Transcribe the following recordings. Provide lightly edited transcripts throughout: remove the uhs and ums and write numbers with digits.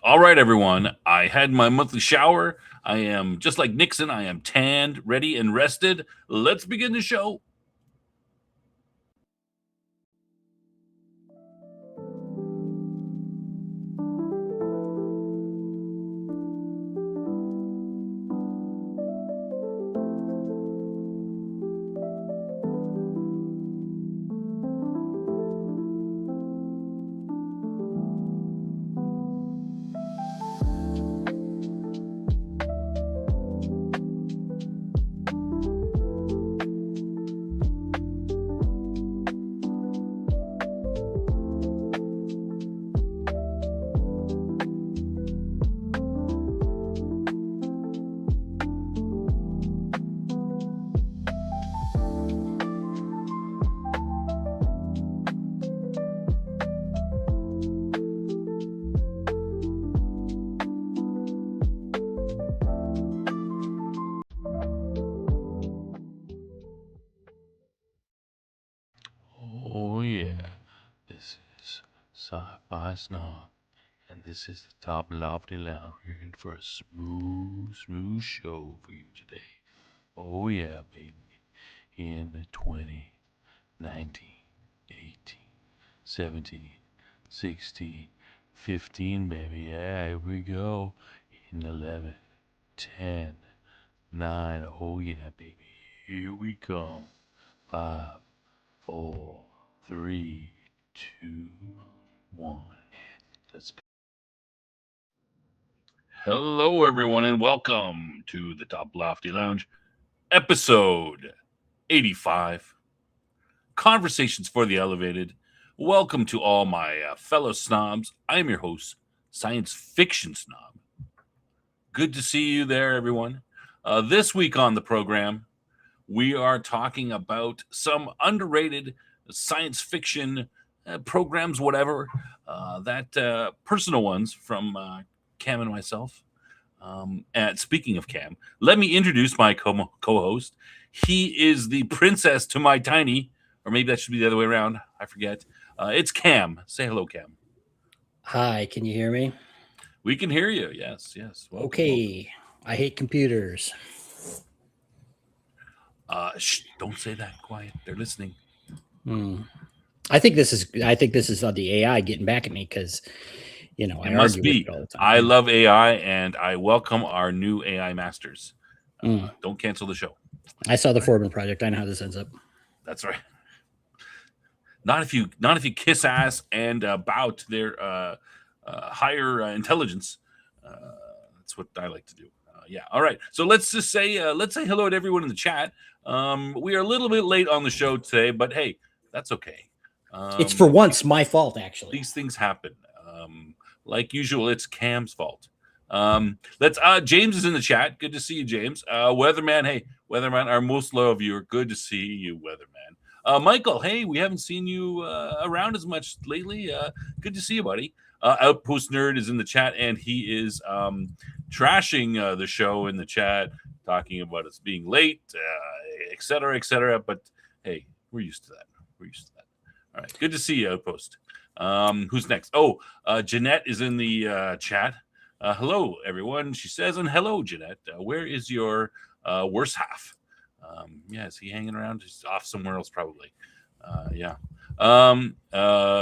All right, everyone. I had my monthly shower. I am just like Nixon. I am tanned, ready, and rested. Let's begin the show. Oh yeah, this is Sci-Fi Snob, and this is the Top Lofty Lounge. We're in for a smooth show for you today. Oh yeah, baby. In the 20, 19, 18, 17, 16, 15, baby. Yeah, here we go. In 11, 10, 9. Oh yeah, baby. Here we come. 5, 4, 3, 2, 1. Let's go. Hello, everyone, and welcome to the Top Lofty Lounge, episode 85 Conversations for the Elevated. Welcome to all my fellow snobs. I am your host, Science Fiction Snob. Good to see you there, everyone. This week on the program, we are talking about some underrated science fiction programs, whatever, that personal ones from Cam and myself. And speaking of Cam, let me introduce my co-host. He is the princess to my tiny, or maybe that should be the other way around. I forget. It's Cam. Say hello, Cam. Hi, can you hear me? We can hear you. Yes, yes. Welcome, welcome. Okay. I hate computers. Don't say that. Quiet. They're listening. Hmm. I think this is the AI getting back at me because It I must argue with be. it all the time. I love AI, and I welcome our new AI masters. Mm. Don't cancel the show. I saw the Foreman project. I know how this ends up. That's right. Not if you kiss ass and bow to their higher intelligence. Uh, that's what I like to do. Yeah. All right. So let's say hello to everyone in the chat. We are a little bit late on the show today, but hey, that's okay. It's for once my fault, actually. These things happen. Like usual, it's Cam's fault. Let's James is in the chat. Good to see you, James. Weatherman, hey, Weatherman, our most loyal viewer. Good to see you, Weatherman. Michael, hey, we haven't seen you around as much lately. Good to see you, buddy. Outpost Nerd is in the chat, and he is trashing the show in the chat, talking about us being late, et cetera, et cetera. But hey, we're used to that. We're used to that. All right, good to see you, Outpost. Who's next? Oh, Jeanette is in the chat. Hello, everyone. She says, and hello, Jeanette. Where is your worse half? Yeah, is he hanging around? He's off somewhere else, probably. Yeah.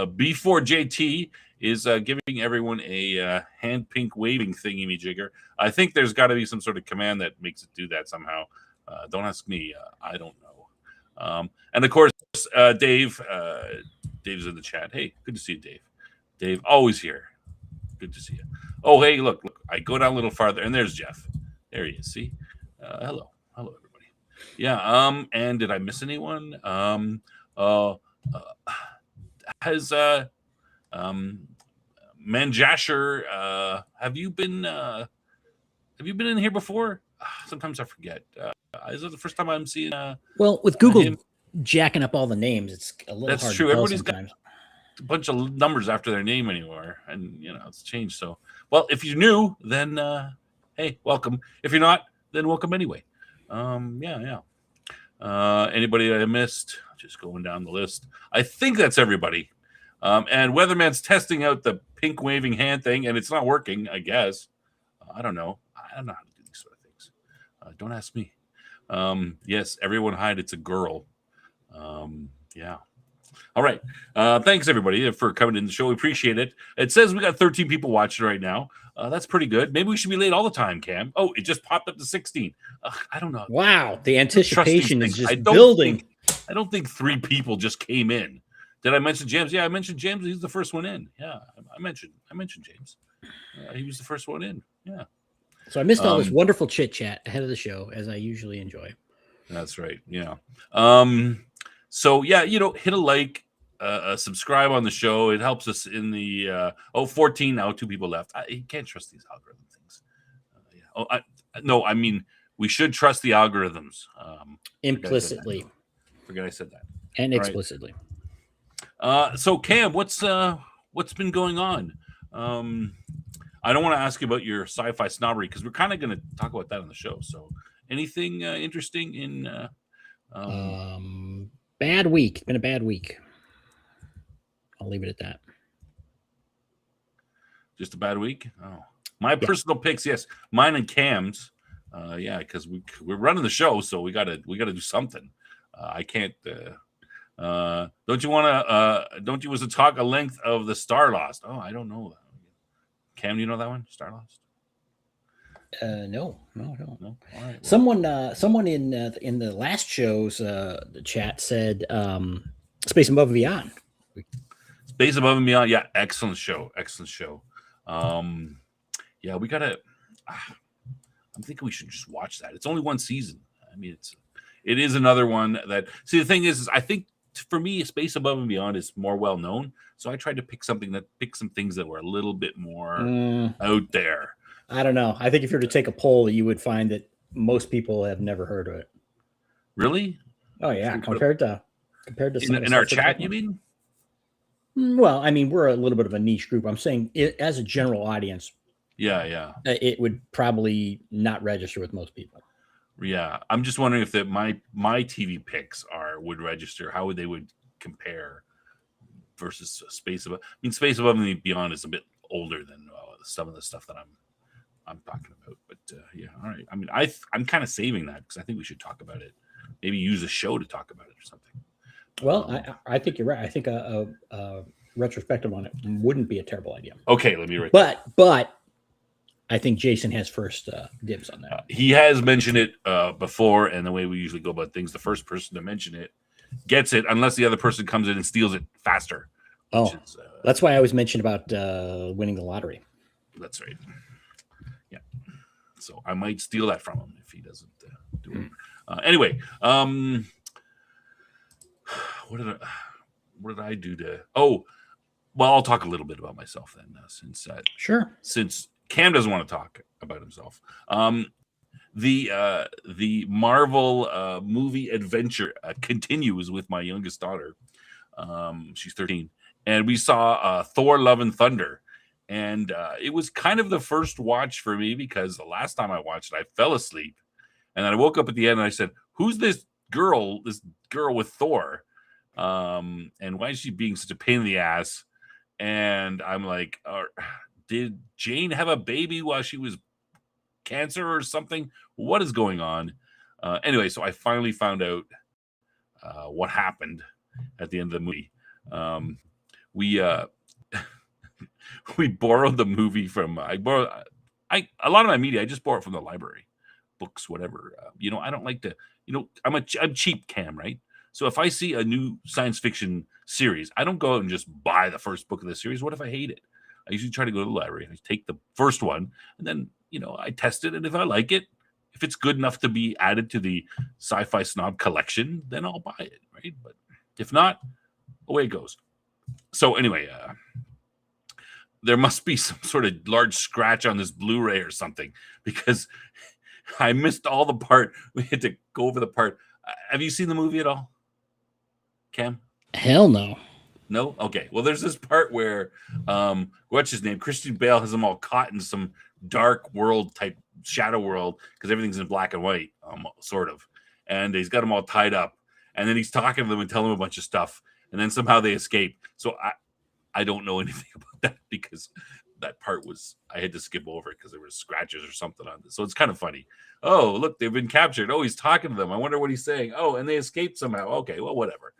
Before JT is giving everyone a hand pink waving thingy me jigger. I think there's got to be some sort of command that makes it do that somehow. Don't ask me. I don't know. And of course, Dave. Dave's in the chat. Hey, good to see you, Dave. Dave, always here. Good to see you. Oh, hey, look. I go down a little farther, and there's Jeff. There he is. See? Hello, everybody. Yeah. And did I miss anyone? Uh, has um, Manjasher, have you been in here before? Sometimes I forget. Is it the first time I'm seeing Well, with Google him? jacking up all the names, it's a little That's hard true. to tell Everybody's got sometimes. a bunch of numbers after their name anymore, and it's changed. So, well, if you're new, then hey, welcome. If you're not, then welcome anyway. Yeah. Anybody that I missed? Just going down the list. I think that's everybody. And Weatherman's testing out the pink waving hand thing, and it's not working, I guess. I don't know. I don't know how to do these sort of things. Don't ask me. Yes, everyone hide. It's a girl. Yeah. All right. Thanks, everybody, for coming in the show. We appreciate it. It says we got 13 people watching right now. That's pretty good. Maybe we should be late all the time, Cam. Oh, it just popped up to 16. I don't know. Wow, the I don't trust these anticipation is things. just building. I don't think 3 people just came in. Did I mention James? Yeah, I mentioned James. He's the first one in. Yeah, I mentioned James. He was the first one in. Yeah. So I missed all this wonderful chit chat ahead of the show, as I usually enjoy. That's right. Yeah. So yeah, hit a like, subscribe on the show. It helps us in the 14 now. 2 people left. You can't trust these algorithm things. Yeah. I mean, we should trust the algorithms. Implicitly. Forget I said that. And All right. explicitly. So Cam, what's been going on? I don't want to ask you about your sci-fi snobbery because we're kind of going to talk about that on the show. So, anything interesting in? Bad week. It's been a bad week. I'll leave it at that. Just a bad week. Oh, my personal picks. Yes, mine and Cam's. Yeah, because we're running the show, so we gotta do something. I can't. Don't you want to? Don't you want to talk a length of the Star Lost? Oh, I don't know that. Cam, do you know that one? Star Lost? No. All right. Well. Someone in the last show's the chat said Space Above and Beyond. Space Above and Beyond. Yeah, excellent show. Yeah, we gotta. I'm thinking we should just watch that. It's only one season. I mean, it is another one that. See, the thing is I think for me, Space Above and Beyond is more well known. So I tried to pick some things that were a little bit more out there. I don't know. I think if you were to take a poll, you would find that most people have never heard of it. Really? Oh yeah, compared to in our chat, you mean? Well, I mean, we're a little bit of a niche group. I'm saying as a general audience. Yeah. It would probably not register with most people. Yeah, I'm just wondering if my TV picks would register. How would they compare versus Space Above? I mean, Space Above and Beyond is a bit older than some of the stuff that I'm talking about. But yeah, all right. I mean, I'm kind of saving that because I think we should talk about it. Maybe use a show to talk about it or something. Well, I think you're right. I think a retrospective on it wouldn't be a terrible idea. Okay, let me write. But I think Jason has first dibs on that. He has mentioned it before, and the way we usually go about things, the first person to mention it gets it, unless the other person comes in and steals it faster. That's why I always mentioned about winning the lottery. That's right. Yeah. So I might steal that from him if he doesn't do it. Anyway, what did I do to? Oh, well, I'll talk a little bit about myself then, since Cam doesn't want to talk about himself. The Marvel movie adventure continues with my youngest daughter. She's 13, and we saw Thor: Love and Thunder, and it was kind of the first watch for me because the last time I watched it, I fell asleep, and then I woke up at the end and I said, "Who's this girl? This girl with Thor, and why is she being such a pain in the ass?" And I'm like, did Jane have a baby while she was cancer or something? What is going on? Anyway, so I finally found out what happened at the end of the movie. We borrowed the movie from a lot of my media. I just borrow it from the library, books, whatever. I don't like to. I'm cheap, Cam, right? So if I see a new science fiction series, I don't go out and just buy the first book of the series. What if I hate it? I usually try to go to the library and I take the first one, and then I test it, and if I like it, if it's good enough to be added to the sci-fi snob collection, then I'll buy it, right? But if not, away it goes. So anyway, there must be some sort of large scratch on this Blu-ray or something because I missed all the part. We had to go over the part. Have you seen the movie at all, Cam? Hell no. No? Okay. Well, there's this part where, what's his name? Christian Bale has them all caught in some dark world type shadow world because everything's in black and white, sort of. And he's got them all tied up. And then he's talking to them and telling them a bunch of stuff. And then somehow they escape. So I don't know anything about that because that part was I had to skip over it because there were scratches or something on this. So it's kind of funny. Oh, look, they've been captured. Oh, he's talking to them. I wonder what he's saying. Oh, and they escaped somehow. Okay, well, whatever.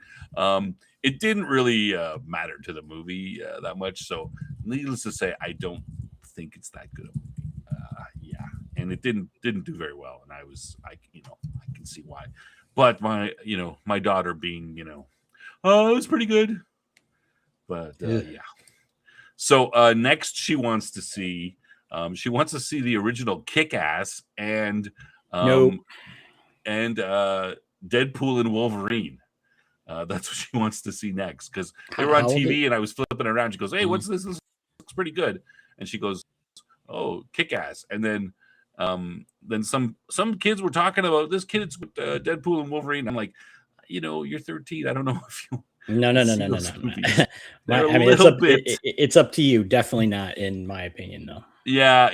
It didn't really matter to the movie that much. So, needless to say, I don't think it's that good. Yeah, and it didn't do very well. And I can see why. But my daughter being, oh, it was pretty good. But yeah. So next, she wants to see the original Kick-Ass and Nope. Deadpool and Wolverine. That's what she wants to see next because they were on How old TV and I was flipping around. She goes, "Hey, what's this? This looks pretty good." And she goes, "Oh, Kick-Ass." And then some kids were talking about this kid's with Deadpool and Wolverine. I'm like, you're 13. I don't know if you. No. I mean, it's up to you. Definitely not, in my opinion, though. Yeah,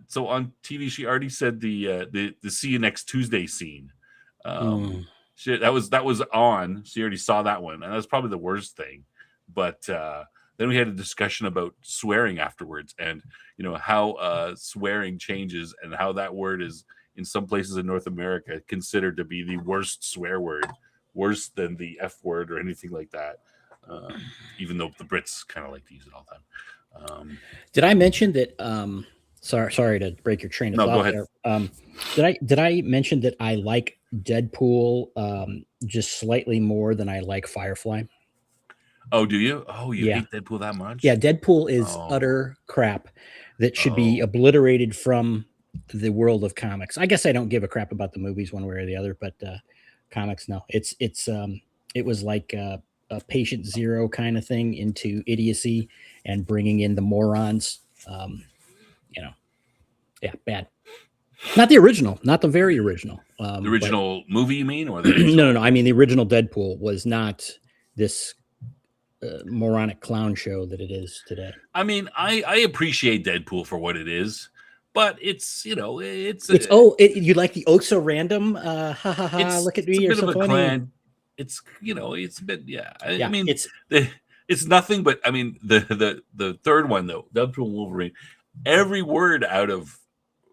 so on TV, she already said the see you next Tuesday scene. That was on. She already saw that one, and that's probably the worst thing. But then we had a discussion about swearing afterwards, and how swearing changes, and how that word is in some places in North America considered to be the worst swear word. Worse than the F word or anything like that, even though the Brits kind of like to use it all the time. Did I mention that? Sorry to break your train of thought. Go ahead. There. Did I mention that I like Deadpool just slightly more than I like Firefly? Oh, do you? Oh, you hate Deadpool that much? Yeah, Deadpool is utter crap that should be obliterated from the world of comics. I guess I don't give a crap about the movies one way or the other, but comics, no. It was like a Patient Zero kind of thing into idiocy and bringing in the morons. Yeah, bad. Not the original, not the very original. The original movie, you mean, or the no? I mean, the original Deadpool was not this moronic clown show that it is today. I mean, I appreciate Deadpool for what it is, but it's you like the so random look at me, you're so funny. Clan. It's it's a bit I mean it's nothing but I mean the third one though, Deadpool and Wolverine, every word out of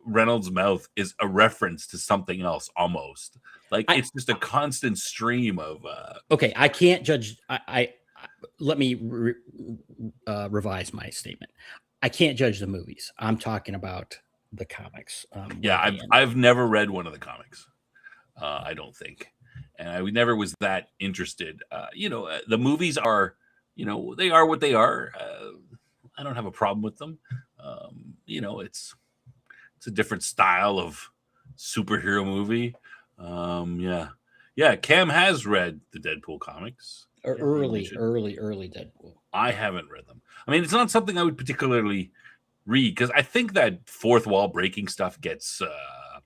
Reynolds' mouth is a reference to something else almost. Like it's just a constant stream of okay, I can't judge. I let me revise my statement. I can't judge the movies. I'm talking about the comics. I've never read one of the comics. I don't think, and I never was that interested. The movies are, they are what they are. I don't have a problem with them. It's a different style of superhero movie. Cam has read the Deadpool comics. Early Deadpool. I haven't read them. I mean, it's not something I would particularly read because I think that fourth wall breaking stuff gets a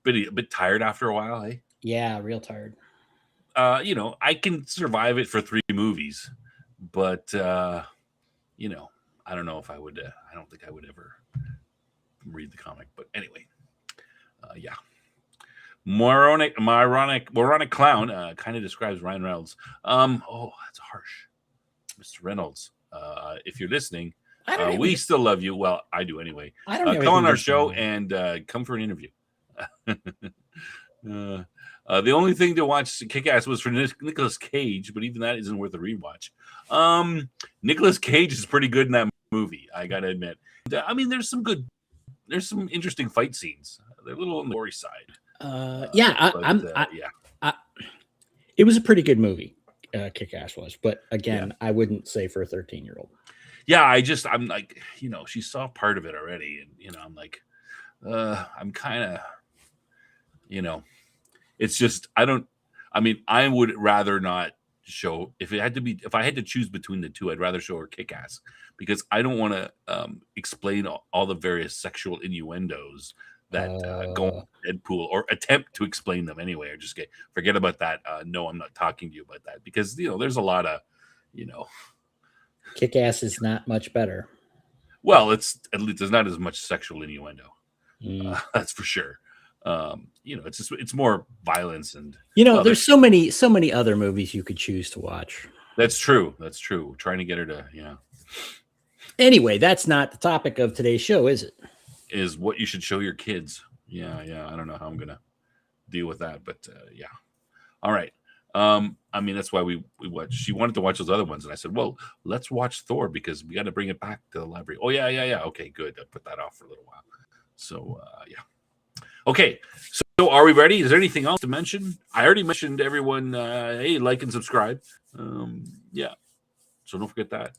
bit tired after a while. Eh? Yeah, real tired. I can survive it for 3 movies, but I don't know if I would. I don't think I would ever read the comic. But anyway, Moronic clown kind of describes Ryan Reynolds. That's harsh, Mr. Reynolds. If you're listening, we still love you. Well, I do anyway. I don't come on our show and come for an interview. The only thing to watch Kick-Ass was for Nicolas Cage, but even that isn't worth a rewatch. Nicolas Cage is pretty good in that movie, I gotta admit. I mean, there's some interesting fight scenes. They're a little on the gory side. It was a pretty good movie. Kick-Ass was, but again, I wouldn't say for a 13-year-old. Yeah, I'm like, she saw part of it already, and I'm like, I'm kind of, it's just I would rather not show if I had to choose between the two, I'd rather show her Kick-Ass because I don't want to explain all the various sexual innuendos that go on Deadpool or attempt to explain them anyway, or just forget about that. No, I'm not talking to you about that because there's a lot of Kick-Ass is not much better. Well, it's at least there's not as much sexual innuendo. That's for sure. It's more violence and there's so many other movies you could choose to watch. That's true. That's true. Trying to get her to, Anyway, that's not the topic of today's show, is it? is what you should show your kids. Yeah. I don't know how I'm gonna deal with that, but yeah. All right. I mean, that's why we watched. She wanted to watch those other ones, and I said, "Well, let's watch Thor because we got to bring it back to the library." Oh yeah. Okay, good. I put that off for a little while. So yeah. Okay. So are we ready? Is there anything else to mention? I already mentioned everyone. Hey, like and subscribe. Yeah. So don't forget that.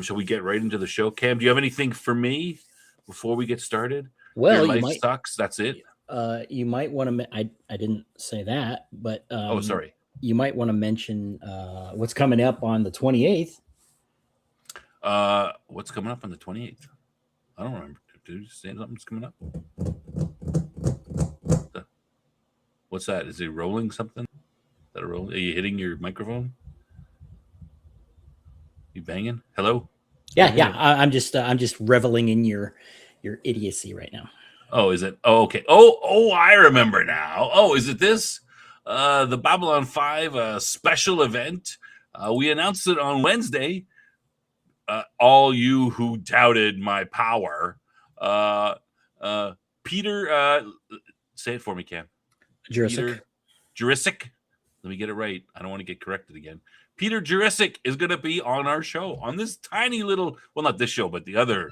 Shall we get right into the show? Cam, do you have anything for me before we get started? Well, Your life sucks. That's it. You might want to. I didn't say that, but Oh, sorry. You might want to mention what's coming up on the 28th. What's coming up on the 28th? I don't remember. Did you say something's coming up? What's that? Is it rolling something? Is that a roll? Are you hitting your microphone? You banging? Hello? Yeah. I'm just reveling in your idiocy right now. Oh, is it? Oh, okay. Oh, I remember now. Oh, is it this? The Babylon 5 special event. We announced it on Wednesday. All you who doubted my power. Peter, say it for me, Cam. Jurassic. Jurassic. Let me get it right. I don't want to get corrected again. Peter Jurassic is going to be on our show, on this tiny little, well, not this show, but the other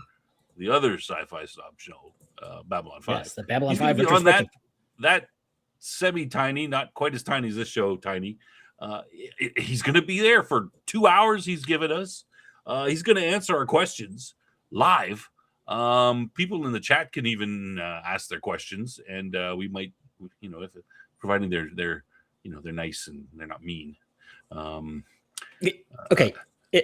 sci-fi sub show, Babylon 5. Yes, the Babylon He's 5 on that semi-tiny, not quite as tiny as this show, tiny. He's going to be there for 2 hours. He's given us. He's going to answer our questions live. People in the chat can even ask their questions, and we might, if providing they're they're nice and they're not mean. Okay.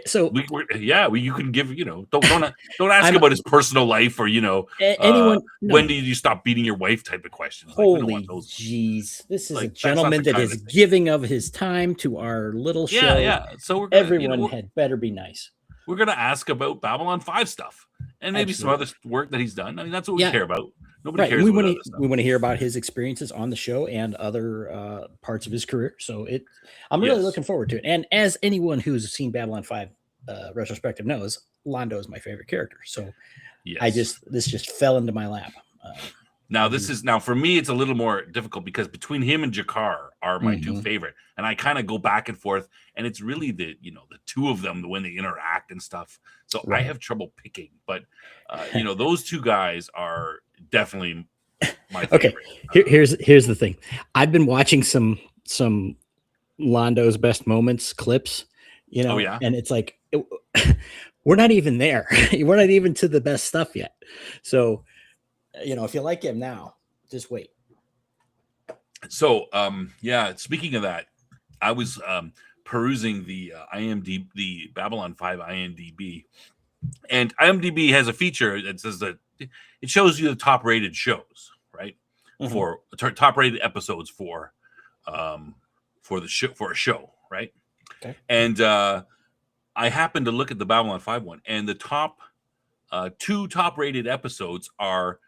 So you can give don't ask about his personal life or anyone. When did you stop beating your wife type of questions. Holy jeez, this is a gentleman that is giving of his time to our little show. Yeah. So everyone had better be nice. We're gonna ask about Babylon 5 stuff and maybe some other work that he's done. I mean, that's what we care about. Nobody cares. We want to hear about his experiences on the show and other parts of his career. So I'm really looking forward to it. And as anyone who's seen Babylon 5 retrospective knows, Londo is my favorite character. So this just fell into my lap. Now for me, it's a little more difficult because between him and Jakar are my two favorite, and I kind of go back and forth. And it's really the two of them when they interact and stuff. So I have trouble picking, but those two guys are definitely my favorite. Okay, here's the thing. I've been watching some Londo's best moments clips, and it's like we're not even there. We're not even to the best stuff yet. So, if you like him now, just wait. So, speaking of that, I was perusing the IMDb, the Babylon 5 IMDb, and IMDb has a feature that says that it shows you the top rated shows, right? For top rated episodes for the show, for a show, right? Okay. And I happened to look at the Babylon 5 one, and the top two top rated episodes are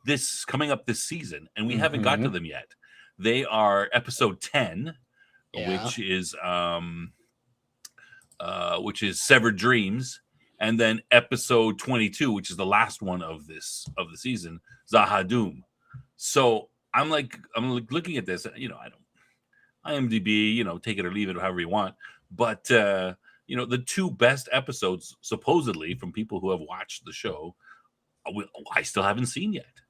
this coming up this season, and we haven't got to them yet. They are episode 10, which is Severed Dreams, and then episode 22, which is the last one of the season, Zahadum. So I'm looking at this, I don't IMDb, take it or leave it, however you want. But the two best episodes, supposedly from people who have watched the show, I still haven't seen yet.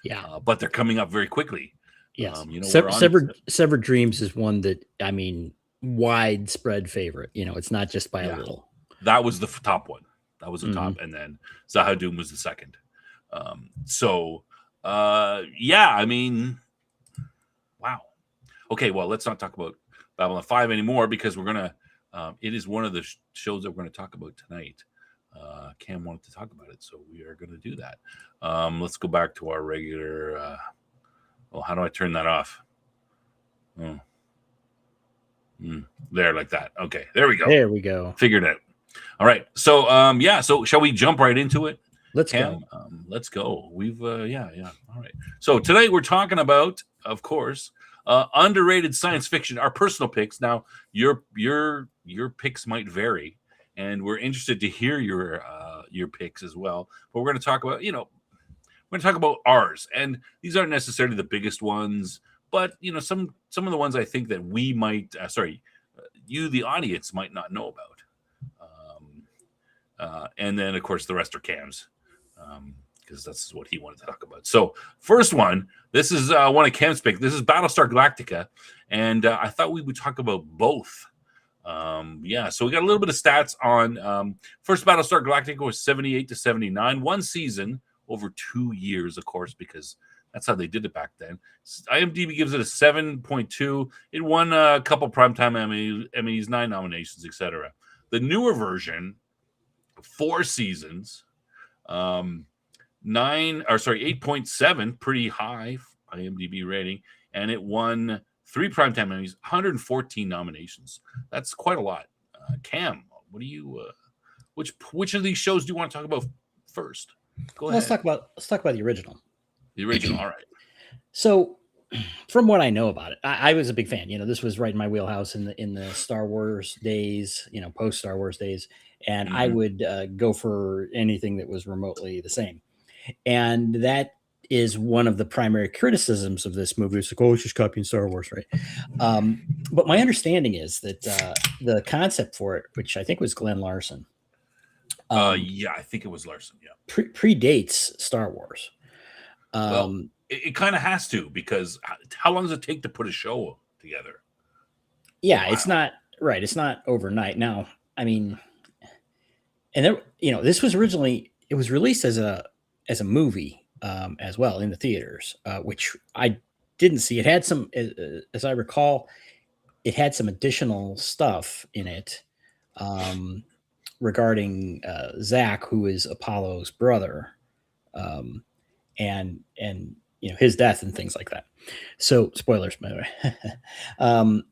Yeah, but they're coming up very quickly. Yes, Severed Dreams is one that widespread favorite. It's not just by a little. That was the top one. That was the top, and then Zahadum was the second. Wow. Okay, well, let's not talk about Babylon 5 anymore because we're gonna. It is one of the shows that we're going to talk about tonight. Cam wanted to talk about it, so we are going to do that. Let's go back to our regular. How do I turn that off? There, like that. Okay, there we go. There we go. Figured it out. All right. So, So, shall we jump right into it? Let's go. Let's go. We've, All right. So tonight we're talking about, of course, Underrated science fiction. Our personal picks. Now, your picks might vary, and we're interested to hear your picks as well. But we're going to talk about we're going to talk about ours, and these aren't necessarily the biggest ones, but some of the ones I think that we might you the audience might not know about. And then of course the rest are Cam's, because that's what he wanted to talk about. So first one, this is one of Cam's pick. This is Battlestar Galactica, and I thought we would talk about both. So we got a little bit of stats on first Battlestar Galactica was 78 to 79, one season over 2 years, of course, because that's how they did it back then. IMDb gives it a 7.2. It won a couple primetime Emmys, 9 nominations, etc. The newer version, 4 seasons, 8.7, pretty high IMDb rating, and it won 3 primetime Emmys, 114 nominations. That's quite a lot. Cam, what do you? Which of these shows do you want to talk about first? Go ahead. Let's talk about the original. The original, all right. So, from what I know about it, I was a big fan. This was right in my wheelhouse in the Star Wars days, post Star Wars days, and I would go for anything that was remotely the same. And that is one of the primary criticisms of this movie. It's like, oh, it's just copying Star Wars, right? But my understanding is that the concept for it, which I think was Glenn Larson. I think it was Larson. Yeah, predates Star Wars. Well, it kind of has to, because how long does it take to put a show together? Yeah, it's not right. It's not overnight. Now, I mean, and there, this was originally, it was released as a movie as well in the theaters, which I didn't see. It had some, as I recall, it had some additional stuff in it regarding Zach, who is Apollo's brother, and his death and things like that. So spoilers, by the way.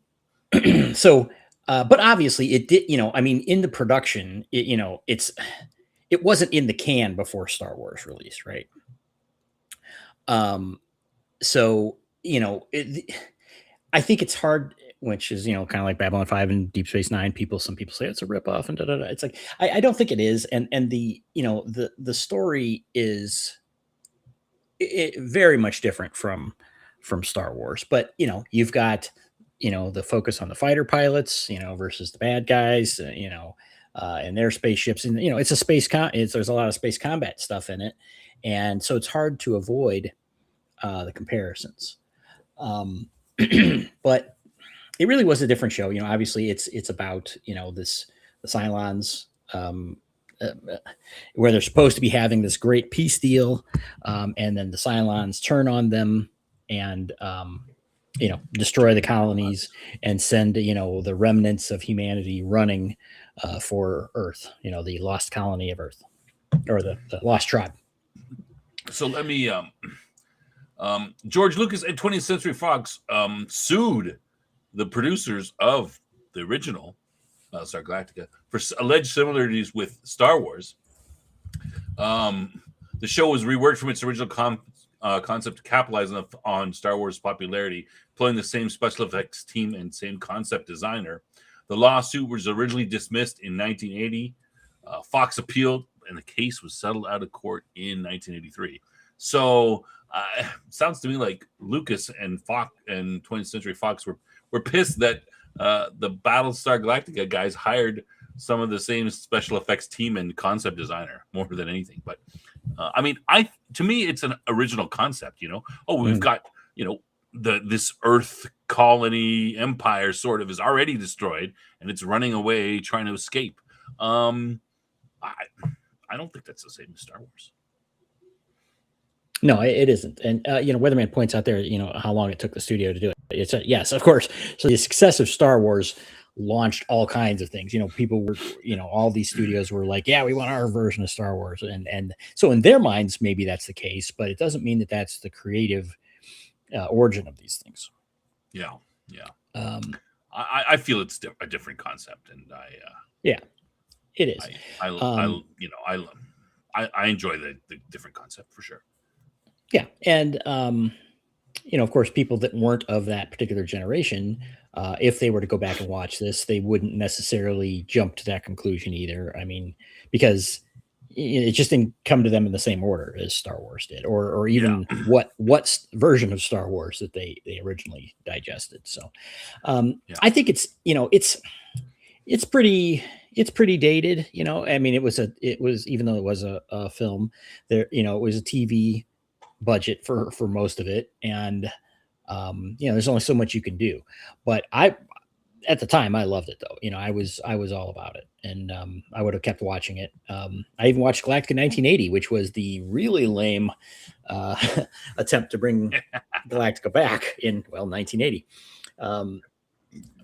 But obviously it did. In the production, it wasn't in the can before Star Wars release, right? I think it's hard, which is, kind of like Babylon 5 and Deep Space Nine. Some people say it's a ripoff and da-da-da. It's like, I don't think it is. And the story is very much different from Star Wars. But, you've got, the focus on the fighter pilots, versus the bad guys, and their spaceships. And, it's a there's a lot of space combat stuff in it. And so it's hard to avoid the comparisons. But it really was a different show. Obviously it's about, the Cylons, where they're supposed to be having this great peace deal. And then the Cylons turn on them and, destroy the colonies and send, the remnants of humanity running for Earth, the lost colony of Earth, or the lost tribe. So let me, George Lucas and 20th Century Fox sued the producers of the original Star Galactica for alleged similarities with Star Wars. The show was reworked from its original concept to capitalize on Star Wars popularity, employing the same special effects team and same concept designer. The lawsuit was originally dismissed in 1980. Fox appealed, and the case was settled out of court in 1983. So sounds to me like Lucas and Fox and 20th Century Fox were pissed that the Battlestar Galactica guys hired some of the same special effects team and concept designer more than anything. But to me, it's an original concept. We've got this Earth colony empire sort of is already destroyed and it's running away trying to escape. I don't think that's the same as Star Wars. No, it isn't. And, Weatherman points out there, how long it took the studio to do it. It's yes, of course. So the success of Star Wars launched all kinds of things. People were, all these studios were like, yeah, we want our version of Star Wars. And so in their minds, maybe that's the case, but it doesn't mean that that's the creative origin of these things. Yeah. I feel it's a different concept, and yeah, it is. I enjoy the different concept for sure. Yeah, and of course, people that weren't of that particular generation, if they were to go back and watch this, they wouldn't necessarily jump to that conclusion either. I mean, because it just didn't come to them in the same order as Star Wars did, or even what version of Star Wars that they originally digested. So, I think it's pretty dated. I mean, it was even though it was a film, there, it was a TV budget for most of it, and there's only so much you can do. But at the time I loved it though. I was all about it, and I would have kept watching it. I even watched Galactica 1980, which was the really lame uh, attempt to bring Galactica back in 1980.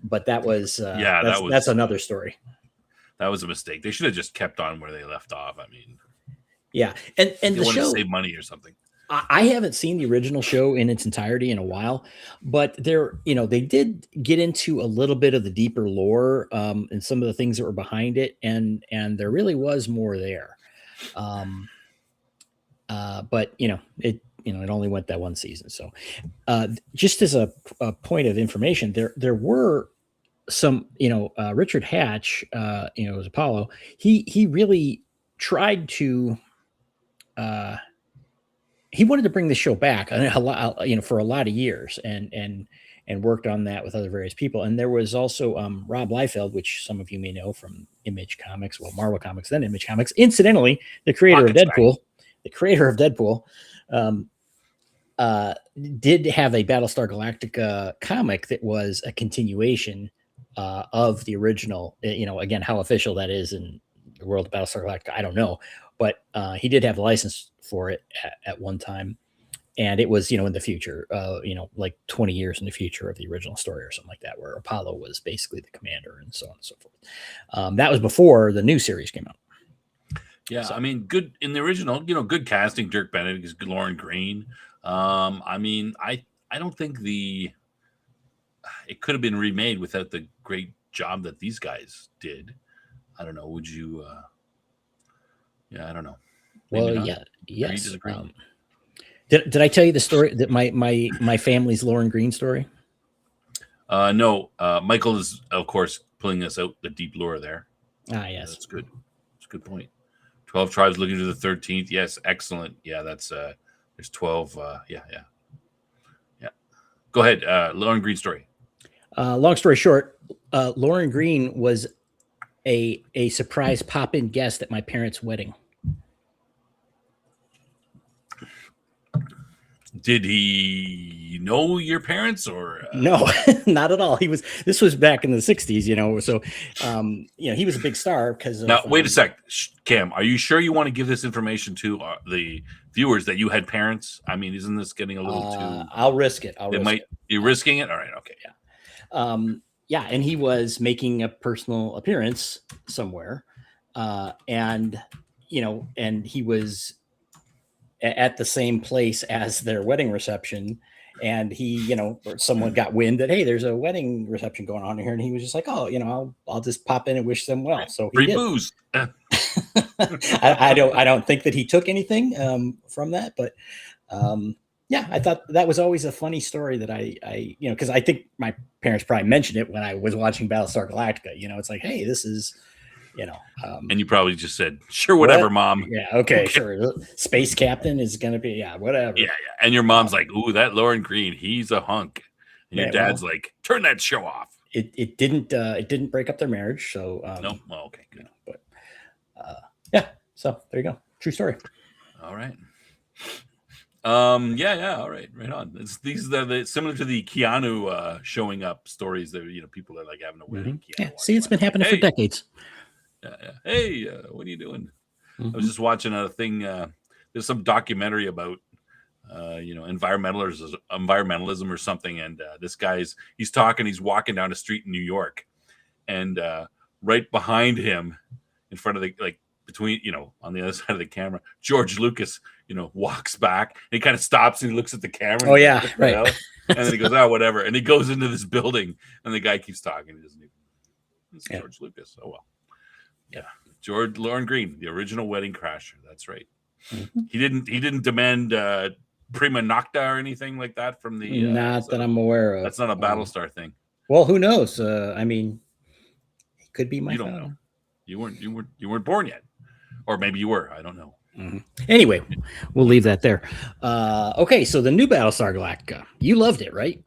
But that was that's another story. That was a mistake. They should have just kept on where they left off. I mean, yeah, and they the wanted show, to save money or something. I haven't seen the original show in its entirety in a while, but they did get into a little bit of the deeper lore, and some of the things that were behind it, and there really was more there. But it only went that one season. So, just as a point of information, there were some, Richard Hatch, as Apollo, he really tried to. He wanted to bring the show back a lot, for a lot of years, and worked on that with other various people. And there was also Rob Liefeld, which some of you may know from Image Comics, Marvel Comics, then Image Comics. Incidentally, the creator of Deadpool, did have a Battlestar Galactica comic that was a continuation of the original. Again, how official that is in the world of Battlestar Galactica, I don't know, but he did have the license for it at one time, and it was in the future, like 20 years in the future of the original story or something like that, where Apollo was basically the commander and so on and so forth. That was before the new series came out. Yeah, so, I mean, good in the original, good casting. Dirk Benedict is good. Lauren Green. I mean, I don't think it could have been remade without the great job that these guys did. I don't know. Would you? Yeah, I don't know. Maybe well, not. Yes. Did I tell you the story that my family's Lauren Green story? No. Michael is, of course, pulling us out the deep lore there. Yes, that's good. That's a good point. 12 tribes looking to the 13th. Yes, excellent. Yeah, that's there's 12. Yeah. Go ahead, Lauren Green story. Long story short, Lauren Green was a surprise pop-in guest at my parents' wedding. Did he know your parents or no? Not at all. This was back in the 60s, so he was a big star because now wait a sec, Cam, are you sure you want to give this information to the viewers that you had parents? I mean, isn't this getting a little too? I'll risk it. You're risking it. All right. Okay. Yeah. And he was making a personal appearance somewhere, and he was at the same place as their wedding reception, and he, someone got wind that, hey, there's a wedding reception going on here, and he was just like, oh, I'll just pop in and wish them well. So he free did. Booze. I don't think that he took anything from that, but yeah, I thought that was always a funny story that I because I think my parents probably mentioned it when I was watching Battlestar Galactica. It's like, hey, this is. And you probably just said, sure, whatever, what? Mom. Yeah, okay, sure. Space Captain is going to be, whatever. Yeah. And your mom's like, ooh, that Lauren Green, he's a hunk. And your dad's like, turn that show off. It didn't break up their marriage, so no. Well, okay, good. But yeah, so there you go. True story. All right. Yeah. All right. Right on. These are the similar to the Keanu showing up stories that people are like having a wedding. Mm-hmm. Yeah. See, it's been happening for decades. Yeah. Hey, what are you doing? Mm-hmm. I was just watching a thing. There's some documentary about, environmentalism or something. And this guy's walking down a street in New York, and right behind him, in front of between, on the other side of the camera, George Lucas, walks back, and he kind of stops and he looks at the camera. Oh yeah, right. And then he goes, oh, whatever. And he goes into this building, and the guy keeps talking. He doesn't even. It's George Lucas. Oh well. Yeah, Lauren Green, the original wedding crasher. That's right. Mm-hmm. He didn't demand Prima Nocta or anything like that from the? Not that I'm aware of. That's not a Battlestar thing. Well, who knows? I mean, it could be my You don't father. know. You weren't born yet, or maybe you were. I don't know. Mm-hmm. Anyway, we'll leave that there. Okay, so the new Battlestar Galactica, you loved it, right?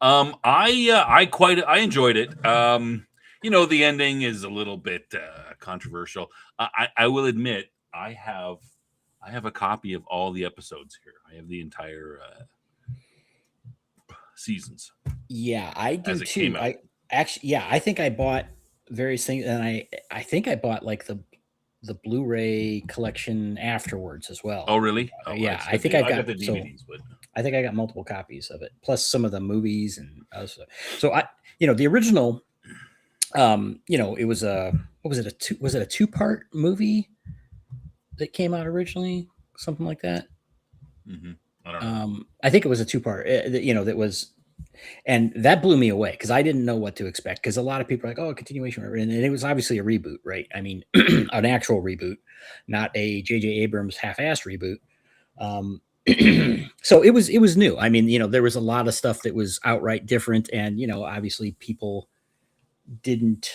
I enjoyed it. The ending is a little bit controversial. I will admit I have a copy of all the episodes here. I have the entire seasons. Yeah, I do too. I think I bought various things, and I think I bought like the Blu-ray collection afterwards as well. Oh, really? Oh, yeah, I think I got the DVDs, but I think I got multiple copies of it, plus some of the movies and other stuff. So the original, it was was it a 2-part movie that came out originally, something like that? Mm-hmm. I don't know. I think it was a 2-part. That was, and that blew me away because I didn't know what to expect. Because a lot of people are like, "Oh, a continuation," and it was obviously a reboot, right? I mean, an actual reboot, not a J.J. Abrams half-assed reboot. So it was new. I mean, there was a lot of stuff that was outright different, and obviously people didn't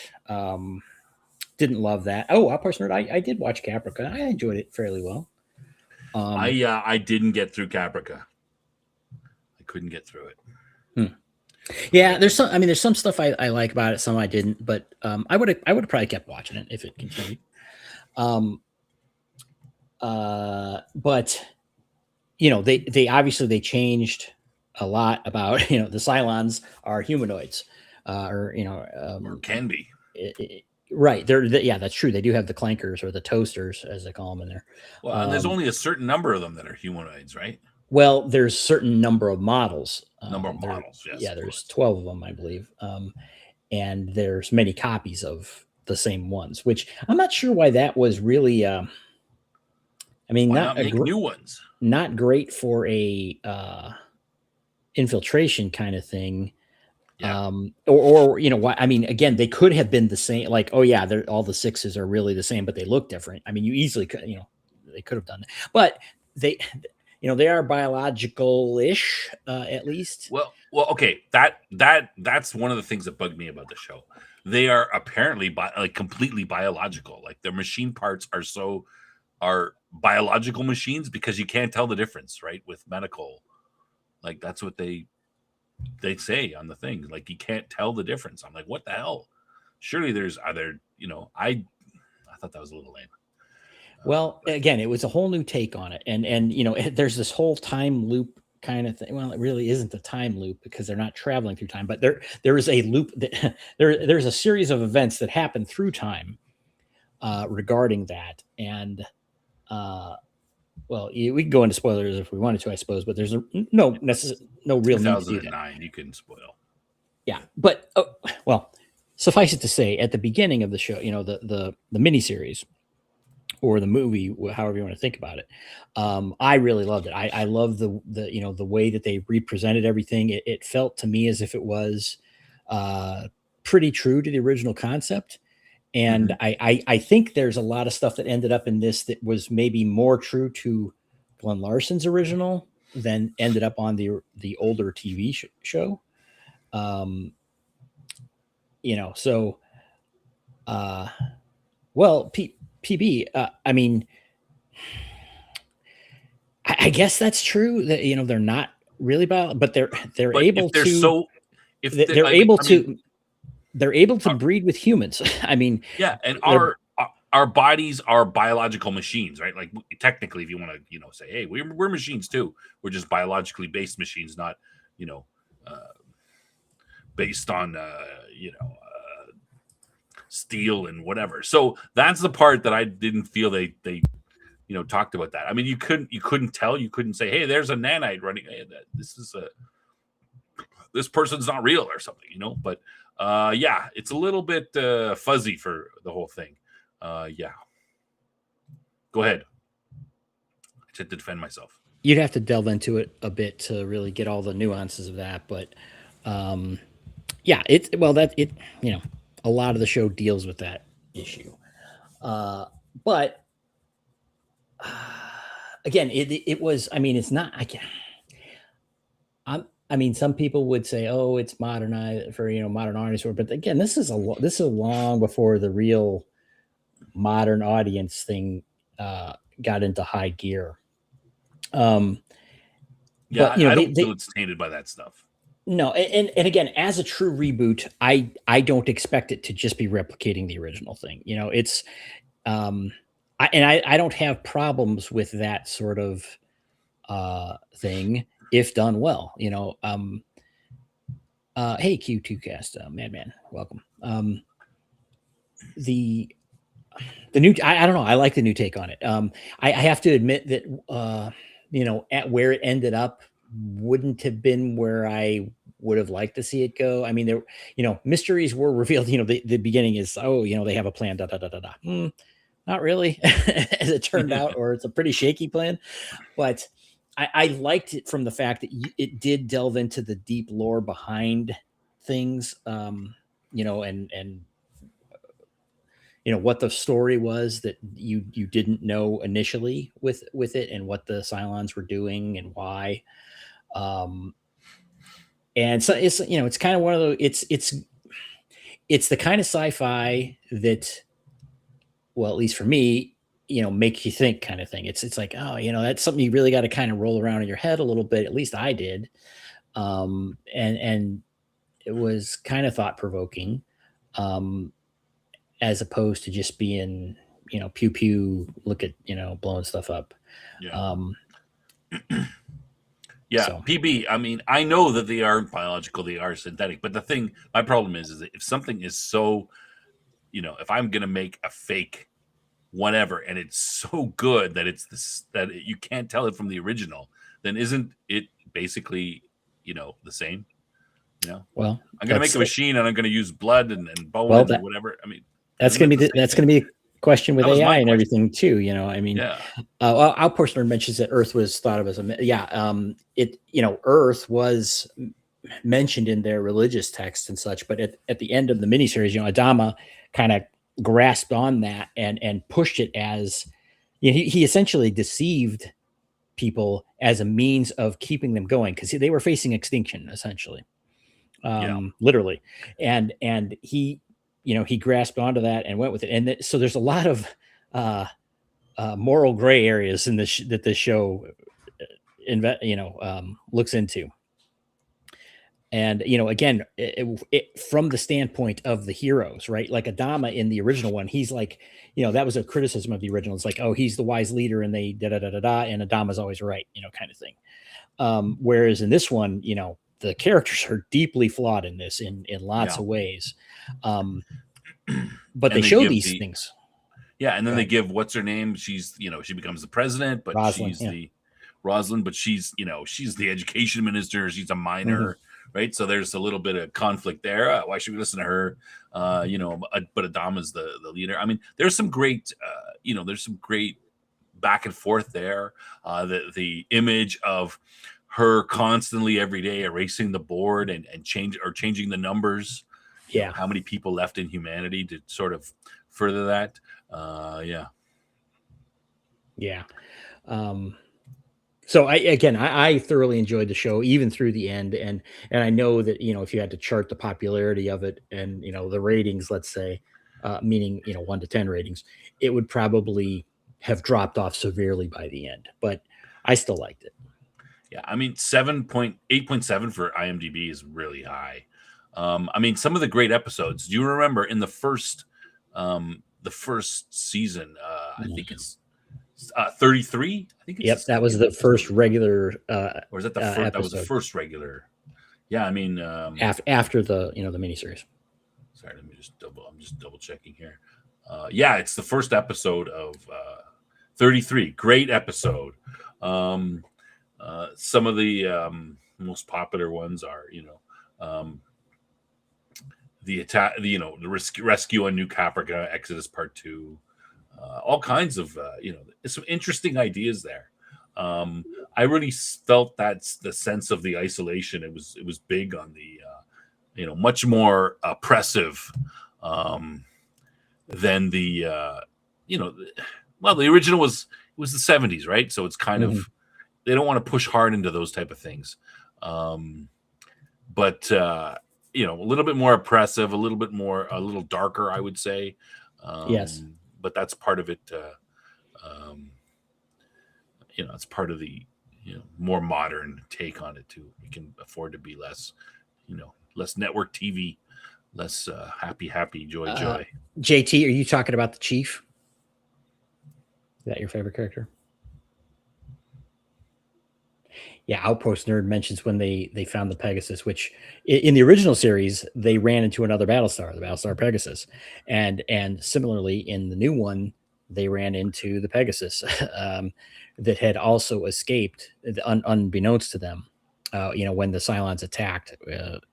love that. Oh, I'll person I did watch Caprica. I enjoyed it fairly well. I didn't get through Caprica. I couldn't get through it. Yeah, there's some stuff I like about it, some I didn't, but I would have probably kept watching it if it continued. But they obviously changed a lot about the Cylons are humanoids, or can be. Right. Yeah, that's true. They do have the clankers or the toasters, as they call them in there. Well, and there's only a certain number of them that are humanoids, right? Well, there's certain number of models. Models, yes. Yeah, there's 12 of them, I believe. And there's many copies of the same ones, which I'm not sure why that was really. I mean, not make new ones. Not great for a infiltration kind of thing. Yeah. Or what I mean, again, they could have been the same, like, oh yeah, they're all the 6s are really the same, but they look different. I mean, you easily could, they could have done that, but they are biological-ish, at least. Well, okay. That's one of the things that bugged me about the show. They are apparently completely biological. Like their machine parts are biological machines because you can't tell the difference, right? With medical, like that's what they say on the thing. Like you can't tell the difference. I'm like, what the hell? Surely there's other. I thought that was a little lame. Well, again, it was a whole new take on it, and there's this whole time loop kind of thing. Well, it really isn't a time loop because they're not traveling through time, but there is a loop that there's a series of events that happen through time regarding that, and well, we can go into spoilers if we wanted to, I suppose, but there's no real need to do that. You can spoil. Yeah, but well, suffice it to say, at the beginning of the show, the miniseries or the movie, however you want to think about it, I really loved it. I love the way that they represented everything. It felt to me as if it was pretty true to the original concept. And I think there's a lot of stuff that ended up in this that was maybe more true to Glenn Larson's original than ended up on the older TV show. So, well, PB, I mean, I guess that's true that, they're not really but they're able to, they're able to breed with humans. I mean, yeah, and our bodies are biological machines, right? Like technically, if you want to, say, hey, we're machines too. We're just biologically based machines, not, based on, steel and whatever. So that's the part that I didn't feel they talked about that. I mean, you couldn't tell. You couldn't say, hey, there's a nanite running. Hey, this person's not real or something, But yeah, it's a little bit fuzzy for the whole thing. Yeah. Go ahead. I had to defend myself. You'd have to delve into it a bit to really get all the nuances of that, but yeah, a lot of the show deals with that issue. But again, it was. I mean, it's not. I mean, some people would say, "Oh, it's modernized for modern audience," but again, this is long before the real modern audience thing got into high gear. Yeah, But I don't feel it's tainted by that stuff. no, and again, as a true reboot, I don't expect it to just be replicating the original thing. It's I don't have problems with that sort of thing if done well. Hey Q2 cast, Madman, welcome. The new I don't know, I like the new take on it. I have to admit that at where it ended up wouldn't have been where I would have liked to see it go. I mean, there mysteries were revealed. The beginning is, oh, they have a plan, da da da da da. Not really, as it turned out, or it's a pretty shaky plan. But I liked it from the fact that it did delve into the deep lore behind things, and what the story was that you didn't know initially with it, and what the Cylons were doing and why. And so it's kind of one of those. It's the kind of sci-fi that, well, at least for me, make you think kind of thing. It's like, oh, that's something you really got to kind of roll around in your head a little bit. At least I did. And it was kind of thought provoking, as opposed to just being, pew pew, look at, blowing stuff up. Yeah. Yeah, so. PB, I mean, I know that they aren't biological, they are synthetic, but my problem is that if something is so, if I'm going to make a fake whatever, and it's so good that you can't tell it from the original, then isn't it basically, the same? Well, I'm going to make a machine and I'm going to use blood and bone and whatever. I mean, that's going to be a question with AI and everything too. I mean, yeah. Al Portner mentions that Earth was thought of as Earth was mentioned in their religious texts and such, but at the end of the miniseries, Adama kind of grasped on that and pushed it as, he essentially deceived people as a means of keeping them going, because they were facing extinction essentially, literally, and he grasped onto that and went with it. And so there's a lot of moral gray areas in this that this show looks into. And again, from the standpoint of the heroes, right? Like Adama in the original one, he's like, that was a criticism of the original. It's like, oh, he's the wise leader, and they da da da da da, and Adama's always right, kind of thing. Whereas in this one, the characters are deeply flawed in this in lots of ways. But they show these things. Yeah, and then they give, what's her name? She's, she becomes the president, but Rosalind, she's the Rosalind, but she's, she's the education minister. She's a minor, right? So there's a little bit of conflict there. Why should we listen to her? But Adama's the leader. I mean, there's some great, there's some great back and forth there. The image of her constantly every day erasing the board and changing the numbers. Yeah. How many people left in humanity to sort of further that. Yeah. So I thoroughly enjoyed the show, even through the end. And I know that, if you had to chart the popularity of it and, the ratings, let's say, meaning, 1 to 10 ratings, it would probably have dropped off severely by the end, but I still liked it. Yeah. I mean, 8.7 for IMDb is really high. I mean, some of the great episodes, do you remember in the first season, I think it's 33. I think it's that was the first regular, or is that the first? That was the first regular. Yeah, I mean, after the the miniseries. Sorry, I'm just double checking here. Yeah, it's the first episode of 33. Great episode. Some of the most popular ones are, the attack, the rescue on New Caprica, Exodus Part 2, all kinds of, some interesting ideas there. I really felt that's the sense of the isolation. It was big on the, much more oppressive than the, well, the original was was the 70s, right? So it's kind Mhm. of, they don't want to push hard into those type of things. But you know, a little bit more oppressive, a little darker, I would say. Yes. But that's part of it. You know, it's part of the, you know, more modern take on it too. We can afford to be less, you know, less network TV, less happy, joy. JT, are you talking about the Chief? Is that your favorite character? Yeah, Outpost Nerd mentions when they found the Pegasus, which in the original series they ran into another Battlestar, the Battlestar Pegasus, and similarly in the new one they ran into the Pegasus that had also escaped, unbeknownst to them. You know, when the Cylons attacked,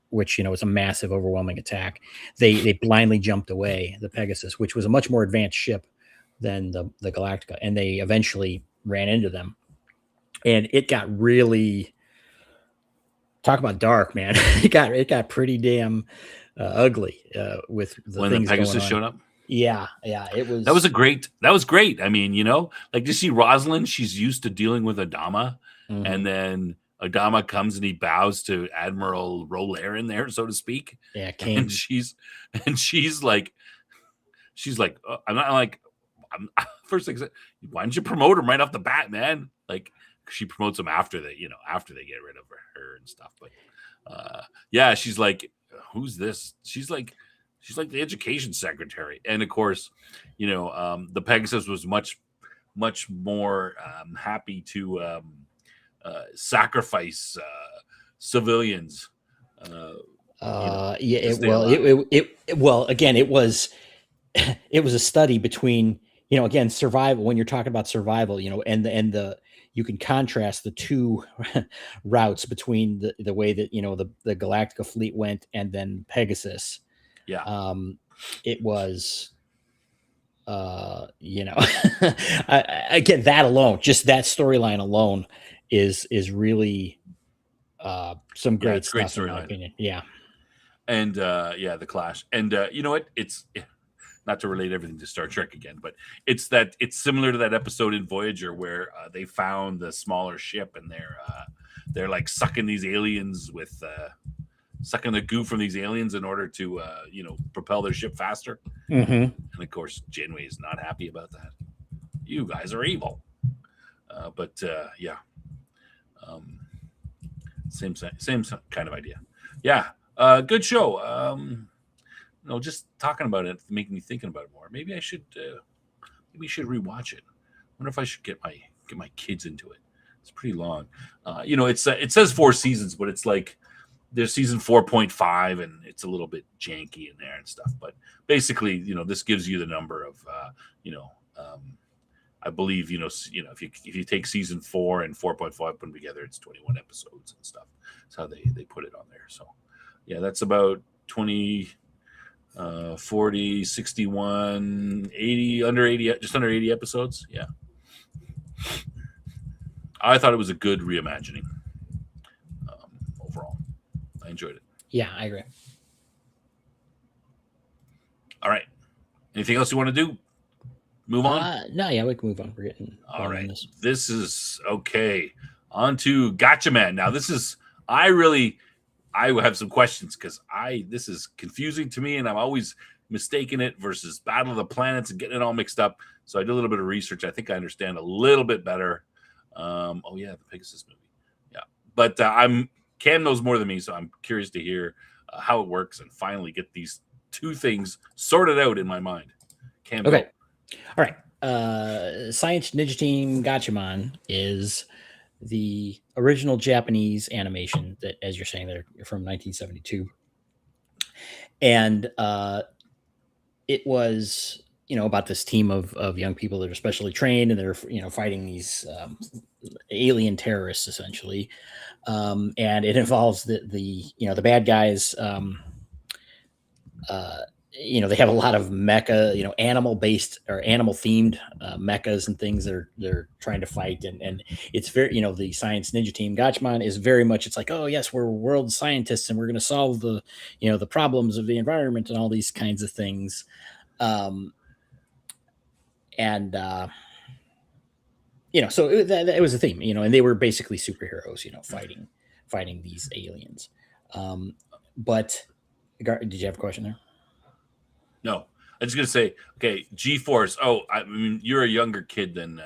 which you know was a massive, overwhelming attack, they blindly jumped away the Pegasus, which was a much more advanced ship than the Galactica, and they eventually ran into them, and it got really, talk about dark, man. It got pretty damn ugly with the When the things going Pegasus on. showed up, Yeah, it was. that was great. I mean, you know, like you see Rosalind, she's used to dealing with Adama, Mhm. and then Adama comes and he bows to Admiral Roller in there, so to speak, Yeah, and King. she's like, I'm not like, I'm first thing, why didn't you promote him right off the bat, man? Like she promotes him after they, you know, after they get rid of her and stuff. But yeah, she's like, who's this? She's like the education secretary, and of course, you know, the Pegasus was much more happy to sacrifice civilians. You know, Yeah, to it stay well, alive. well, again, it was it was a study between, you know, again, survival. When you're talking about survival, you know, and the you can contrast the two routes between the way that, you know, the Galactica fleet went and then Pegasus. Yeah, um it was, you know, again, that alone, just that storyline alone is really some yeah, great it's a great stuff in my storyline. opinion. Yeah. And yeah, the Clash, and you know what? It's not to relate everything to Star Trek again, but it's similar to that episode in Voyager where they found the smaller ship and they're like sucking these aliens with sucking the goo from these aliens in order to you know, propel their ship faster. Hmm. And of course, Janeway is not happy about that. You guys are evil. But yeah, um, same kind of idea. Yeah, good show. You know, just talking about it making me thinking about it more. Maybe I should rewatch it. I wonder if I should get my kids into it. It's pretty long. You know, it says 4 seasons, but it's like there's season 4.5, and it's a little bit janky in there and stuff. But basically, you know, this gives you the number of you know, I believe, you know, if you take season 4 and 4.5, put them together, it's 21 episodes and stuff. That's how they put it on there. So yeah, that's about 20, 40, 61, 80, under 80, just under 80 episodes. Yeah. I thought it was a good reimagining overall. I enjoyed it. Yeah, I agree. All right. Anything else you want to do? Move on? No, yeah, we can move on. We're getting All long on right. this. This is okay. On to Gotcha Man. Now, I have some questions because this is confusing to me, and I'm always mistaking it versus Battle of the Planets and getting it all mixed up. So I did a little bit of research. I think I understand a little bit better. Oh yeah, the Pegasus movie. Yeah, but Cam knows more than me, so I'm curious to hear how it works and finally get these two things sorted out in my mind. Cam, Okay. go. All right. Science Ninja Team Gatchaman is the original Japanese animation that, as you're saying, they're from 1972. And it was, you know, about this team of young people that are specially trained and they're, you know, fighting these alien terrorists essentially. And it involves the you know, the bad guys. Uh, you know, they have a lot of mecha, you know, animal based or animal themed mechas and things that they're trying to fight, and it's very, you know, the Science Ninja Team Gachman is very much, it's like, oh yes, we're world scientists and we're going to solve the, you know, the problems of the environment and all these kinds of things. um and so that was a theme, and they were basically superheroes, fighting these aliens. But did you have a question there? No, I'm just gonna say, okay, G-Force. Oh, I mean, you're a younger kid than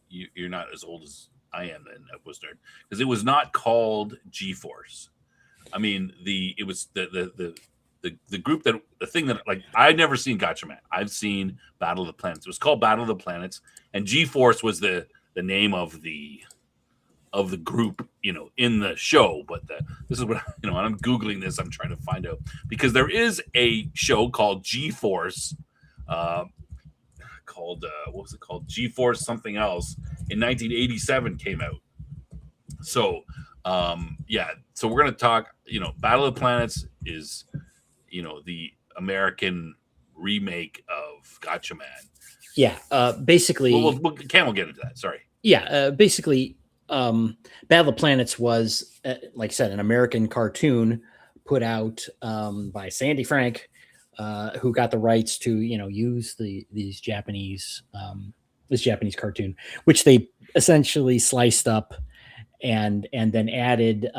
you're not as old as I am. Then I was nerd because it was not called G-Force. I mean, it was the group the thing that, like, I've never seen Gatchaman. I've seen Battle of the Planets. It was called Battle of the Planets, and G-Force was the name of the group, in the show. But this is what, when I'm Googling this, I'm trying to find out, because there is a show called G-Force, called what was it called? G-Force something else in 1987 came out. So so we're gonna talk. Battle of the Planets is the American remake of Gatchaman. Yeah, basically. Cam will get into that. Sorry. Yeah, basically, Battle of the Planets was, like I said, an American cartoon put out by Sandy Frank, who got the rights to use this Japanese cartoon, which they essentially sliced up and then added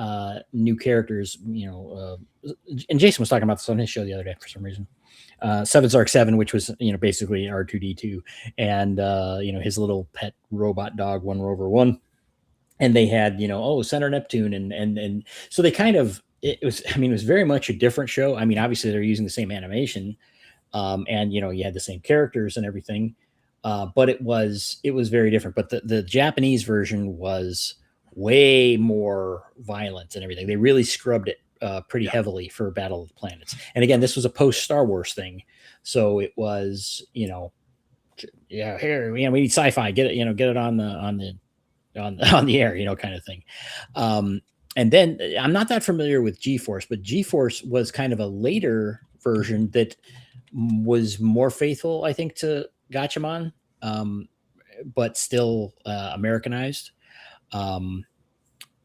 new characters. And Jason was talking about this on his show the other day for some reason. Seven Zark 7, which was basically R2D2, and his little pet robot dog 1 Rover 1, and they had Center Neptune, and so they kind of, it was very much a different show. I mean, obviously they're using the same animation, and you had the same characters and everything, but it was very different. But the Japanese version was way more violent and everything. They really scrubbed it pretty heavily for Battle of the Planets. And again, this was a post Star Wars thing, so it was here we need sci-fi, get it on the air, kind of thing. And then I'm not that familiar with G-Force, but G-Force was kind of a later version that was more faithful, I think, to Gatchaman, but still Americanized.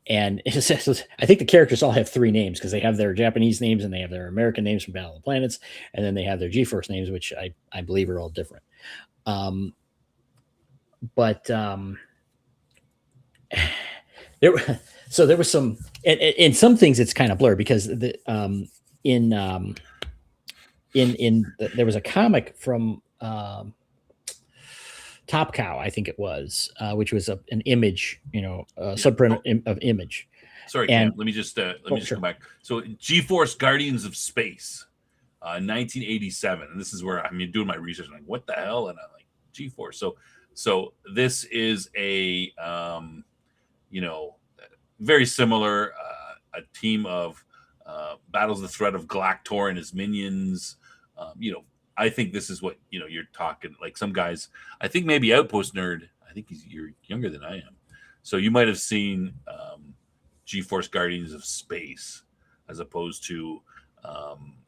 And I think the characters all have 3 names, because they have their Japanese names and they have their American names from Battle of the Planets, and then they have their G-Force names, which I believe are all different. But there was some, in some things it's kind of blurred, because there was a comic from Top Cow, I think it was, which was an Image, subprint of Image. Sorry, and Cam, let me just come back. So G-Force Guardians of Space, 1987, and this is where I'm doing my research. I'm like, what the hell? And I'm like, G-Force. So this is a very similar, a team of battles the threat of Galactor and his minions. I think this is what you're talking, like some guys. I think maybe Outpost Nerd. I think you're younger than I am, so you might have seen G-Force Guardians of Space as opposed to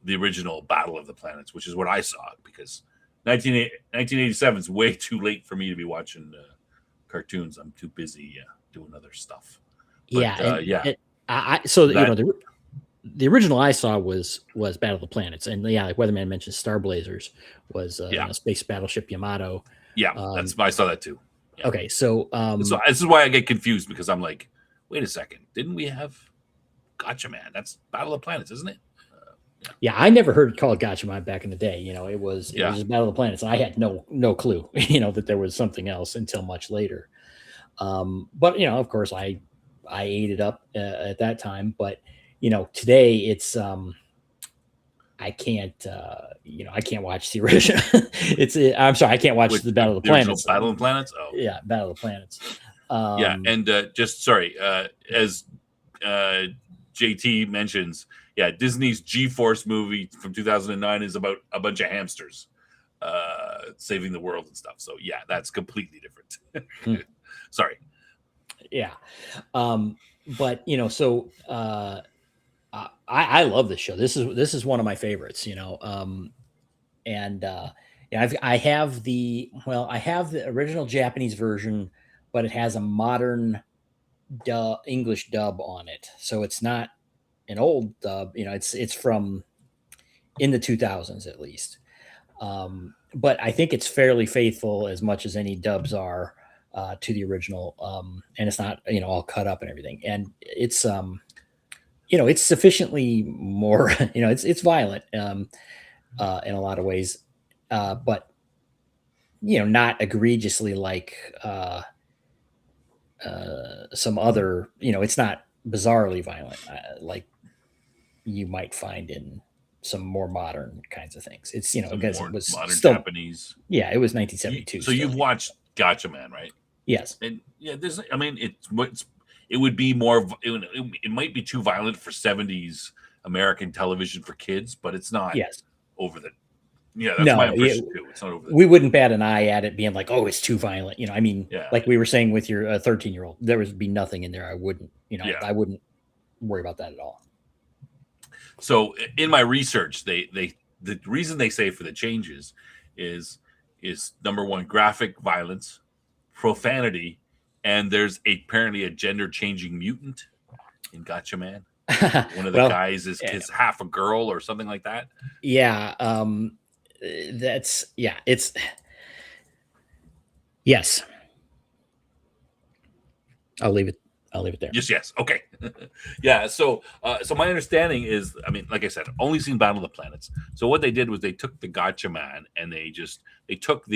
the original Battle of the Planets, which is what I saw, because 1987 is way too late for me to be watching cartoons. I'm too busy doing other stuff. But, the original I saw was Battle of the Planets, and like Weatherman mentioned, Star Blazers was Space Battleship Yamato. Yeah, I saw that too. Yeah. Okay, so this is why I get confused, because I'm like, wait a second, didn't we have Gatchaman? That's Battle of the Planets, isn't it? Yeah, I never heard it called Gatchaman back in the day. It was just Battle of the Planets. I had no clue, that there was something else until much later. But of course, I ate it up at that time. But today it's I can't watch the original. I'm sorry, I can't watch the Battle of the Planets. Battle of the Planets. Oh, yeah, Battle of the Planets. And just sorry, as JT mentions, Disney's G-Force movie from 2009 is about a bunch of hamsters saving the world and stuff. So that's completely different. Sorry. Yeah. But so I love this show. This is one of my favorites, and I have the original Japanese version, but it has a modern English dub on it. So it's not an old dub, it's from in the 2000s at least. But I think it's fairly faithful, as much as any dubs are, to the original, and it's not all cut up and everything, and it's sufficiently more it's violent in a lot of ways, but not egregiously like some other, it's not bizarrely violent like you might find in some more modern kinds of things. It's Some because more it was modern still, Japanese. yeah, it was You, 1972. so Still, you've watched Gotcha Man, right? yes, And yeah, there's. I mean, it would be more. It might be too violent for 70s American television for kids, but it's not yes. over the. Yeah, that's my No, impression too. It's not over the. we wouldn't bat an eye at it being like, oh, it's too violent. I mean, Yeah, like we were saying with your 13-year-old, there would be nothing in there. I wouldn't, yeah. I wouldn't worry about that at all. So in my research, the reason they say for the changes is number one, graphic violence, profanity, and there's apparently a gender changing mutant in Gotcha Man. One of the Well, guys is half a girl or something like that. Yeah, it's yes. I'll leave it there. Yes. Okay. Yeah. So my understanding is, I mean, like I said, only seen Battle of the Planets. So what they did was they took the Gotcha Man and they took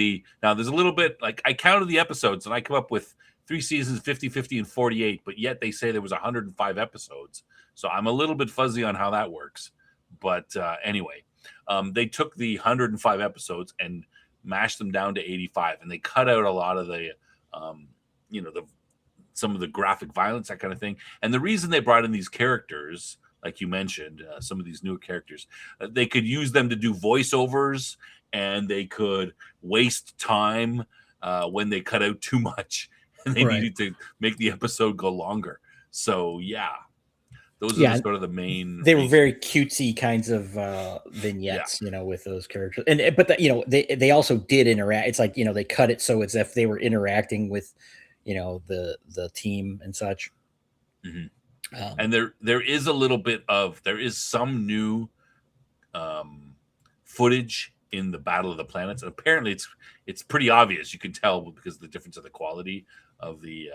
now there's a little bit, like I counted the episodes and I come up with 3 seasons, 50, 50, and 48, but yet they say there was 105 episodes. So I'm a little bit fuzzy on how that works. But anyway, they took the 105 episodes and mashed them down to 85, and they cut out a lot of the, some of the graphic violence, that kind of thing. And the reason they brought in these characters, like you mentioned, some of these newer characters, they could use them to do voiceovers, and they could waste time when they cut out too much, and they needed to make the episode go longer. So yeah, those are sort of the main. They were very cutesy kinds of vignettes, with those characters. But they also did interact. It's like they cut it so it's if they were interacting with the team and such. Mm-hmm. And there is a little bit of, there is some new footage in the Battle of the Planets, and apparently it's pretty obvious. You can tell because of the difference of the quality of the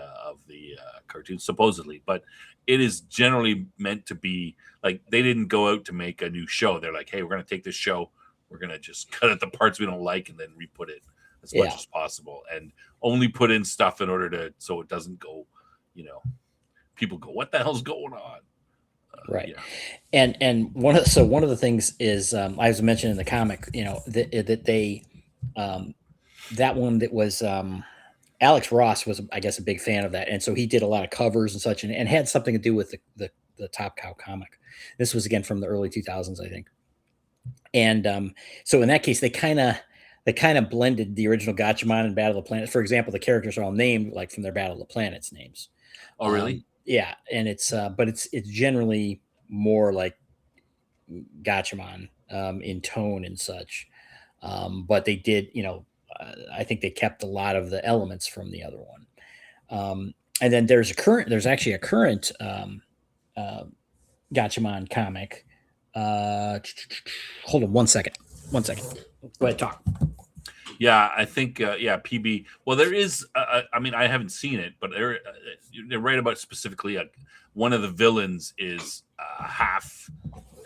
cartoon, supposedly. But it is generally meant to be like, they didn't go out to make a new show. They're like, hey, we're going to take this show, we're going to just cut out the parts we don't like and then re-put it as much as possible, and only put in stuff in order so it doesn't go, people go, what the hell's going on? Right. Yeah. And one of the things is, I was mentioning in the comic, that they, that one that was, Alex Ross was, I guess, a big fan of that. And so he did a lot of covers and such, and had something to do with the Top Cow comic. This was again from the early 2000s, I think. And so in that case, they kind of blended the original Gatchaman and Battle of the Planets. For example, the characters are all named like from their Battle of the Planets names. Oh, really? Yeah, and it's but it's generally more like Gatchaman in tone and such. But they did, I think they kept a lot of the elements from the other one. And then there's actually a current Gatchaman comic. Hold on one second. Go ahead, talk. Yeah, I think PB. Well, there is. I mean, I haven't seen it, but they're right about specifically. One of the villains is half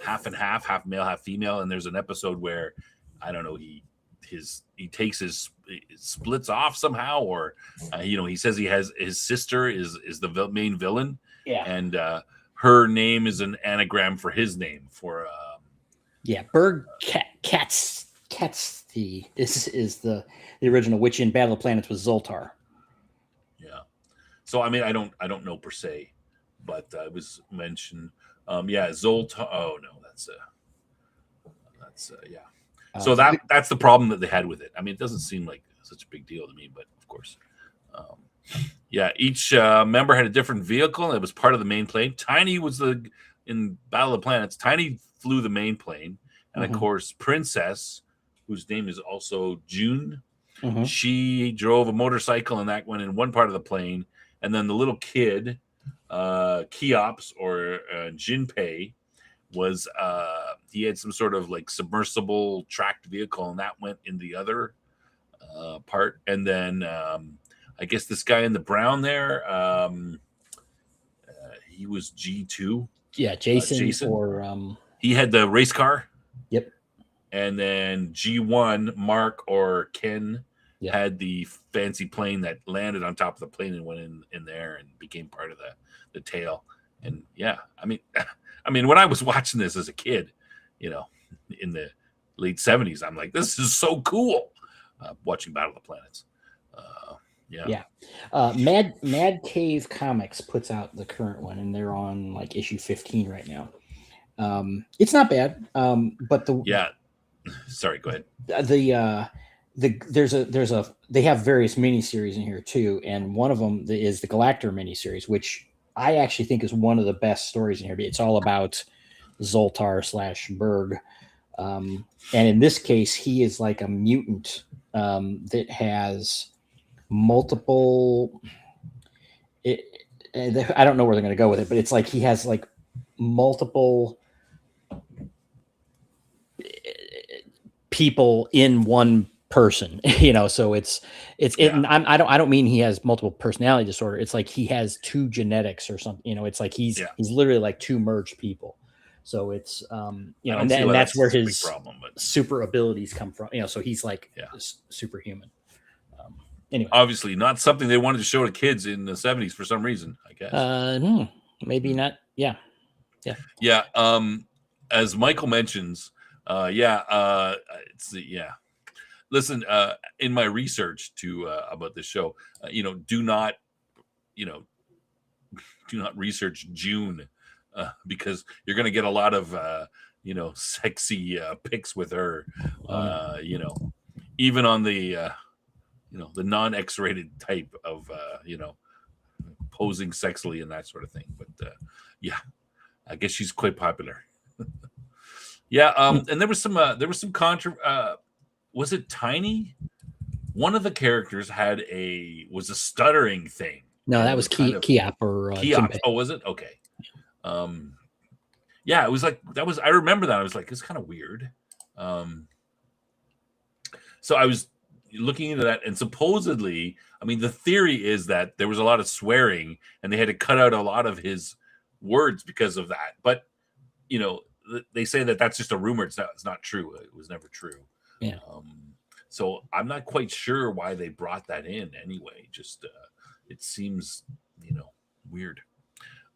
and half male, half female, and there's an episode where I don't know, he takes his splits off somehow, or he says he has his sister is the main villain, and her name is an anagram for his name for Berg Cats. This is the original, which in Battle of Planets was Zoltar. Yeah. So I mean, I don't know per se, but it was mentioned. Zoltar. Oh no, that's yeah. So that's the problem that they had with it. I mean, it doesn't seem like such a big deal to me, but of course, each member had a different vehicle. It was part of the main plane. Tiny was in Battle of the Planets. Tiny flew the main plane, and of course, Princess, whose name is also June, she drove a motorcycle, and that went in one part of the plane. And then the little kid, Cheops or Jinpei, was he had some sort of like submersible tracked vehicle, and that went in the other part. And then I guess this guy in the brown there, he was G2. Yeah, Jason, Jason. or he had the race car. Yep. And then G1, Mark or Ken Yep. had the fancy plane that landed on top of the plane and went in there and became part of the tail. And yeah, I mean, when I was watching this as a kid, in the late 70s, I'm like, this is so cool. Watching Battle of the Planets. Yeah. Mad Cave Comics puts out the current one, and they're on like issue 15 right now. It's not bad, but Sorry, go ahead. They have various miniseries in here too, and one of them is the Galactor miniseries, which I actually think is one of the best stories in here. It's all about Zoltar / Berg, and in this case, he is like a mutant that has multiple. I don't know where they're going to go with it, but it's like he has like multiple people in one person, so it's Yeah. I don't mean he has multiple personality disorder. It's like he has two genetics or something, it's like he's literally like two merged people. So it's and that's where his problem, but super abilities come from, so he's like superhuman. Anyway, obviously not something they wanted to show to kids in the 70s for some reason, I guess. Maybe not. Yeah. As Michael mentions, listen, in my research about this show, do not research June, because you're going to get a lot of sexy pics with her, even on the the non-X-rated type of posing sexily and that sort of thing. But I guess she's quite popular. And there was some was it Tiny? One of the characters was a stuttering thing. No, that was Keop or Keop. Oh, was it? Okay. It was like I remember that. I was like, it's kind of weird. So I was looking into that, and supposedly, the theory is that there was a lot of swearing and they had to cut out a lot of his words because of that. But they say that that's just a rumor. It's not true. It was never true. Yeah. So I'm not quite sure why they brought that in anyway. Just it seems weird.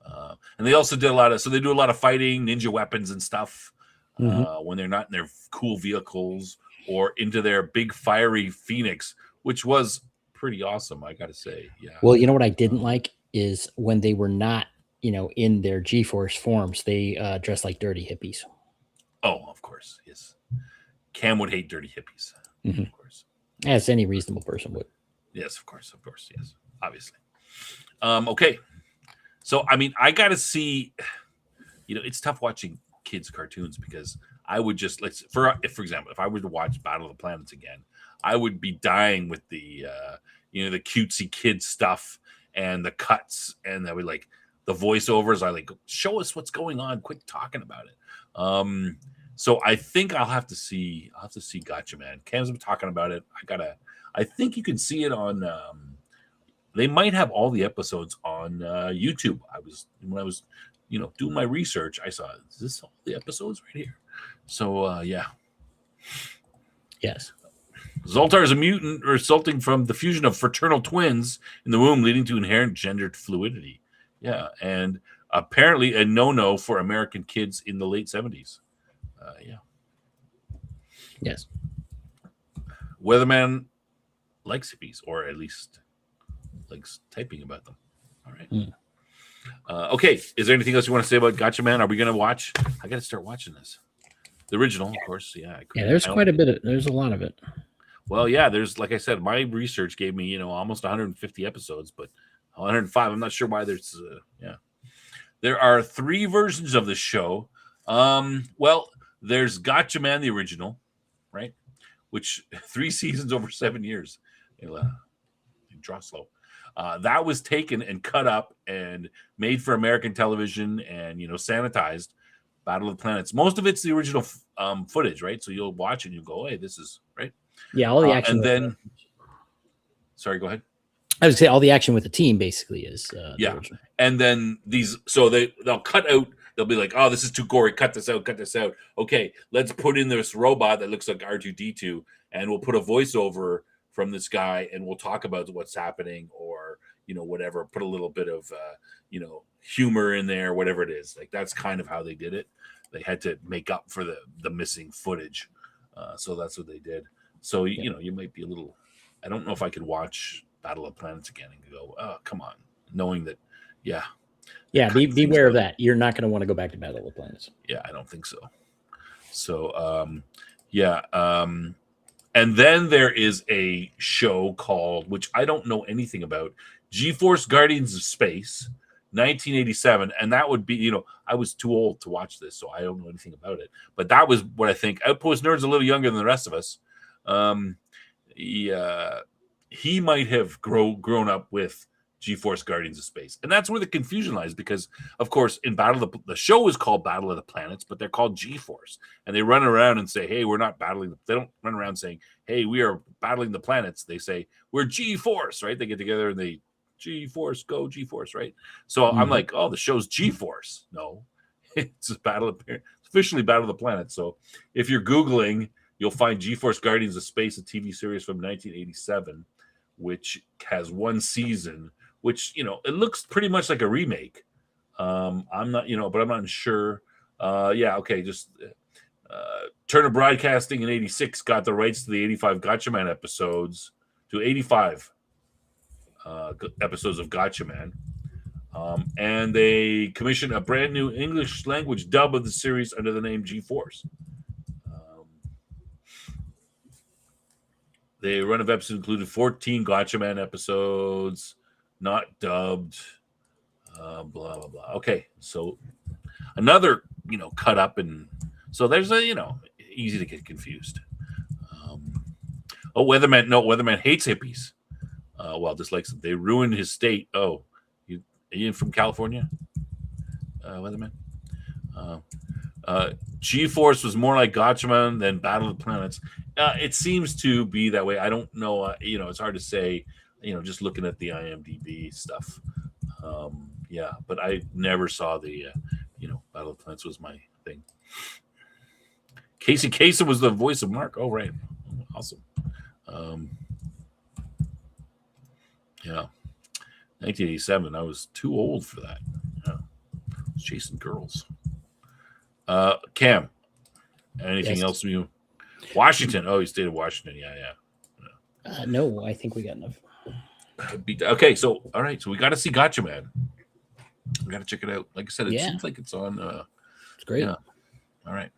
And they also did they do a lot of fighting, ninja weapons and stuff when they're not in their cool vehicles or into their big fiery Phoenix, which was pretty awesome, I gotta say. Yeah. Well, what I didn't like is when they were not in their G-Force forms, they dress like dirty hippies. Oh, of course, yes. Cam would hate dirty hippies, of course, as any reasonable person would. Yes, of course, yes, obviously. Okay, so I gotta see. It's tough watching kids' cartoons because I would just for example, if I were to watch Battle of the Planets again, I would be dying with the the cutesy kid stuff and the cuts, and that would like. The voiceovers are like, show us what's going on. Quit talking about it. So I think I'll have to see Gotcha Man. Cam's been talking about it. I think you can see it on. They might have all the episodes on YouTube. When I was doing my research, I saw, is this all the episodes right here? So yes. Zoltar is a mutant resulting from the fusion of fraternal twins in the womb, leading to inherent gendered fluidity. Yeah, and apparently a no-no for American kids in the late 70s. Yes. Weatherman likes hippies, or at least likes typing about them. All right. Okay, is there anything else you want to say about Gotcha Man? Are we going to watch? I got to start watching this. The original, of course. Yeah. There's quite a bit. There's a lot of it. Well, there's, like I said, my research gave me, almost 150 episodes, but 105. I'm not sure why there's. There are 3 versions of the show. Well, there's Gotcha Man, the original, right? Which 3 seasons over 7 years. Draw slow. That was taken and cut up and made for American television and sanitized. Battle of the Planets. Most of it's the original footage, right? So you'll watch it and you go, "Hey, this is right." Yeah, all the action. And then, sorry, go ahead. I would say all the action with the team basically is the Yeah. original. And then they'll cut out. They'll be like, "Oh, this is too gory. Cut this out. Cut this out." Okay, let's put in this robot that looks like R2D2, and we'll put a voiceover from this guy, and we'll talk about what's happening, or whatever. Put a little bit of humor in there, whatever it is. Like that's kind of how they did it. They had to make up for the missing footage, so that's what they did. So you might be a little. I don't know if I could watch Battle of Planets again and go, "Oh, come on," knowing that, yeah. Beware of that. You're not going to want to go back to Battle of the Planets. Yeah, I don't think so. So, yeah. And then there is a show called, which I don't know anything about, G-Force Guardians of Space, 1987. And that would be, I was too old to watch this, so I don't know anything about it. But that was what I think. Outpost Nerd's a little younger than the rest of us. He might have grown up with G-Force Guardians of Space. And that's where the confusion lies, because, of course, in the show is called Battle of the Planets, but they're called G-Force. And they run around and say, hey, we're not battling. They don't run around saying, hey, we are battling the planets. They say, we're G-Force, right? They get together and they, G-Force, go G-Force, right? So I'm like, oh, the show's G-Force. No, it's officially Battle of the Planets. So if you're Googling, you'll find G-Force Guardians of Space, a TV series from 1987, which has one season, which, it looks pretty much like a remake. I'm not, but I'm not sure. Yeah, okay, just Turner Broadcasting in 86 got the rights to the 85 Gotcha Man episodes, to 85 episodes of Gotcha Man. And they commissioned a brand new English language dub of the series under the name G-Force. The run of episodes included 14 Gotcha Man episodes, not dubbed, blah, blah, blah. Okay, so another, cut up, and so there's easy to get confused. Weatherman hates hippies. Well, dislikes them. They ruined his state. Oh, are you from California, Weatherman? G-Force was more like Gotchaman than Battle of the Planets. It seems to be that way. I don't know. It's hard to say, just looking at the IMDb stuff. Yeah, but I never saw the, Battle of the Planets was my thing. Casey Kasem was the voice of Mark. Oh, right. Awesome. Yeah. 1987. I was too old for that. Yeah. I was chasing girls. Cam, anything else from you? Washington. Oh, you stayed in Washington. Yeah. No, I think we got enough. Okay, so all right, so we got to see Gotcha Man. We got to check it out. Like I said, it seems like it's on. It's great. Yeah. All right.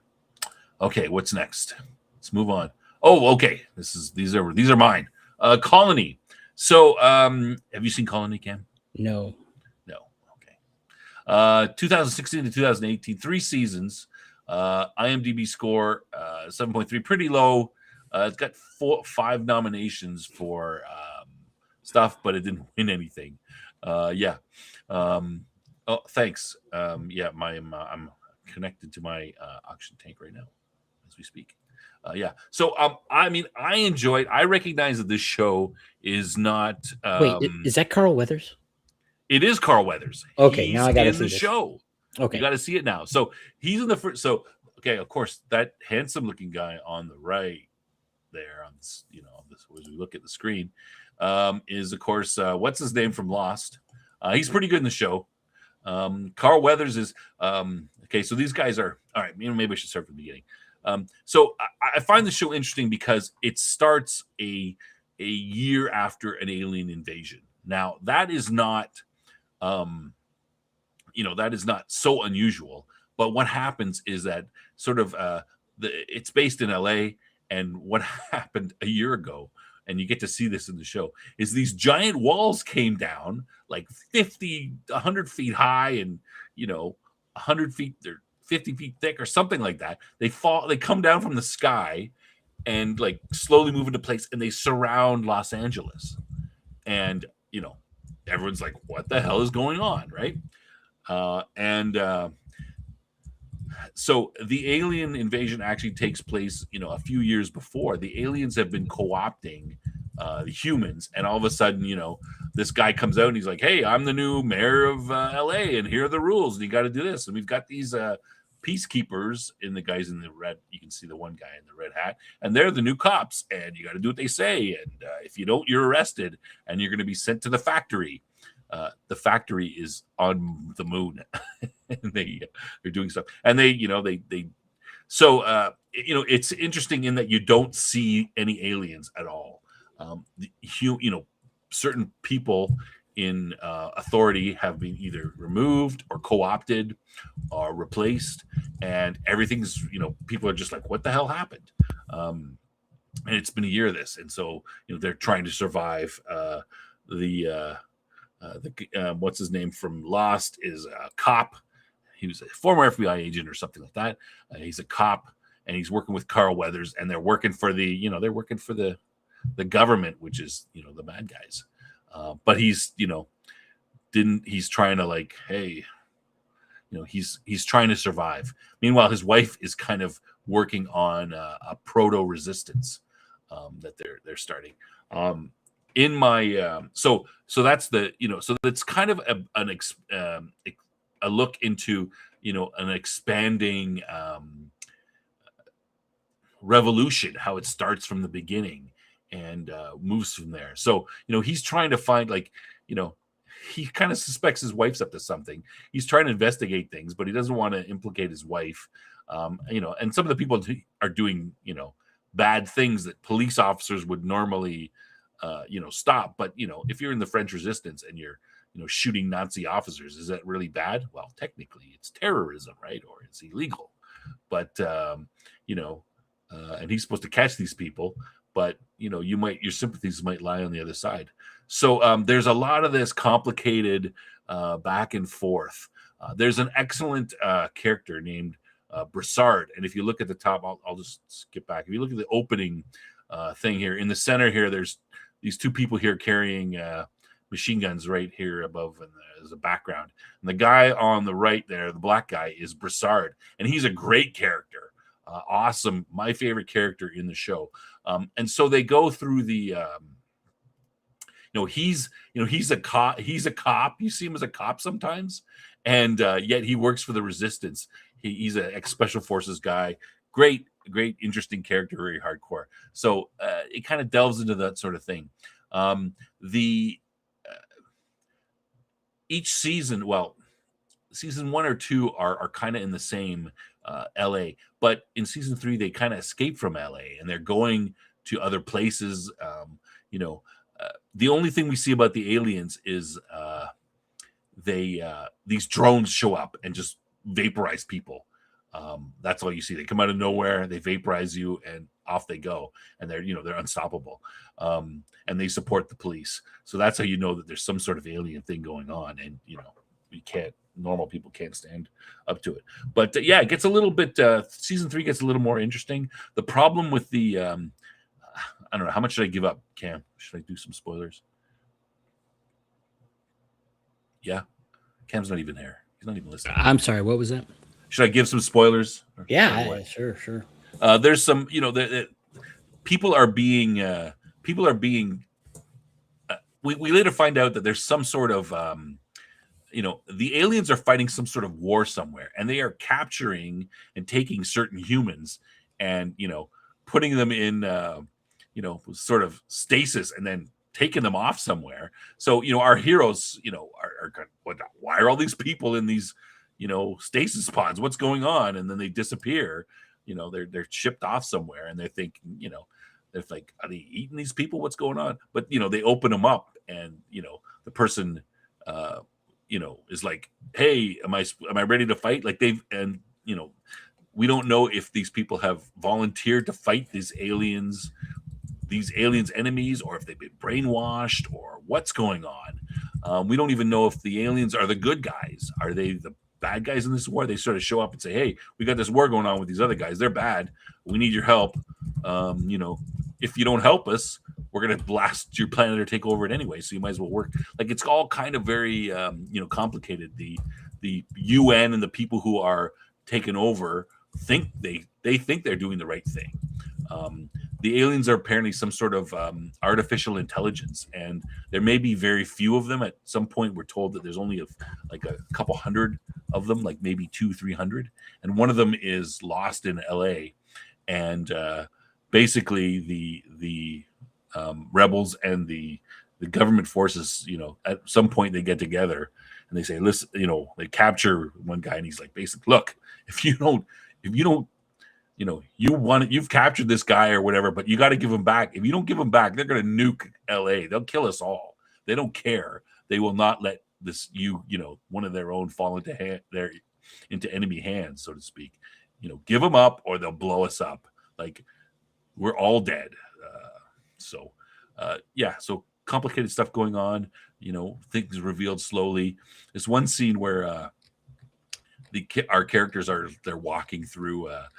Okay, what's next? Let's move on. Oh, okay. These are mine. Colony. So, have you seen Colony, Cam? No. Okay. 2016 to 2018, 3 seasons. IMDb score 7.3, pretty low. It's got 5 nominations for stuff, but it didn't win anything. Yeah. Oh, thanks. Yeah, I'm connected to my oxygen tank right now as we speak. Yeah. So, I mean, I enjoyed. I recognize that this show is not. Wait, is that Carl Weathers? It is Carl Weathers. Okay, now I got to see the this show. Okay, you got to see it now. So he's in the first. So okay, of course, that handsome-looking guy on the right there, on this, as we look at the screen, is of course what's his name from Lost. He's pretty good in the show. Carl Weathers is okay. So these guys are all right. Maybe I should start from the beginning. So I find the show interesting because it starts a year after an alien invasion. Now that is not, that is not so unusual. But what happens is that sort of it's based in LA, and what happened a year ago, and you get to see this in the show, is these giant walls came down like 100 feet high, and 100 feet, they're 50 feet thick or something like that. They come down from the sky and like slowly move into place, and they surround Los Angeles. And everyone's like, what the hell is going on, right? So the alien invasion actually takes place, a few years before. The aliens have been co-opting the humans, and all of a sudden, this guy comes out and he's like, "Hey, I'm the new mayor of LA, and here are the rules, and you got to do this." And we've got these peacekeepers, and the guys in the red. You can see the one guy in the red hat, and they're the new cops, and you got to do what they say. And if you don't, you're arrested, and you're going to be sent to the factory. The factory is on the moon, and they're doing stuff, and they. So it's interesting in that you don't see any aliens at all. Certain people in authority have been either removed or co-opted or replaced, and everything's people are just like, what the hell happened? And it's been a year of this, and so they're trying to survive. The what's his name from Lost is a cop. He was a former FBI agent or something like that. He's a cop, and he's working with Carl Weathers, and they're working for the government, which is the bad guys. But he's he's trying to like, hey, he's trying to survive. Meanwhile, his wife is kind of working on a proto resistance that they're starting. In my so that's the so that's kind of a look into an expanding revolution, how it starts from the beginning and moves from there. So he's trying to find he kind of suspects his wife's up to something. He's trying to investigate things, but he doesn't want to implicate his wife. And some of the people are doing bad things that police officers would normally stop. But if you're in the French Resistance and you're shooting Nazi officers, is that really bad? Well, technically it's terrorism, right? Or it's illegal. But and he's supposed to catch these people, but your sympathies might lie on the other side. So there's a lot of this complicated back and forth. There's an excellent character named Broussard, and if you look at the top, I'll just skip back. If you look at the opening thing here in the center here, there's these two people here carrying machine guns right here above, and there's a background. And the guy on the right there, the black guy, is Broussard, and he's a great character. Awesome, my favorite character in the show. And so they go through the he's a cop. He's a cop. You see him as a cop sometimes, and yet he works for the resistance. He's an ex-special forces guy. Great, interesting character, very hardcore. So it kind of delves into that sort of thing. Each season, season 1 or 2 are kind of in the same LA, but in season 3 they kind of escape from LA and they're going to other places. The only thing we see about the aliens is these drones show up and just vaporize people. That's all you see. They come out of nowhere, they vaporize you, and off they go. And they're unstoppable. And they support the police. So that's how you know that there's some sort of alien thing going on. And normal people can't stand up to it. But it gets a little bit. Season 3 gets a little more interesting. The problem with the I don't know, how much should I give up, Cam? Should I do some spoilers? Yeah, Cam's not even there. He's not even listening. I'm sorry. What was that? Should I give some spoilers? Yeah, sure. There's some, people are being. We later find out that there's some sort of, the aliens are fighting some sort of war somewhere, and they are capturing and taking certain humans, and putting them in, sort of stasis, and then taking them off somewhere. So our heroes, are why are all these people in these stasis pods? What's going on? And then they disappear. They're shipped off somewhere, and they're thinking, they're like, are they eating these people? What's going on? But they open them up, and the person is like, hey, am I ready to fight? Like we don't know if these people have volunteered to fight these aliens enemies, or if they've been brainwashed, or what's going on. We don't even know if the aliens are the good guys. Are they the bad guys in this war? They sort of show up and say, hey, we got this war going on with these other guys. They're bad. We need your help. If you don't help us, we're going to blast your planet or take over it anyway. So you might as well work. Like, it's all kind of very, complicated. The UN and the people who are taken over think they think they're doing the right thing. the aliens are apparently some sort of artificial intelligence, and there may be very few of them. At some point, we're told that there's only like a couple hundred of them, like maybe 200-300, and one of them is lost in L.A. And basically, the rebels and the government forces, at some point they get together and they say, listen, they capture one guy, and he's like, basically, look, if you don't, you've captured this guy or whatever, but you got to give him back. If you don't give him back, they're going to nuke LA. They'll kill us all. They don't care. They will not let this, one of their own fall into enemy hands, so to speak. Give them up or they'll blow us up. Like, we're all dead. So complicated stuff going on, things revealed slowly. There's one scene where our characters they're walking through a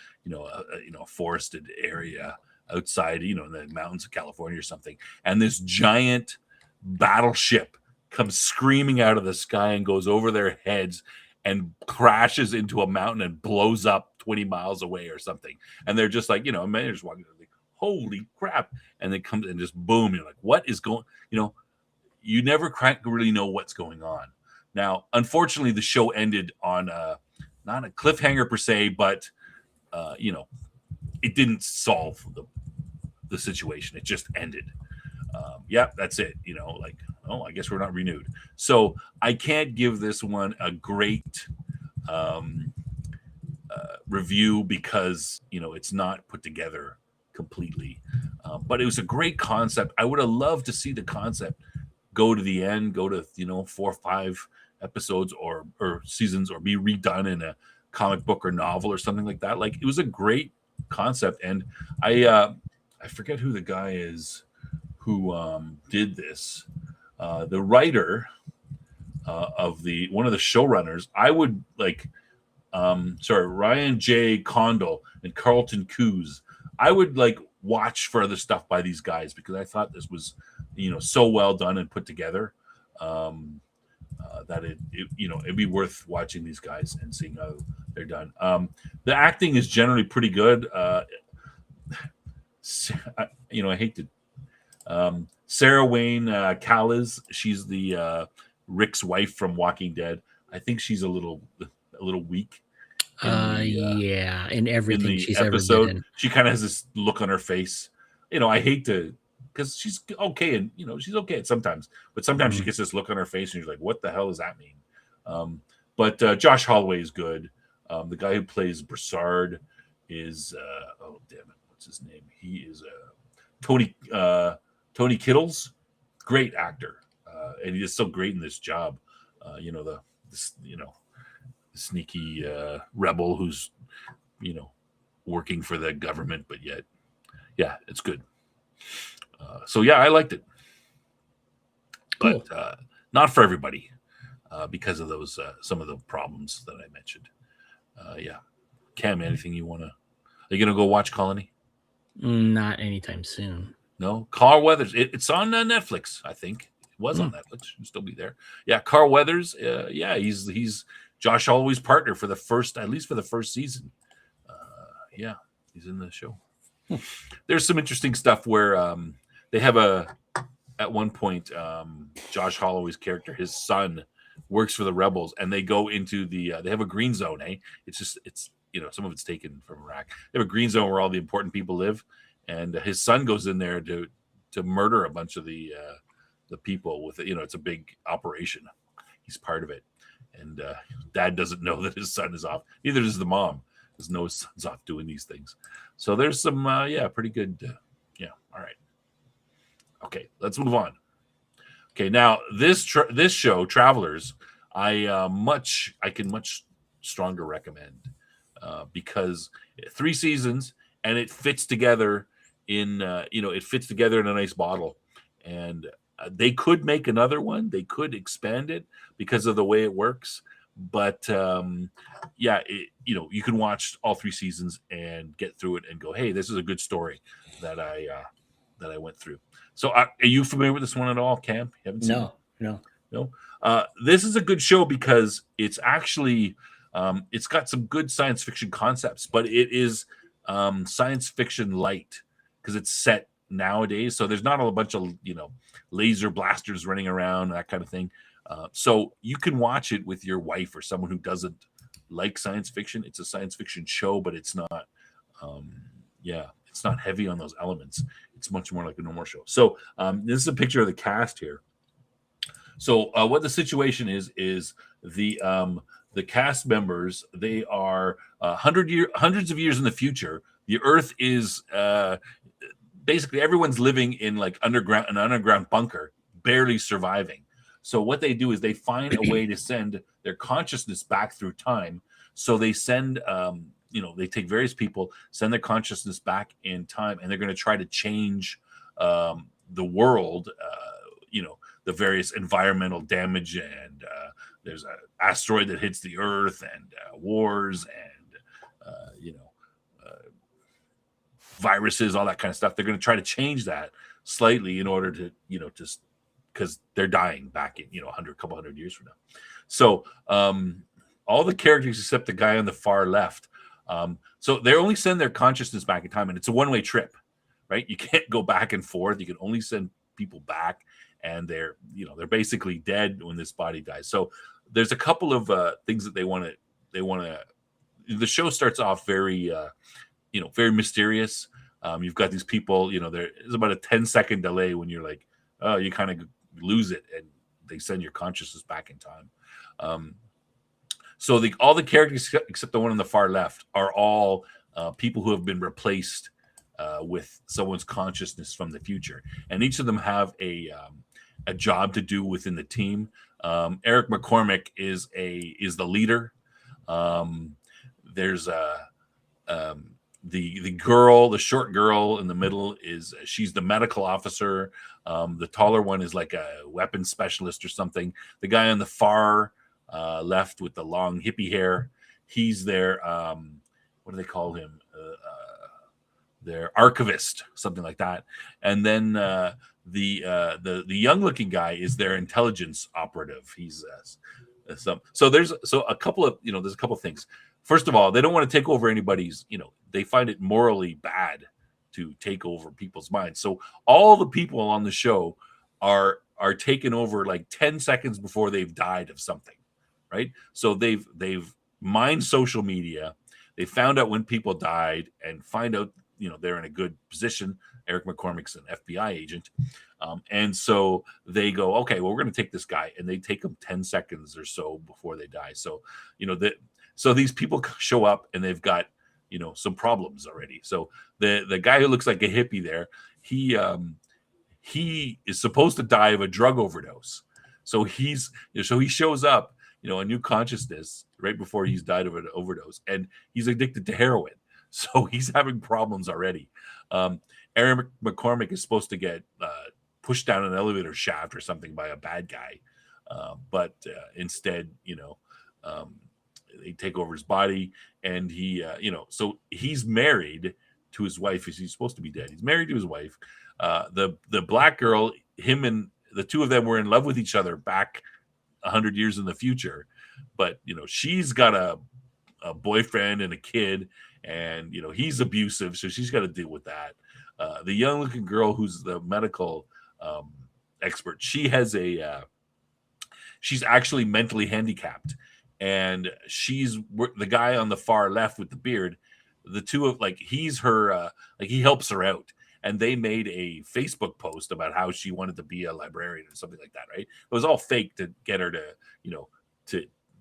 forested area outside, in the mountains of California or something, and this giant battleship comes screaming out of the sky and goes over their heads and crashes into a mountain and blows up 20 miles away or something. And they're just like, they're just walking, like, holy crap. And they come and just boom. You're like, what is going, you never really know what's going on. Now, unfortunately, the show ended on not a cliffhanger per se, but it didn't solve the situation. It just ended. That's it. I guess we're not renewed. So I can't give this one a great review because it's not put together completely. But it was a great concept. I would have loved to see the concept go to the end, go to 4 or 5 episodes or seasons, or be redone in a comic book or novel or something like that. Like, it was a great concept, and I forget who the guy is who did this. The writer of one of the showrunners, I would like, Ryan J. Condal and Carlton Cuse. I would like watch further stuff by these guys because I thought this was, so well done and put together that it'd be worth watching these guys and seeing how they're done. The acting is generally pretty good. I hate to. Sarah Wayne Callies, she's the Rick's wife from Walking Dead. I think she's a little weak. In everything in the she's episode, ever been in. she kind of has this look on her face. I hate to, because she's okay, and she's okay at sometimes, but sometimes she gets this look on her face, and you're like, what the hell does that mean? But Josh Holloway is good. The guy who plays Broussard is what's his name? He is Tony Kittles, great actor, and he is so great in this job. The sneaky rebel who's working for the government, but yet, it's good. I liked it, Cool. but not for everybody because of those some of the problems that I mentioned. Cam, anything you want to? Are you gonna go watch Colony? Not anytime soon. No, Carl Weathers. It's on Netflix. I think it was on Netflix. It'll still be there. Yeah, Carl Weathers. He's Josh Holloway's partner for at least for the first season. He's in the show. There's some interesting stuff where they have at one point, Josh Holloway's character, his son, works for the rebels, and they go into they have a green zone. It's some of it's taken from Iraq. They have a green zone where all the important people live, and his son goes in there to murder a bunch of the people with it. It's a big operation. He's part of it, and dad doesn't know that his son is off. Neither does the mom. Doesn't know his son's off doing these things. So there's some pretty good. All right. Okay, let's move on. Okay, now this show, Travelers, I can much stronger recommend because 3 seasons and it fits together in a nice bottle, and they could make another one. They could expand it because of the way it works, but you can watch all 3 seasons and get through it and go, hey, this is a good story that I went through. So are you familiar with this one at all, Cam? You haven't seen it? No. This is a good show because it's actually it's got some good science fiction concepts, but it is science fiction light because it's set nowadays. So there's not a bunch of laser blasters running around, that kind of thing. So you can watch it with your wife or someone who doesn't like science fiction. It's a science fiction show, but it's not. It's not heavy on those elements. It's much more like a normal show. So this is a picture of the cast here. So what the situation is the cast members, they are hundreds of years in the future. The Earth is basically everyone's living in like an underground bunker, barely surviving. So what they do is they find a way to send their consciousness back through time. So they send they take various people, send their consciousness back in time, and they're going to try to change the world. The various environmental damage, and there's an asteroid that hits the Earth, and wars, and viruses, all that kind of stuff. They're going to try to change that slightly in order to just because they're dying back in a couple hundred years from now. So all the characters except the guy on the far left. So they only send their consciousness back in time, and it's a one-way trip, right? You can't go back and forth. You can only send people back, and they're basically dead when this body dies. So there's a couple of things that they want to. The show starts off very very mysterious. You've got these people. There's about a 10-second delay when you're like, oh, you kind of lose it, and they send your consciousness back in time. So all the characters except the one on the far left are all people who have been replaced with someone's consciousness from the future, and each of them have a job to do within the team. Eric McCormick is the leader. There's the girl, the short girl in the middle she's the medical officer. The taller one is like a weapons specialist or something. The guy on the far left with the long hippie hair, he's their what do they call him? Their archivist, something like that. And then the young looking guy is their intelligence operative. He's so there's a couple of there's a couple of things. First of all, they don't want to take over anybody's. They find it morally bad to take over people's minds. So all the people on the show are taken over like 10 seconds before they've died of something, right? So they've mined social media. They found out when people died and find out they're in a good position. Eric McCormick's an FBI agent, and so they go, okay, well, we're going to take this guy, and they take him 10 seconds or so before they die. So so these people show up, and they've got some problems already. So the guy who looks like a hippie there, he is supposed to die of a drug overdose. So he shows up, a new consciousness right before he's died of an overdose, and he's addicted to heroin. So he's having problems already. Aaron McCormick is supposed to get pushed down an elevator shaft or something by a bad guy, but instead, they take over his body, and he, so he's married to his wife. He's supposed to be dead. He's married to his wife. The black girl, him and the two of them were in love with each other back 100 years in the future, but she's got a boyfriend and a kid, and he's abusive, so she's got to deal with that. The young looking girl who's the medical expert, she's actually mentally handicapped, and she's the guy on the far left with the beard. The two of he's her he helps her out, and they made a Facebook post about how she wanted to be a librarian or something like that, right? It was all fake to get her to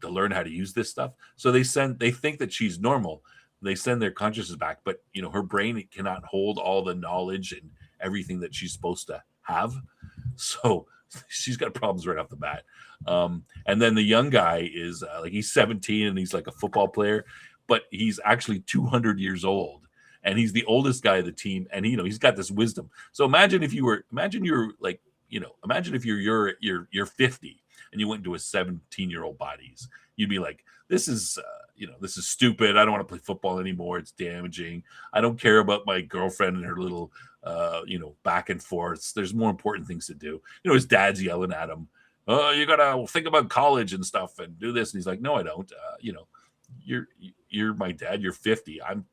to learn how to use this stuff. So they think that she's normal. They send their consciousness back, but her brain cannot hold all the knowledge and everything that she's supposed to have. So she's got problems right off the bat. And then the young guy is he's 17 and he's like a football player, but he's actually 200 years old, and he's the oldest guy of the team. And he's got this wisdom. So imagine if you're 50 and you went into a 17-year-old bodies, you'd be like, this is stupid. I don't want to play football anymore. It's damaging. I don't care about my girlfriend and her little, back and forths. There's more important things to do. His dad's yelling at him. Oh, you got to think about college and stuff and do this. And he's like, no, I don't. You're my dad. You're 50. I'm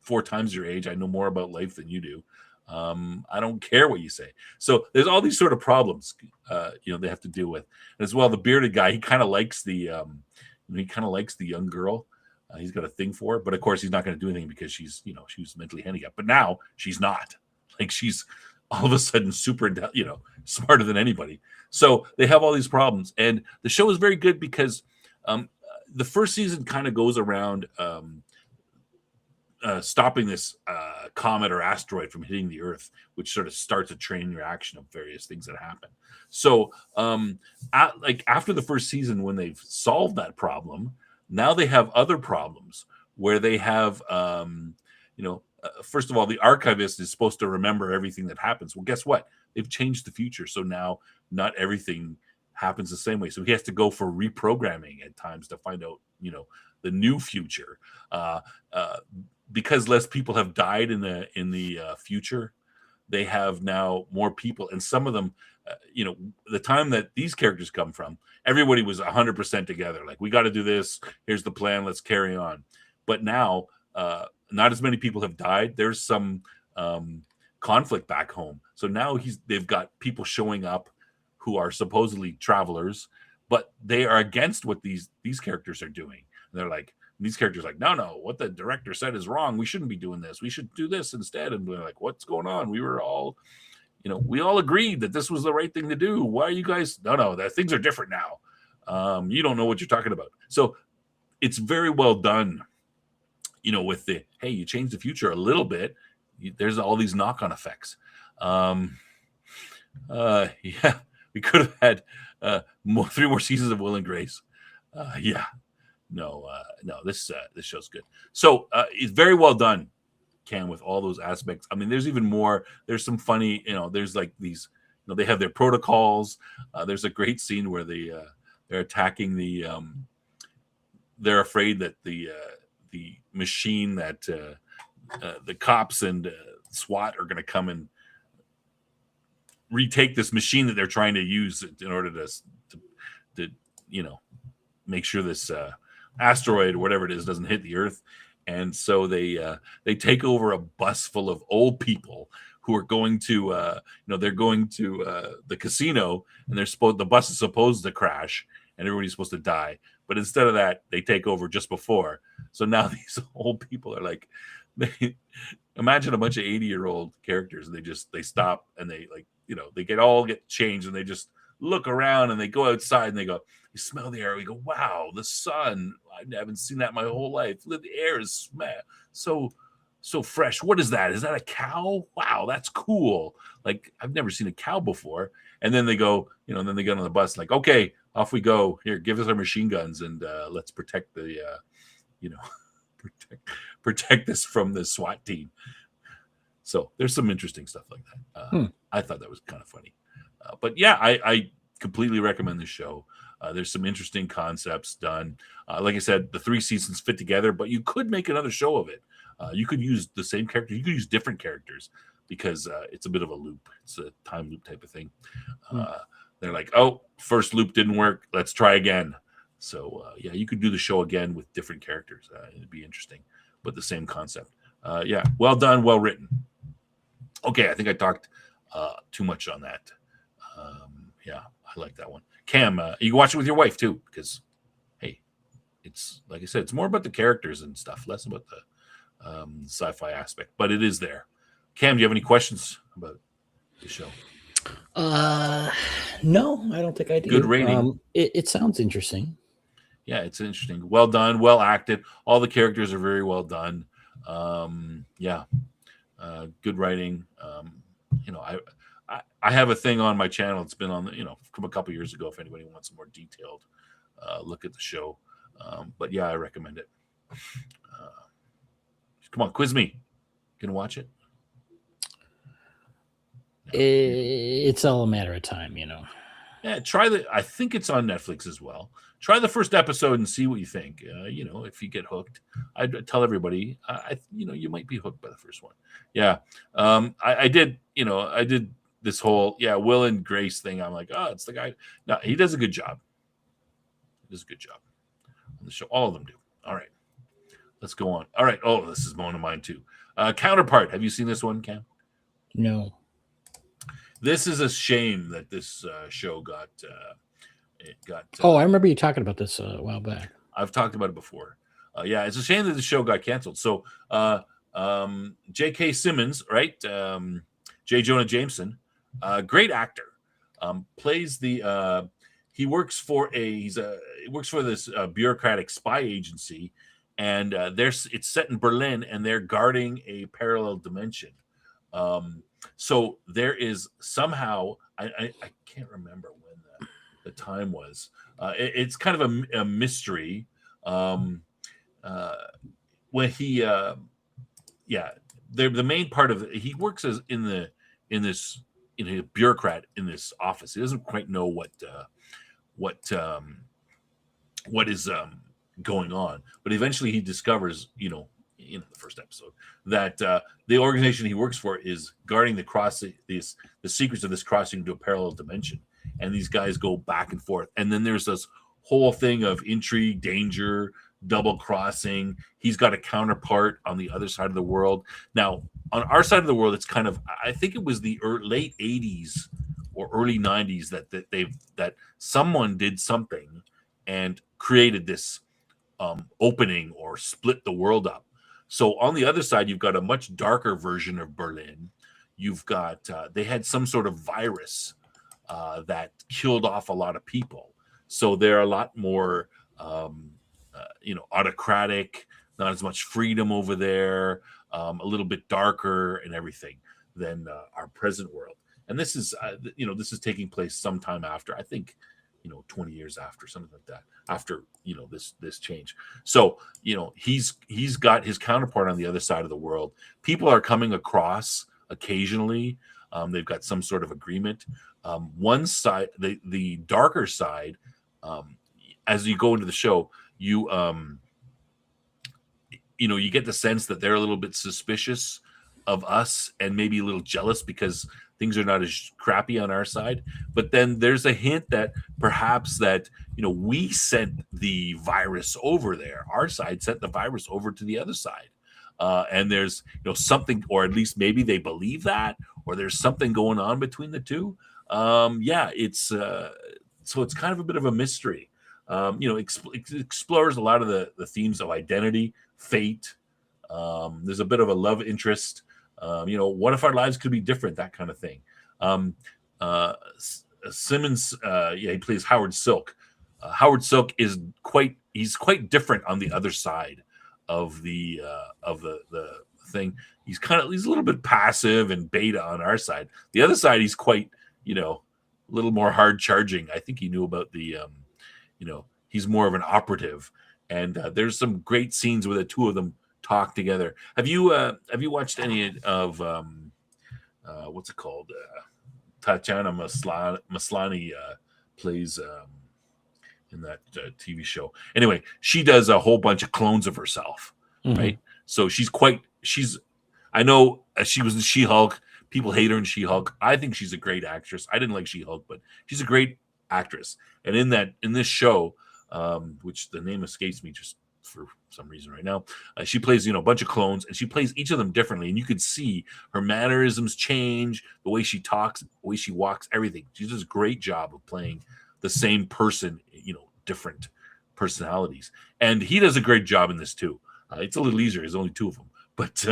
4 times your age. I know more about life than you do. I don't care what you say. So there's all these sort of problems, they have to deal with. And as well, the bearded guy, he kind of likes the young girl. He's got a thing for her, but of course he's not going to do anything because she was mentally handicapped. But now she's not. Like, she's all of a sudden super, smarter than anybody. So they have all these problems, and the show is very good because the first season kind of goes around stopping this comet or asteroid from hitting the Earth, which sort of starts a chain reaction of various things that happen. So, after the first season, when they've solved that problem, now they have other problems where they have, first of all, the archivist is supposed to remember everything that happens. Well, guess what? They've changed the future, so now not everything happens the same way. So he has to go for reprogramming at times to find out, the new future. Because less people have died in the future, they have now more people, and some of them, the time that these characters come from, everybody was 100% together. Like, we got to do this. Here's the plan. Let's carry on. But now, not as many people have died. There's some conflict back home. So now they've got people showing up who are supposedly travelers, but they are against what these characters are doing. And they're like, these characters are like, no, what the director said is wrong. We shouldn't be doing this. We should do this instead. And we're like, what's going on? We were all, we all agreed that this was the right thing to do. Why are you guys? No, that things are different now. You don't know what you're talking about. So it's very well done, with the, hey, you changed the future a little bit. There's all these knock-on effects. We could have had 3 more seasons of Will and Grace. No, this show's good. So it's very well done, Cam, with all those aspects. I mean, there's even more. There's some funny, there's like these, they have their protocols. There's a great scene where they're attacking the, they're afraid that the machine that the cops and SWAT are going to come and retake this machine that they're trying to use in order to make sure this asteroid or whatever it is doesn't hit the Earth. And so they take over a bus full of old people who are going to they're going to the casino, and the bus is supposed to crash and everybody's supposed to die, but instead of that they take over just before. So now these old people are like, imagine a bunch of 80-year-old characters, and they stop and they they get changed, and they just look around and they go outside and they go, you smell the air. We go, wow, the sun. I haven't seen that my whole life. The air is so fresh. What is that? Is that a cow? Wow, that's cool. Like, I've never seen a cow before. And then they go, and then they get on the bus, like, okay, off we go. Here, give us our machine guns, and let's protect the, protect this from the SWAT team. So there's some interesting stuff like that. I thought that was kind of funny. But yeah, I completely recommend this show. There's some interesting concepts done. Like I said, the 3 seasons fit together, but you could make another show of it. You could use the same character. You could use different characters because it's a bit of a loop. It's a time loop type of thing. They're like, oh, first loop didn't work. Let's try again. So yeah, you could do the show again with different characters. It'd be interesting, but the same concept. Yeah, well done, well written. Okay, I think I talked too much on that. Yeah, I like that one. Cam, you can watch it with your wife too, because hey, it's like I said, it's more about the characters and stuff, less about the sci-fi aspect, but it is there. Cam, do you have any questions about the show? No, I don't think I do. Good rating. It sounds interesting. Yeah, it's interesting. Well done, well acted. All the characters are very well done. Good writing. I have a thing on my channel. It's been on, from a couple years ago. If anybody wants a more detailed look at the show, but yeah, I recommend it. Come on, quiz me. Gonna watch it? No. It's all a matter of time, Yeah, I think it's on Netflix as well. Try the first episode and see what you think. If you get hooked, I'd tell everybody. You might be hooked by the first one. Yeah, I did. I did this whole Will and Grace thing. I'm like, oh, it's the guy. No, he does a good job. He does a good job on the show. All of them do. All right, let's go on. All right. Oh, this is one of mine too. Counterpart. Have you seen this one, Cam? No. This is a shame that this show got. It got. Oh, I remember you talking about this a while back. I've talked about it before. Yeah, it's a shame that the show got canceled. So, J.K. Simmons, right? J. Jonah Jameson, great actor, plays the. He works for he works for this bureaucratic spy agency, and it's set in Berlin, and they're guarding a parallel dimension. So there is somehow I can't remember when the time was. It's kind of a mystery. When he the main part of he works as a bureaucrat in this office. He doesn't quite know what is going on, but eventually he discovers, in the first episode, that the organization he works for is guarding the secrets of this crossing into a parallel dimension, and these guys go back and forth, and then there's this whole thing of intrigue, danger, double crossing. He's got a counterpart on the other side of the world. Now, on our side of the world, it's kind of, I think it was the late 80s or early 90s that someone did something and created this opening or split the world up. So on the other side, you've got a much darker version of Berlin. You've got they had some sort of virus that killed off a lot of people. So they're a lot more autocratic, not as much freedom over there, a little bit darker and everything than our present world. And this is this is taking place sometime after, I think, 20 years after, something like that, after this change. So he's got his counterpart on the other side of the world. People are coming across occasionally. They've got some sort of agreement. One side, the darker side, as you go into the show, you get the sense that they're a little bit suspicious of us and maybe a little jealous because things are not as crappy on our side. But then there's a hint that perhaps that we sent the virus over there. Our side sent the virus over to the other side. And there's something, or at least maybe they believe that, or there's something going on between the two. It's so it's kind of a bit of a mystery. It explores a lot of the themes of identity, fate. There's a bit of a love interest. What if our lives could be different? That kind of thing. Simmons, he plays Howard Silk. Howard Silk he's quite different on the other side of the thing. He's a little bit passive and beta on our side. The other side, he's quite, a little more hard charging. I think he knew about the, he's more of an operative. And there's some great scenes where the two of them talk together. Have you watched any of what's it called? Tatiana Maslany plays in that TV show. Anyway, she does a whole bunch of clones of herself, right? So I know she was in She-Hulk. People hate her in She-Hulk. I think she's a great actress. I didn't like She-Hulk, but she's a great actress. And in this show, which the name escapes me just for some reason right now, she plays a bunch of clones, and she plays each of them differently, and you could see her mannerisms change, the way she talks, the way she walks, everything. She does a great job of playing the same person, different personalities, and he does a great job in this too. It's a little easier. There's only two of them, but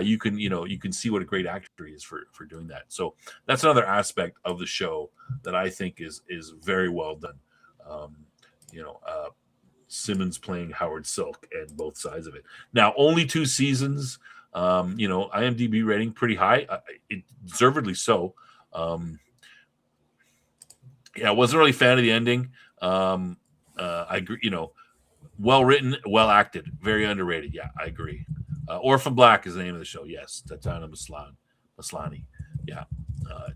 you can see what a great actor he is for doing that. So that's another aspect of the show that I think is very well done. Simmons playing Howard Silk and both sides of it. Now, only 2 seasons. IMDb rating pretty high. It deservedly so. I wasn't really a fan of the ending. I agree. Well written, well acted, very underrated. Yeah, I agree. Orphan Black is the name of the show. Yes, Tatiana Maslany. Yeah,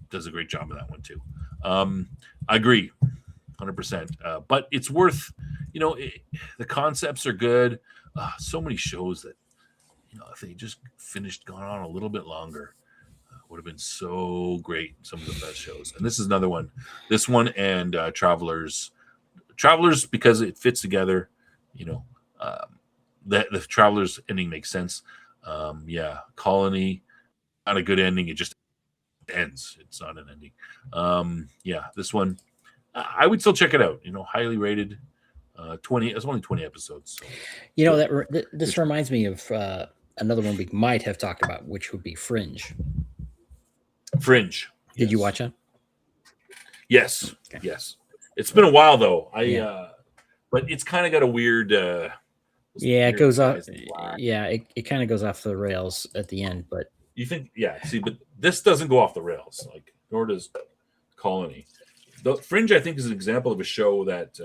does a great job of that one too. I agree, 100%. But it's worth. The concepts are good. So many shows that, if they just gone on a little bit longer, would have been so great. Some of the best shows. And this is another one. This one and Travelers, because it fits together. the Travelers ending makes sense. Yeah, Colony, not a good ending. It just ends. It's not an ending. Yeah, this one, I would still check it out. Highly rated. 20. It's only 20 episodes. So. This reminds me of another one we might have talked about, which would be Fringe. Fringe. Did you watch it? Yes. Okay. Yes. It's been a while though. But it's kind of got a weird. It goes off. Yeah, it kind of goes off the rails at the end. But you think, see, but this doesn't go off the rails, nor does Colony. The Fringe, I think, is an example of a show that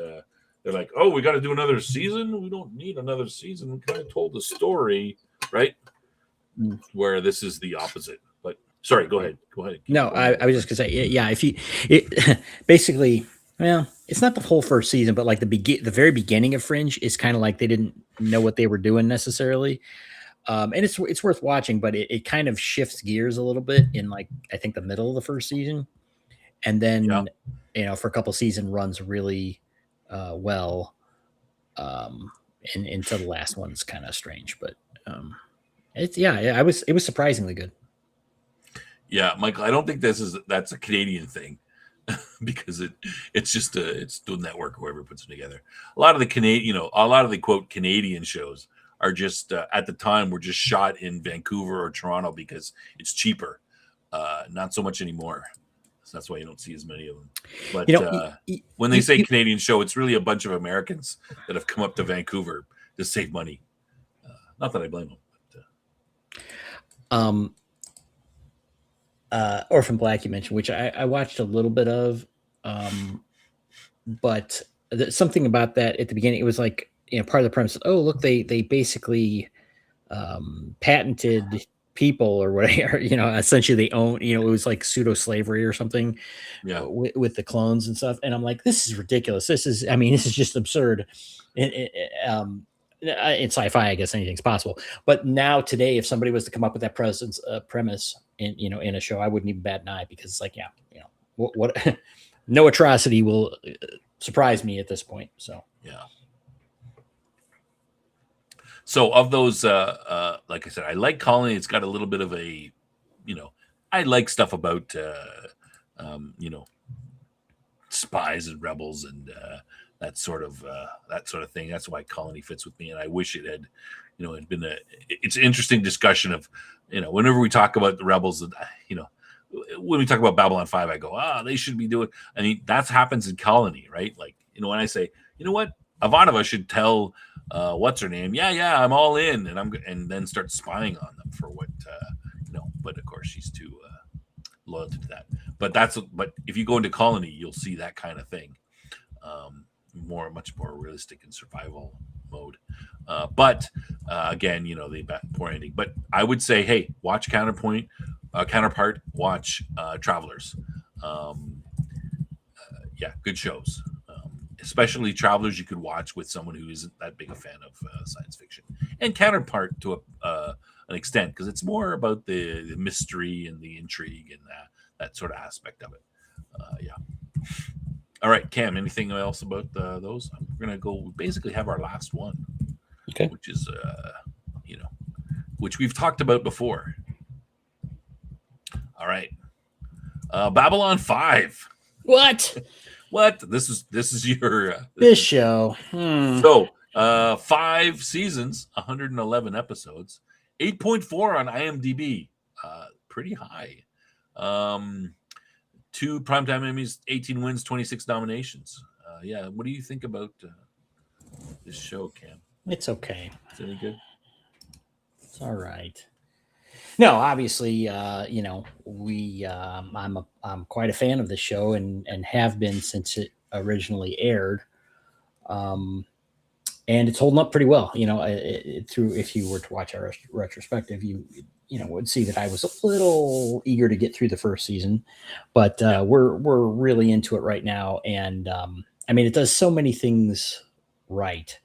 they're like, oh, we got to do another season. We don't need another season. We kind of told the story, right? Where this is the opposite. But sorry, go ahead. No, I was just gonna say, yeah. Basically, well, it's not the whole first season, but like the very beginning of Fringe is kind of like they didn't know what they were doing necessarily. And it's worth watching, but it kind of shifts gears a little bit in I think the middle of the first season, and then for a couple season runs really well, and until the last one's kind of strange, but it was surprisingly good. Yeah, Michael, I don't think that's a Canadian thing because it's just it's the network, whoever puts them together. A lot of the quote Canadian shows are just at the time were just shot in Vancouver or Toronto because it's cheaper. Not so much anymore. So that's why you don't see as many of them. But when they say Canadian show, it's really a bunch of Americans that have come up to Vancouver to save money. Not that I blame them. Orphan Black you mentioned, which I watched a little bit of, but something about that at the beginning, it was like, part of the premise. Oh, look, they basically patented people or whatever, essentially they own, it was like pseudo slavery or something, with the clones and stuff. And I'm like, this is ridiculous. This is just absurd. In sci-fi, I guess anything's possible. But now today, if somebody was to come up with that premise in a show, I wouldn't even bat an eye, because it's like, what no atrocity will surprise me at this point. So yeah. So of those, like I said, I like Colony. It's got a little bit of a, I like stuff about, spies and rebels and that sort of thing. That's why Colony fits with me. And I wish it had, it'd been it's an interesting discussion of, whenever we talk about the rebels, when we talk about Babylon 5, I go, they should be doing. I mean, that happens in Colony, right? Like, when I say, you know what, Ivanova should tell what's her name, yeah, I'm all in, and then start spying on them for what but of course she's too loyal to that. But if you go into Colony, you'll see that kind of thing, much more realistic in survival mode. But again, the poor ending. But I would say, hey, watch Counterpart, watch Travelers. Good shows. Especially Travelers, you could watch with someone who isn't that big a fan of science fiction, and Counterpart to an extent, because it's more about the mystery and the intrigue and that sort of aspect of it. All right, Cam, anything else about those? We're gonna go. We basically have our last one, okay, which is which we've talked about before. All right, Babylon 5. What? This is your this show. So 5 seasons, 111 episodes, 8.4 on IMDb, pretty high. 2 primetime Emmys, 18 wins, 26 nominations. What do you think about this show, Cam? It's okay. Is it any good? It's all right. No, obviously, I'm quite a fan of the show and have been since it originally aired. And it's holding up pretty well. If you were to watch our retrospective, you would see that I was a little eager to get through the first season, but we're really into it right now. And it does so many things right.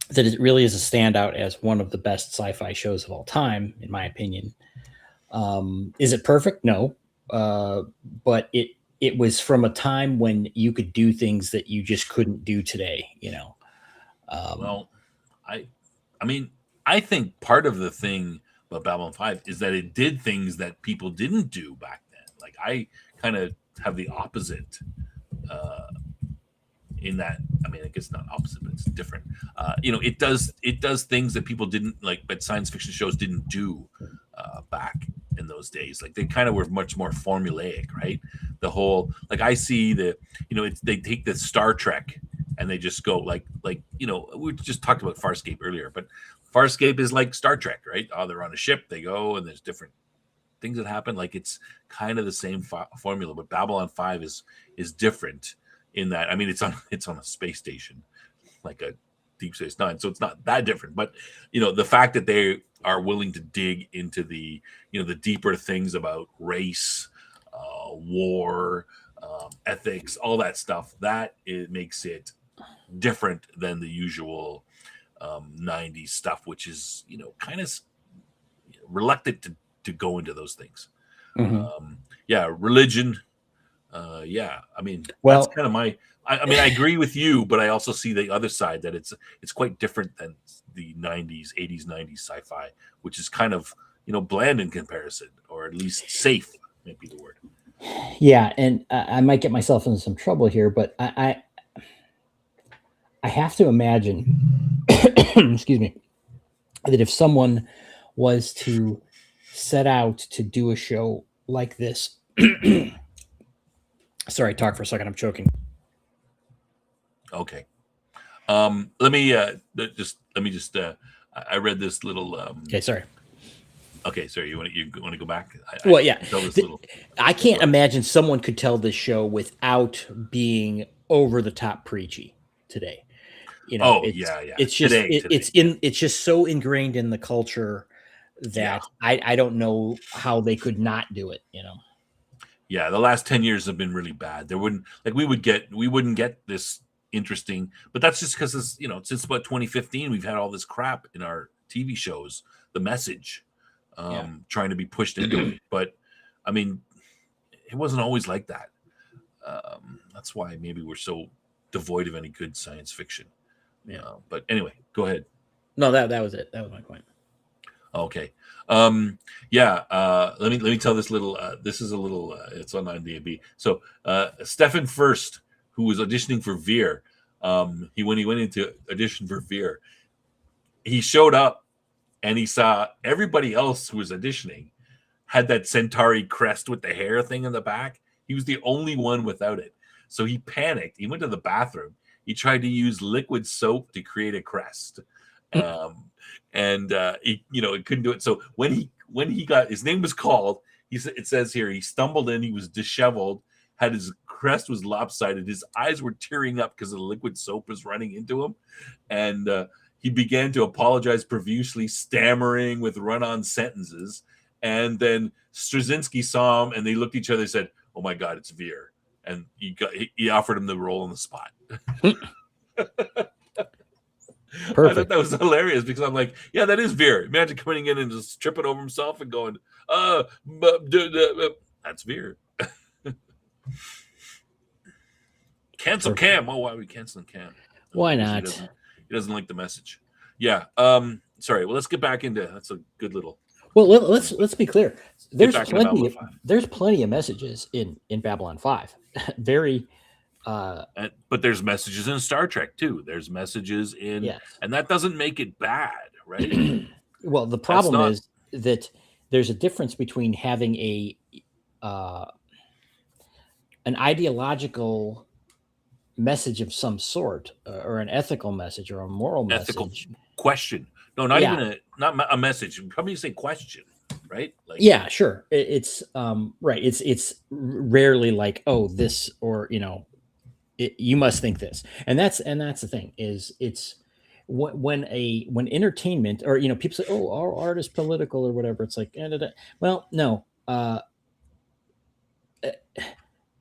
That it really is a standout as one of the best sci-fi shows of all time, in my opinion. Is it perfect? No. But it was from a time when you could do things that you just couldn't do today, Well, I mean, I think part of the thing about Babylon 5 is that it did things that people didn't do back then. Like I kind of have the opposite uh, in that. I mean, I guess not opposite, but it's different. It does things that people didn't like, but science fiction shows didn't do back in those days. Like they kind of were much more formulaic, right? The whole like I see they take the Star Trek and they just go we just talked about Farscape earlier, but Farscape is like Star Trek, right? Oh, they're on a ship, they go, and there's different things that happen. Like it's kind of the same formula, but Babylon 5 is different in that. I mean, it's on a space station, like a Deep Space Nine, so it's not that different. But the fact that they are willing to dig into the the deeper things about race, war, ethics, all that stuff, that it makes it different than the usual 90s stuff, which is kind of reluctant to go into those things. Religion. I mean, that's kind of my. I mean, I agree with you, but I also see the other side that it's quite different than the 90s, 80s, 90s sci-fi, which is kind of bland in comparison, or at least safe, might be the word. Yeah, and I might get myself into some trouble here, but I have to imagine, excuse me, that if someone was to set out to do a show like this, sorry, talk for a second, I'm choking. Okay. Let me just I read this little okay, sorry. Okay, sorry, you want to go back? I can't imagine someone could tell this show without being over the top preachy today. It's just it's just so ingrained in the culture that I don't know how they could not do it. Yeah, the last 10 years have been really bad. There wouldn't we wouldn't get this interesting, but that's just because since about 2015 we've had all this crap in our TV shows, the message trying to be pushed into it. But I mean, it wasn't always like that. That's why maybe we're so devoid of any good science fiction. But anyway, go ahead. No, that was it. That was my point. Okay. Let me tell this little. This is a little. It's on IMDb. So Stefan Furst, who was auditioning for Veer, when he went into audition for Veer, he showed up and he saw everybody else who was auditioning had that Centauri crest with the hair thing in the back. He was the only one without it. So he panicked. He went to the bathroom. He tried to use liquid soap to create a crest. And he couldn't do it. So when he got his name was called, it says here he stumbled in, he was disheveled, had his crest was lopsided, his eyes were tearing up because the liquid soap was running into him, and he began to apologize profusely, stammering with run-on sentences. And then Straczynski saw him, and they looked at each other and said, "Oh my God, it's Veer," and he offered him the role on the spot. Perfect. I thought that was hilarious because I'm like, yeah, that is Veer. Imagine coming in and just tripping over himself and going, that's Veer. Cancel Perfect. Cam. Oh, why are we canceling Cam? Why not? He doesn't like the message. Yeah. Sorry. Well, let's get back into that's a good little. Well, let's be clear. There's plenty of messages in Babylon 5. Very. But there's messages in Star Trek too. There's messages in, and that doesn't make it bad, right? Well, the problem is that there's a difference between having an ideological message of some sort, or an ethical message, or a moral message. Question. No, not even not a message. Probably say question, right? Like, sure. It's right. It's rarely like, oh, this, or you must think this, and that's the thing is it's when entertainment, or people say, oh, our art is political or whatever, it's like, well, no,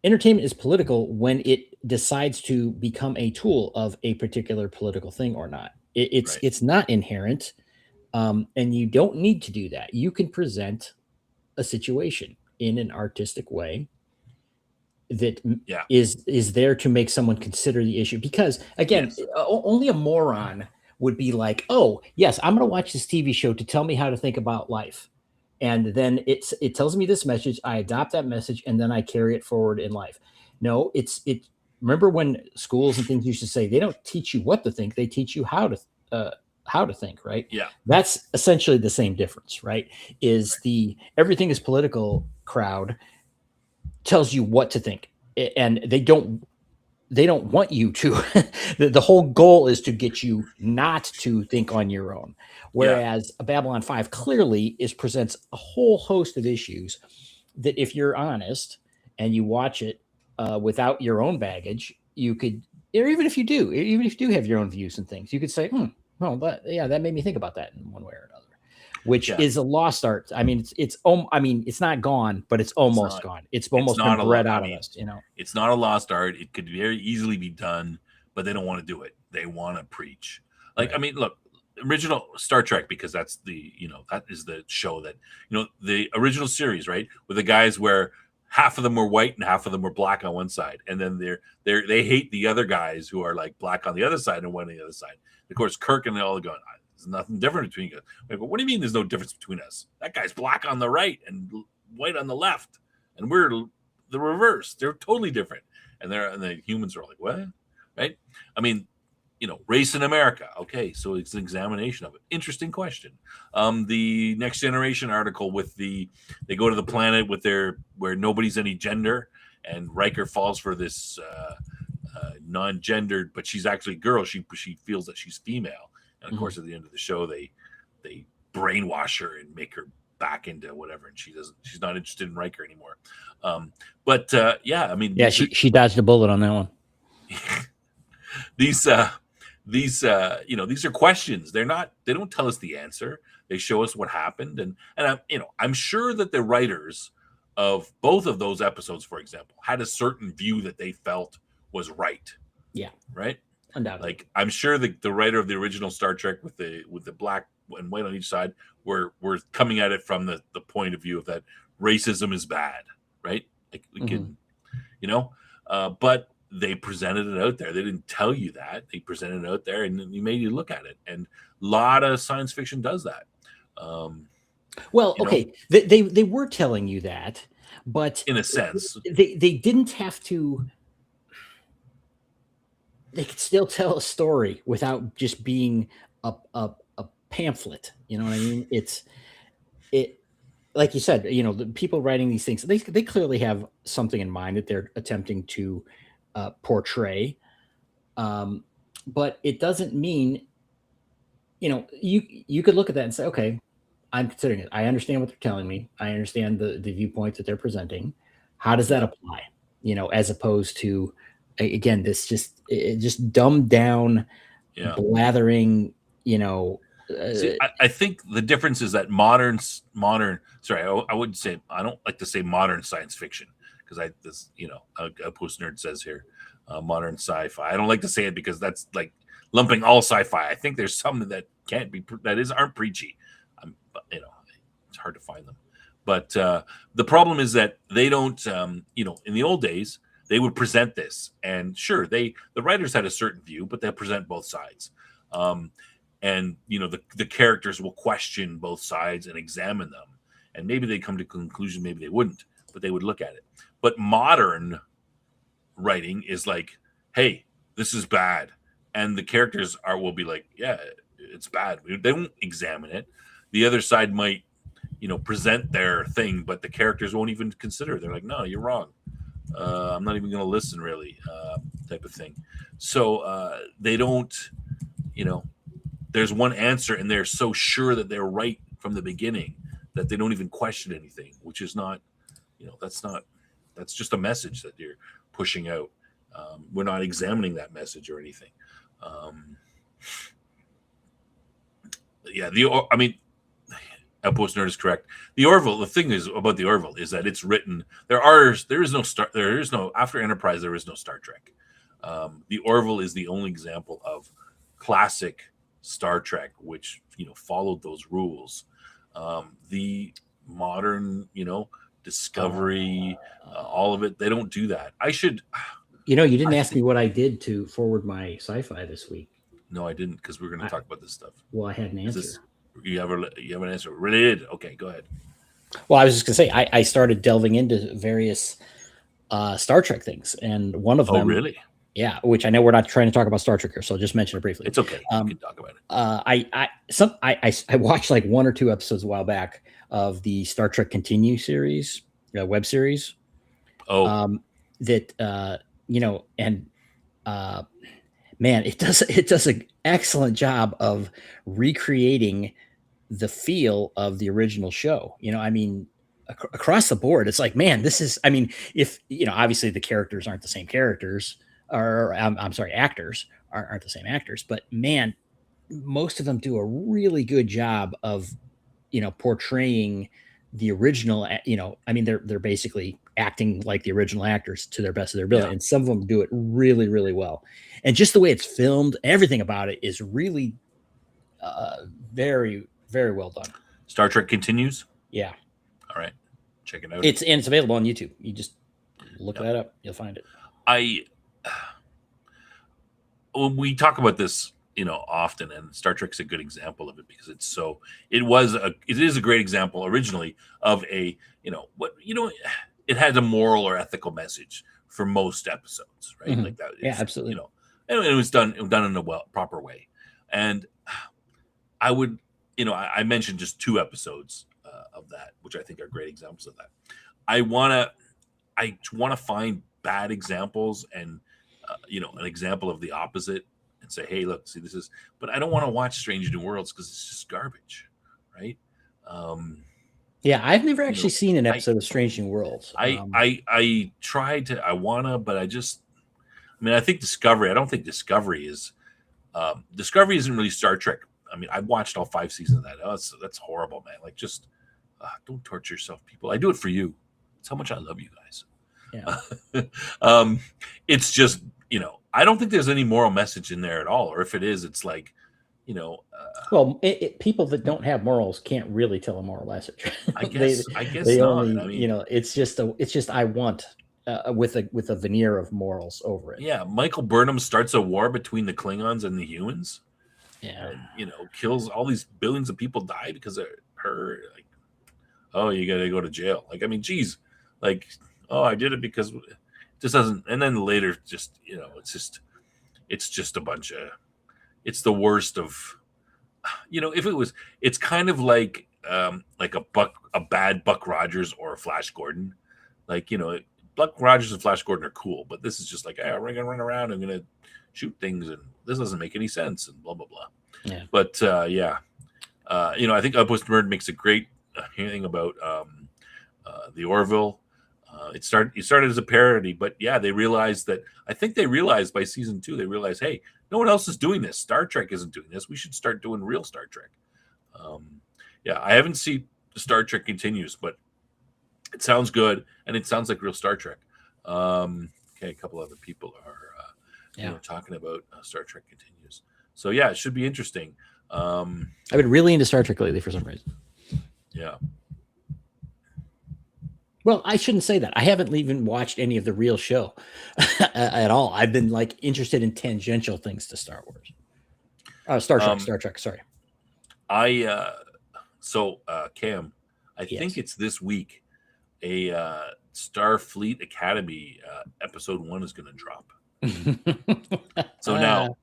entertainment is political when it decides to become a tool of a particular political thing or not. It's not inherent, and you don't need to do that. You can present a situation in an artistic way that is there to make someone consider the issue, because again, only a moron would be like, oh yes, I'm going to watch this TV show to tell me how to think about life, and then it tells me this message. I adopt that message, and then I carry it forward in life. No, it. Remember when schools and things used to say they don't teach you what to think; they teach you uh, how to think. Right? Yeah. That's essentially the same difference. Right? Is the everything is political crowd tells you what to think, and they don't want you to. The whole goal is to get you not to think on your own. Yeah. Whereas a Babylon 5 clearly presents a whole host of issues that if you're honest and you watch it without your own baggage, you could, or even if you do have your own views and things, you could say, well, that made me think about that in one way or another. Which Yeah. is a lost art. I mean, it's not gone, but it's almost gone. It's almost been bred out of us. It's not a lost art. It could very easily be done, but they don't want to do it. They want to preach. Like, Right. I mean, look, original Star Trek, because that's that is the show that, the original series, right? With the guys where half of them were white and half of them were black on one side. And then they hate the other guys who are like black on the other side and white on the other side. Of course, Kirk and they all going, there's nothing different between you. Wait, but what do you mean there's no difference between us? That guy's black on the right and white on the left, and we're the reverse. They're totally different. And the humans are like, what? Right? I mean, race in America. Okay, so it's an examination of it. Interesting question. The Next Generation article they go to the planet where nobody's any gender, and Riker falls for this non-gendered, but she's actually a girl. She feels that she's female. And of course, at the end of the show, they brainwash her and make her back into whatever, and she's not interested in Riker anymore. Yeah, I mean, Yeah, she dodged a bullet on that one. these are questions. They don't tell us the answer. They show us what happened, and I'm sure that the writers of both of those episodes, for example, had a certain view that they felt was right. Yeah, right. Undoubtedly. Like, I'm sure the writer of the original Star Trek with the black and white on each side were coming at it from the point of view of that racism is bad, right? Like, we can, but they presented it out there. They didn't tell you that. They presented it out there, and you made you look at it. And a lot of science fiction does that. Well, okay, they were telling you that, but in a sense, they didn't have to. They could still tell a story without just being a pamphlet. You know what I mean? It like you said. The people writing these things, they clearly have something in mind that they're attempting to portray, but it doesn't mean you could look at that and say, okay, I'm considering it. I understand what they're telling me. I understand the viewpoint that they're presenting. How does that apply? As opposed to, again, this just dumbed down, blathering. See, I think the difference is that modern. Sorry, I wouldn't say. I don't like to say modern science fiction because a post nerd says here, modern sci-fi. I don't like to say it because that's like lumping all sci-fi. I think there's some that aren't preachy. It's hard to find them. But the problem is that they don't. In the old days, they would present this, and sure, the writers had a certain view, but they present both sides. And the characters will question both sides and examine them, and maybe they come to a conclusion, maybe they wouldn't, but they would look at it. But modern writing is like, hey, this is bad, and the characters will be like, yeah, it's bad. They won't examine it. The other side might present their thing, but the characters won't even consider it. They're like, no, you're wrong. I'm not even going to listen, really, type of thing. So they don't, there's one answer, and they're so sure that they're right from the beginning that they don't even question anything, which is not, that's just a message that you're pushing out. We're not examining that message or anything. Post nerd is correct. The Orville. The thing is about the Orville is that it's written. There is no after Enterprise. There is no Star Trek. The Orville is the only example of classic Star Trek, which followed those rules. The modern, Discovery, all of it, they don't do that. I should. You didn't ask me what I did to forward my sci-fi this week. No, I didn't, because we're going to talk about this stuff. Well, I had an Is answer. this you have an answer related? Okay, go ahead. Well, I was just gonna say I started delving into various Star Trek things, and one of Oh, them, really? yeah, which I know we're not trying to talk about Star Trek here, so I'll just mention it briefly. It's okay. You can talk about it. I watched like 1 or 2 episodes a while back of the Star Trek Continue series, web series. Oh, That and man, it does an excellent job of recreating the feel of the original show. I mean, across the board, it's like, man, this is. I mean, if obviously the characters aren't the same characters, or I'm sorry, actors aren't the same actors, but man, most of them do a really good job of portraying the original. I mean, they're basically acting like the original actors to their best of their ability, yeah. and some of them do it really, really well. And just the way it's filmed, everything about it is really very, very well done. Star Trek Continues. Yeah, All right, check it out. it's available on YouTube. You just look that up, you'll find it. When we talk about this, often, and Star Trek's a good example of it, because it is a great example originally of it had a moral or ethical message for most episodes, right? Mhm. Like that. Yeah, absolutely. And it was done in a proper way. And I would, I mentioned just 2 episodes of that, which I think are great examples of that. I want to find bad examples and an example of the opposite, and say, hey, look, see, this is. But I don't want to watch Strange New Worlds because it's just garbage, right? Yeah, I've never actually seen an episode of Strange New Worlds. I tried to. I wanna, but I think Discovery. I don't think Discovery is. Discovery isn't really Star Trek. I mean, I've watched all 5 seasons of that. Oh, that's horrible, man. Like, just don't torture yourself, people. I do it for you. It's how much I love you guys. Yeah. It's just, I don't think there's any moral message in there at all. Or if it is, it's like, well, people that don't have morals can't really tell a moral message. I guess they not. only, I mean, it's just I want with a veneer of morals over it. Yeah, Michael Burnham starts a war between the Klingons and the humans. Yeah, and kills all these billions of people, die because of her. Like, oh, you got to go to jail. Like, I mean, geez, like, oh, I did it because it just doesn't. And then later, just it's just a bunch of. It's the worst of. If it was, it's kind of like a bad Buck Rogers or a Flash Gordon, like Buck Rogers and Flash Gordon are cool, but this is just like, hey, we're gonna run around and gonna shoot things, and this doesn't make any sense, and blah blah blah. Yeah. But I think Upwest Bird makes a great thing about the Orville. It started as a parody, but yeah, they realized that. I think they realized by season 2, they realized, hey, no one else is doing this. Star Trek isn't doing this. We should start doing real Star Trek. Yeah, I haven't seen Star Trek Continues, but it sounds good, and it sounds like real Star Trek. Okay, a couple other people are talking about Star Trek Continues. So yeah, it should be interesting. I've been really into Star Trek lately for some reason. Yeah. Well, I shouldn't say that. I haven't even watched any of the real show at all. I've been like interested in tangential things to Star Wars. Star Trek. Sorry. Cam, I think it's this week. A Starfleet Academy episode 1 is going to drop. So now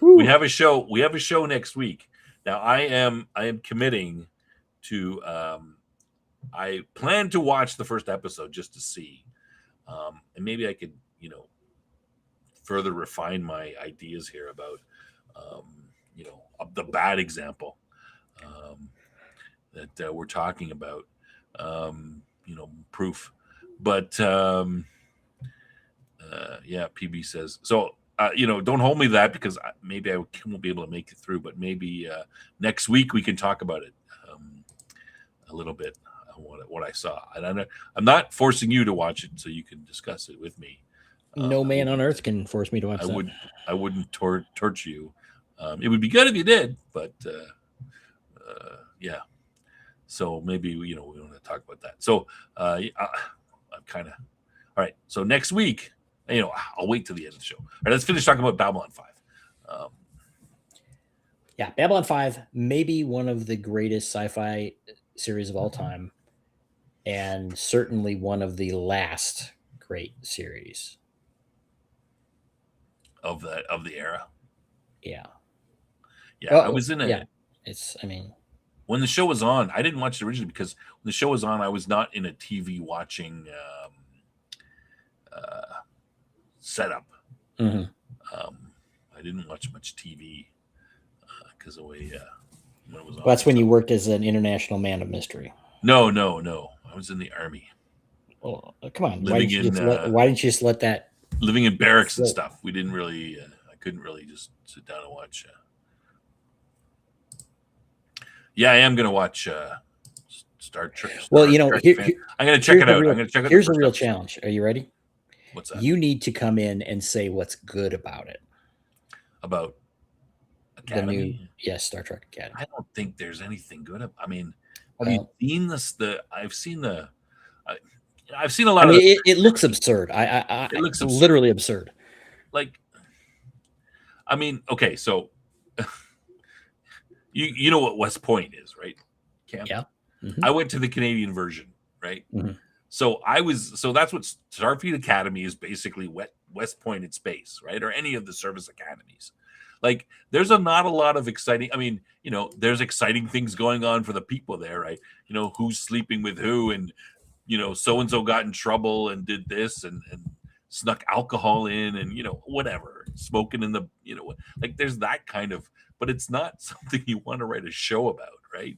we have a show. We have a show next week. Now I am committing to. I plan to watch the first episode just to see, and maybe I could, further refine my ideas here about, the bad example that we're talking about. Proof, but yeah, PB says so. Don't hold me to that, because maybe I won't be able to make it through, but maybe next week we can talk about it a little bit. What I saw, and I'm not forcing you to watch it, so you can discuss it with me. No man on earth can force me to watch that. I wouldn't torture you. It would be good if you did, but yeah. So maybe we don't want to talk about that. So I'm kind of all right. So next week, I'll wait till the end of the show. All right, let's finish talking about Babylon 5. Yeah, Babylon 5, maybe one of the greatest sci-fi series of all time, and certainly one of the last great series. of the era. Yeah. Yeah, I Oh, was in a yeah. It's, I mean, when the show was on. I didn't watch it originally because when the show was on, I was not in a TV watching setup. mhm. I didn't watch much TV because the way when it was on. Well, that's when So- you worked as an international man of mystery. No. I was in the army, Oh, come on. Living Why didn't you just let that? living in barracks and Well- stuff. We didn't really. I couldn't really just sit down and watch. Yeah, I am gonna watch Star Trek. Well, you know, Trek here- fan. here- I'm gonna check here's it the out. real- I'm gonna check out. Here's the a first real episode. challenge. Are you ready? What's that? You need to come in and say what's good about it. About The new, Academy? yes, Star Trek Academy. I don't think there's anything good. I mean, have you seen this? I've seen the. I've seen a lot I of. mean, it looks absurd. It looks absurd. literally absurd. Like, I mean, okay, so you know what West Point is, right? Cam? Yeah. Mhm. I went to the Canadian version, right? Mhm. So that's what Starfleet Academy is, basically West Point in space, right? Or any of the service academies. Like, there's not a lot of exciting. I mean, you know, there's exciting things going on for the people there, right? You know, who's sleeping with who, and you know, so and so got in trouble and did this and snuck alcohol in, and you know, whatever, smoking in the, you know, like there's that kind of, but it's not something you want to write a show about, right?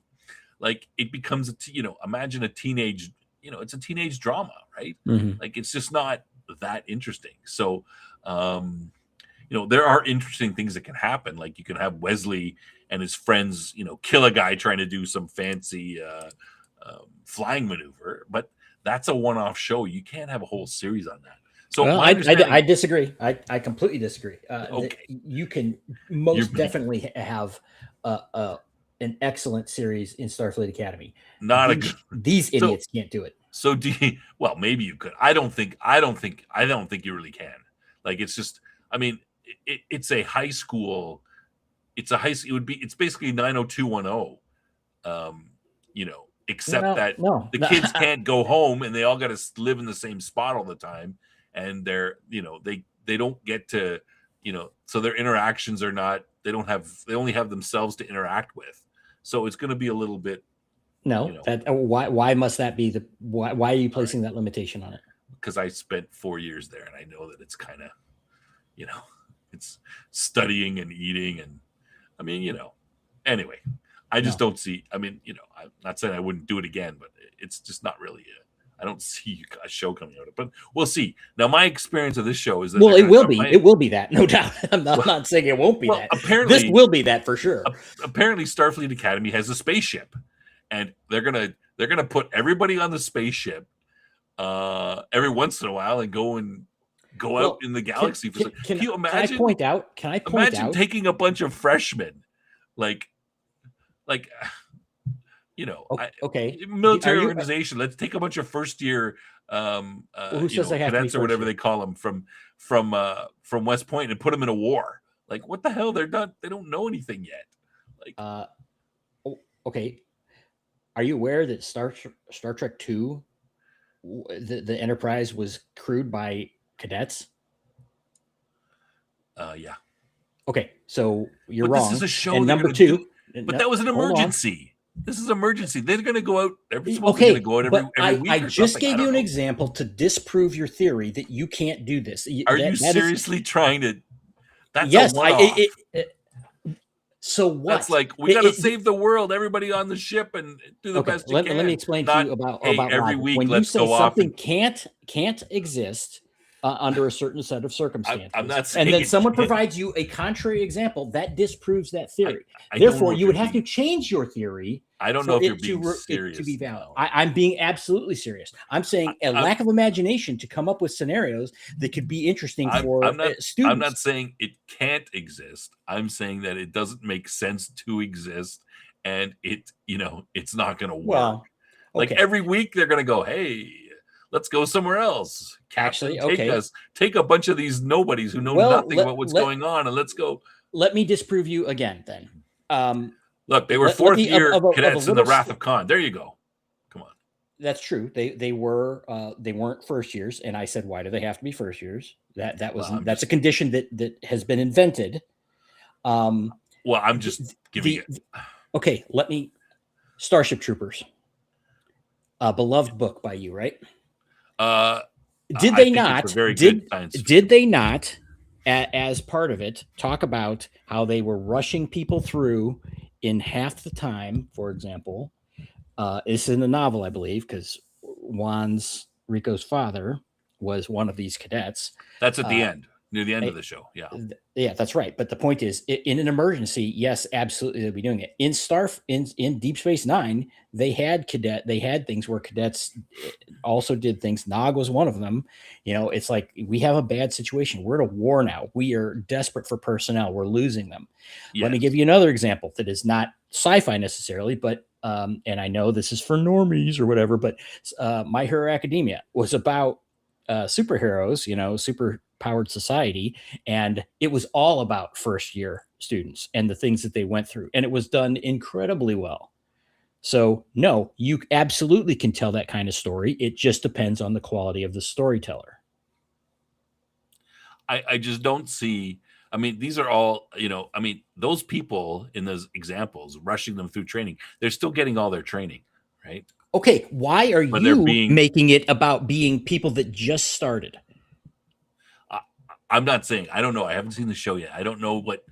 Like, it becomes you know, imagine a teenage, you know, it's a teenage drama, right? Mhm. Like, it's just not that interesting. So you know, there are interesting things that can happen. Like, you can have Wesley and his friends, you know, kill a guy trying to do some fancy flying maneuver, but that's a one-off show. You can't have a whole series on that. So Well, my I understanding- disagree. I completely disagree. Okay. You can most You're- definitely have an excellent series in Starfleet Academy. not a These, good. these So- idiots can't do it. So well, maybe you could. I don't think you really can. Like, it's just, I mean, it's a high school. It's basically 90210. You know, except No, that no, the no. kids can't go home and they all got to live in the same spot all the time, and they're, you know, they don't get to, you know, so their interactions are not, they only have themselves to interact with, so it's going to be a little bit, No, you know. that why must that be why are you placing that limitation on it? because I spent 4 years there and I know that it's kind of, you know, it's studying and eating, and I mean, you know, anyway, I just don't see, I mean, you know, I'm not saying I wouldn't do it again, but it's just not really I don't see a show coming out of it, but we'll see. Now, my experience of this show is that Well, they're it will gonna- be. It will be that, no doubt. I'm not saying it won't be well, that. apparently This will be that for sure. apparently Starfleet Academy has a spaceship, and they're gonna put everybody on the spaceship every once in a while and go Well, out in the galaxy. Can you imagine? Can I point out? Taking a bunch of freshmen, like you know, Okay. military Are you- organization. Let's take a bunch of first year who says they have to be cadets or whatever first they call them from West Point and put them in a war. Like, what the hell? They don't know anything yet. Like, Okay. Are you aware that Star Trek 2, the Enterprise was crewed by cadets? yeah. Okay, so you're But wrong. this is a show. And they're number gonna two, do- but that was an hold on. emergency. This is emergency. They're going to go out. They're supposed Okay, to go out every but week. I or just something. I gave don't you an know. example to disprove your theory that you can't do this. Are That you is- seriously trying to? That's yes, a one-off. so what? That's like, we got to It- save the world. Everybody on the ship and do the okay, best you let, can. let me explain Not, to you about hey, about every logic. week, When you let's say go off something can't exist under a certain set of circumstances, I'm not and saying then it someone can't. provides you a contrary example, that disproves that theory. I don't know Therefore, if you would you're have to being- change your theory. I don't for know if it you're being serious. to be valid. now. I'm being absolutely serious. I'm saying a lack of imagination to come up with scenarios that could be interesting for I'm not, students. I'm not saying it can't exist. I'm saying that it doesn't make sense to exist, and it's not going to work. Well, Like, okay. every week they're going to go, hey, let's go somewhere else. Captain, Actually, okay. take a bunch of these nobodies who know Well, nothing let- about what's let- going on, and let's go. Let me disprove you again then. Look, they were let fourth me year of a cadets in the little Wrath of Khan. There you go. Come on. That's true. They weren't first years, and I said, why do they have to be first years? That's a condition that has been invented. Well, I'm just giving it. Okay, let me. Starship Troopers, a beloved book by you, right? Did they not? Did they not, as part of it, talk about how they were rushing people through in half the time? For example, it's in the novel, I believe, because Rico's father was one of these cadets. That's at the end, near the end of the show. Yeah. Yeah, that's right. But the point is, in an emergency, yes, absolutely, they'll be doing it. In Deep Space Nine, they had things where cadets also did things. Nog was one of them. It's like, we have a bad situation. We're at a war now. We are desperate for personnel. We're losing them. Yes. Let me give you another example that is not sci-fi necessarily, but and I know this is for normies or whatever, but My Hero Academia was about superheroes, super powered society, and it was all about first year students and the things that they went through, and it was done incredibly well. So no, you absolutely can tell that kind of story. It just depends on the quality of the storyteller. I just don't see. I mean, these are all, those people in those examples, rushing them through training, they're still getting all their training, right? Okay, why are you making it about being people that just started? I'm not saying. I don't know. I haven't seen the show yet. I don't know what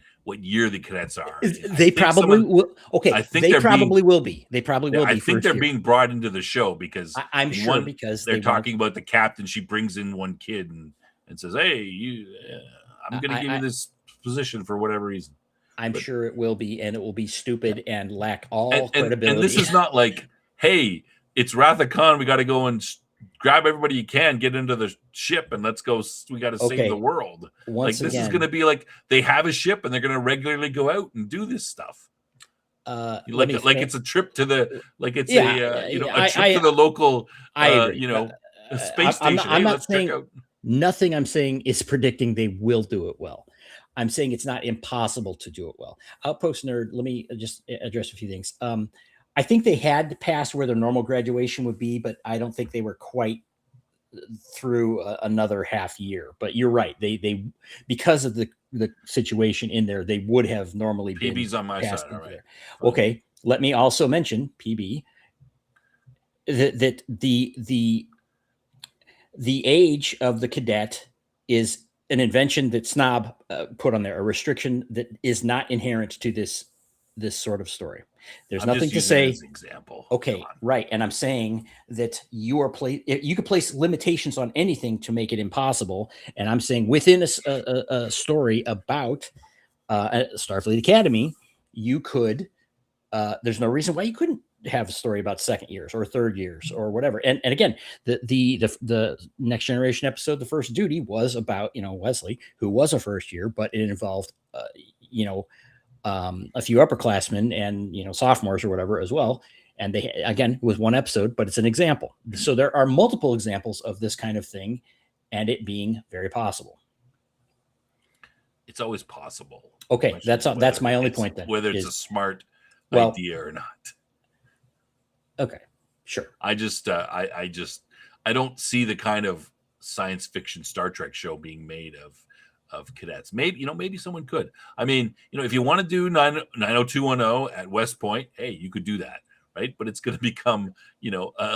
year the cadets are. They probably will. Okay, I think they probably will be. They probably will be. I think they're being brought into the show because I'm sure because they're talking about the captain. She brings in one kid and says, "Hey, I'm going to give you this position for whatever reason." I'm sure it will be, and it will be stupid and lack all credibility. And this is not like, "Hey, it's Wrath of Khan. We got to go and grab everybody you can, get into the ship, and let's go. We got to save the world." This is going to be like they have a ship and they're going to regularly go out and do this stuff. It's a trip to the a trip to the local space station. I'm not saying nothing. I'm saying is predicting they will do it well. I'm saying it's not impossible to do it well. Outpost Nerd. Let me just address a few things. I think they had passed where their normal graduation would be, but I don't think they were quite through another half year. But you're right. They because of the situation in there, they would have normally been. PB's on my side. All right. There. Okay. Let me also mention PB that the age of the cadet is an invention that Snob put on there, a restriction that is not inherent to this sort of story. There's nothing to say. Example. Okay, right. And I'm saying that you could place limitations on anything to make it impossible. And I'm saying within a story about Starfleet Academy, you could. There's no reason why you couldn't have a story about second years or third years or whatever. And again, the Next Generation episode, The First Duty, was about Wesley, who was a first year, but it involved a few upperclassmen and sophomores or whatever as well. And they, again, it was one episode, but it's an example. So there are multiple examples of this kind of thing, and it being very possible. It's always possible. Okay, that's my only point then. Whether it's a smart idea or not. Okay, sure. I don't see the kind of science fiction Star Trek show being made of cadets. Maybe someone could. I mean, if you want to do 90210 at West Point, hey, you could do that, right? But it's going to become,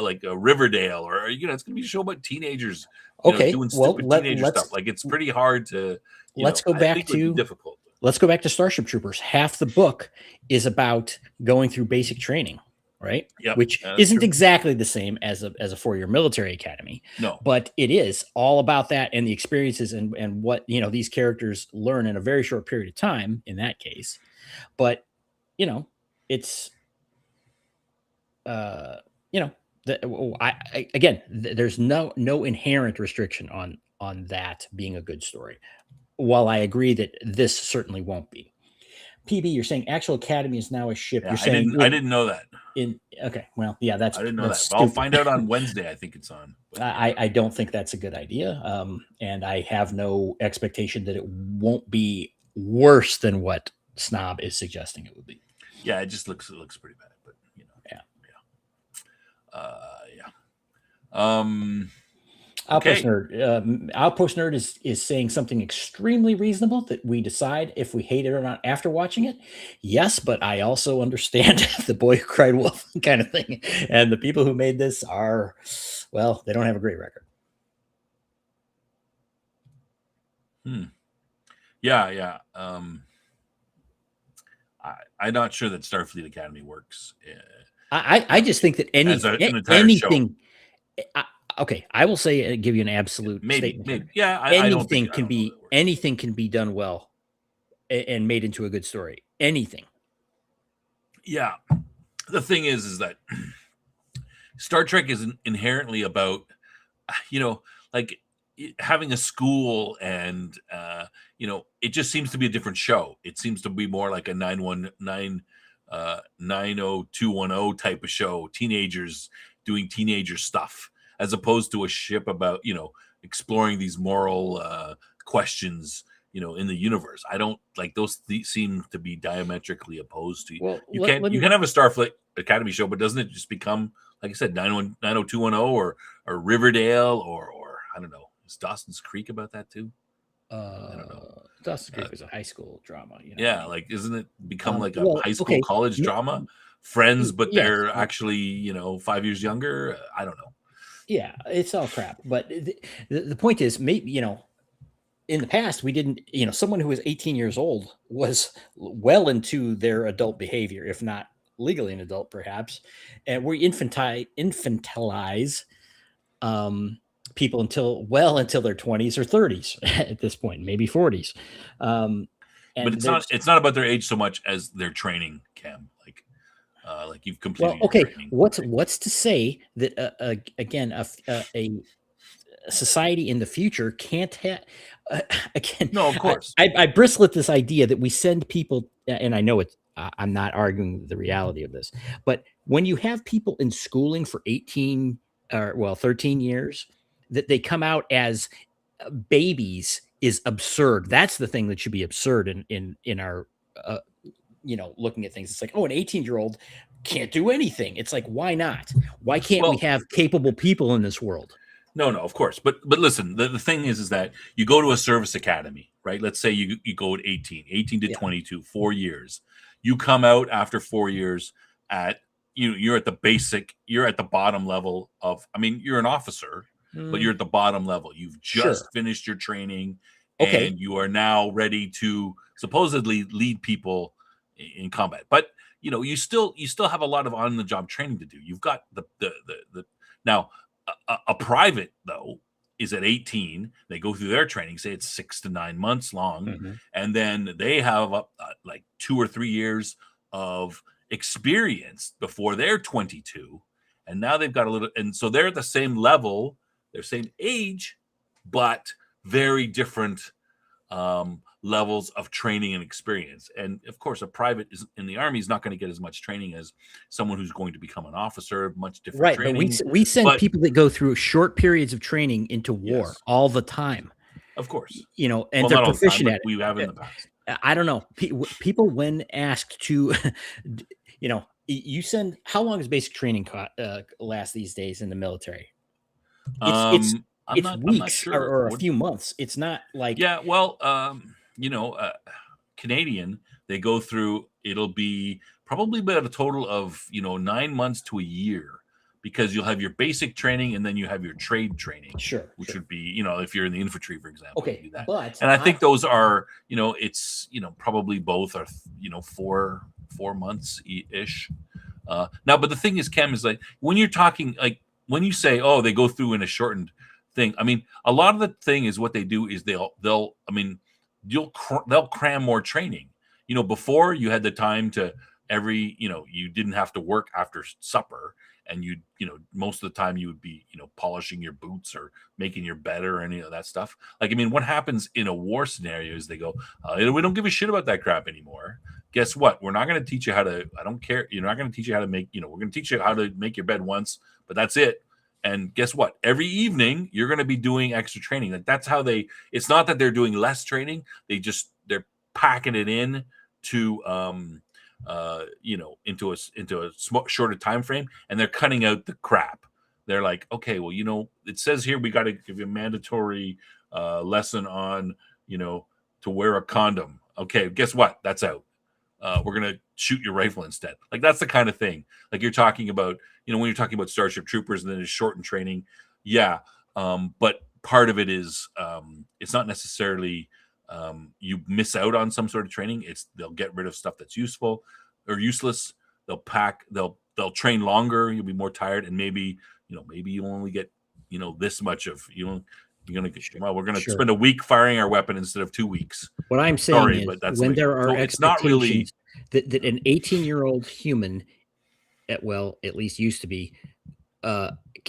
like a Riverdale, or it's going to be a show about teenagers, doing stupid teenager stuff. Like, it's pretty hard to. Let's go back to difficult. Let's go back to Starship Troopers. Half the book is about going through basic training, right? Yep, which isn't exactly the same as a 4-year military academy. No, but it is all about that and the experiences and what these characters learn in a very short period of time. In that case, but it's there's no inherent restriction on that being a good story. While I agree that this certainly won't be. PB, you're saying Actual Academy is now a ship. Yeah, you're saying I didn't know that. Okay, well, yeah, I didn't know that. I'll find out on Wednesday. I think it's on. I don't think that's a good idea, and I have no expectation that it won't be worse than what Snob is suggesting it would be. Yeah, it looks pretty bad, but Yeah. yeah. Outpost Okay. Nerd. Outpost Nerd is saying something extremely reasonable that we decide if we hate it or not after watching it. Yes, but I also understand the boy who cried wolf kind of thing. And the people who made this are, well, they don't have a great record. Yeah. I'm not sure that Starfleet Academy works. I just think that as an entire show. anything. Okay, I will say give you an absolute statement. Maybe. Yeah, I don't think anything can be done well and made into a good story. Anything. Yeah. The thing is that Star Trek is inherently about, like having a school, and it just seems to be a different show. It seems to be more like a 90210 type of show, teenagers doing teenager stuff, as opposed to a ship about exploring these moral questions in the universe. I don't like those seem to be diametrically opposed to. Well, you can have a Starfleet Academy show, but doesn't it just become, like I said, 90210 or Riverdale or I don't know. Is Dawson's Creek about that too? I don't know. Dawson's Creek was a high school drama. Yeah, like isn't it become like a high school okay. college drama? Friends, but Yes. they're actually 5 years younger. I don't know. Yeah, it's all crap. But the point is, maybe in the past we didn't. Someone who was 18 years old was well into their adult behavior, if not legally an adult, perhaps, and we infantilize people until their 20s or 30s at this point, maybe 40s. But it's not about their age so much as their training, Cam. Like you've completed your training. What's to say that again a society in the future can't have again? No, of course. I bristle at this idea that we send people, and I know it's. I'm not arguing the reality of this, but when you have people in schooling for 13 years, that they come out as babies is absurd. That's the thing that should be absurd in our looking at things. It's like, oh, an 18-year-old can't do anything. It's like, why not? Why can't we have capable people in this world? No, of course. But listen, the thing is that you go to a service academy, right? Let's say you go at 18 to 22, 4 years. You come out after 4 years at you're at the basic, you're at the bottom level of, you're an officer, but you're at the bottom level. You've just finished your training, and you are now ready to supposedly lead people in combat. But you still have a lot of on the job training to do. You've got the now a private though is at 18. They go through their training, say it's 6 to 9 months long, and then they have like 2 or 3 years of experience before they're 22, and now they've got a little, and so they're at the same level, they're same age, but very different levels of training and experience. And of course, a private in the Army is not going to get as much training as someone who's going to become an officer. Much different training. But we send people that go through short periods of training into war all the time. Of course, and they're proficient at it. We have in the past. I don't know. People, when asked to, you send. How long does basic training last these days in the military? It's weeks or a few months. It's not like Canadian, they go through, it'll be probably about a total of 9 months to a year, because you'll have your basic training and then you have your trade training, which would be if you're in the infantry, for example, you do that. And I think those are it's probably both are 4 months ish. Now, but the thing is, Cam, is like when you're talking, like when you say, oh, they go through in a shortened thing, a lot of the thing is what they do is they'll cram more training. Before you had the time to you didn't have to work after supper, and most of the time you would be polishing your boots or making your bed or any of that stuff. Like, what happens in a war scenario is they go, we don't give a shit about that crap anymore. Guess what? We're not going to teach you how to, I don't care. You're not going to teach you how to make, we're going to teach you how to make your bed once, but that's it. And guess what? Every evening you're going to be doing extra training. Like, that's how it's not that they're doing less training. They're packing it in to into a shorter time frame, and they're cutting out the crap. They're like, okay, well, it says here we got to give you a mandatory lesson on, to wear a condom. Okay, guess what? That's out. We're gonna shoot your rifle instead. Like, that's the kind of thing. Like, you're talking about, when you're talking about Starship Troopers and then it's shortened training. Yeah, but part of it is it's not necessarily you miss out on some sort of training. It's they'll get rid of stuff that's useful or useless. They'll train longer. You'll be more tired, and maybe you only get this much of you're gonna get, well, we're gonna spend a week firing our weapon instead of 2 weeks. What I'm saying is, when there are expectations, it's not really that an 18-year-old human, at least used to be,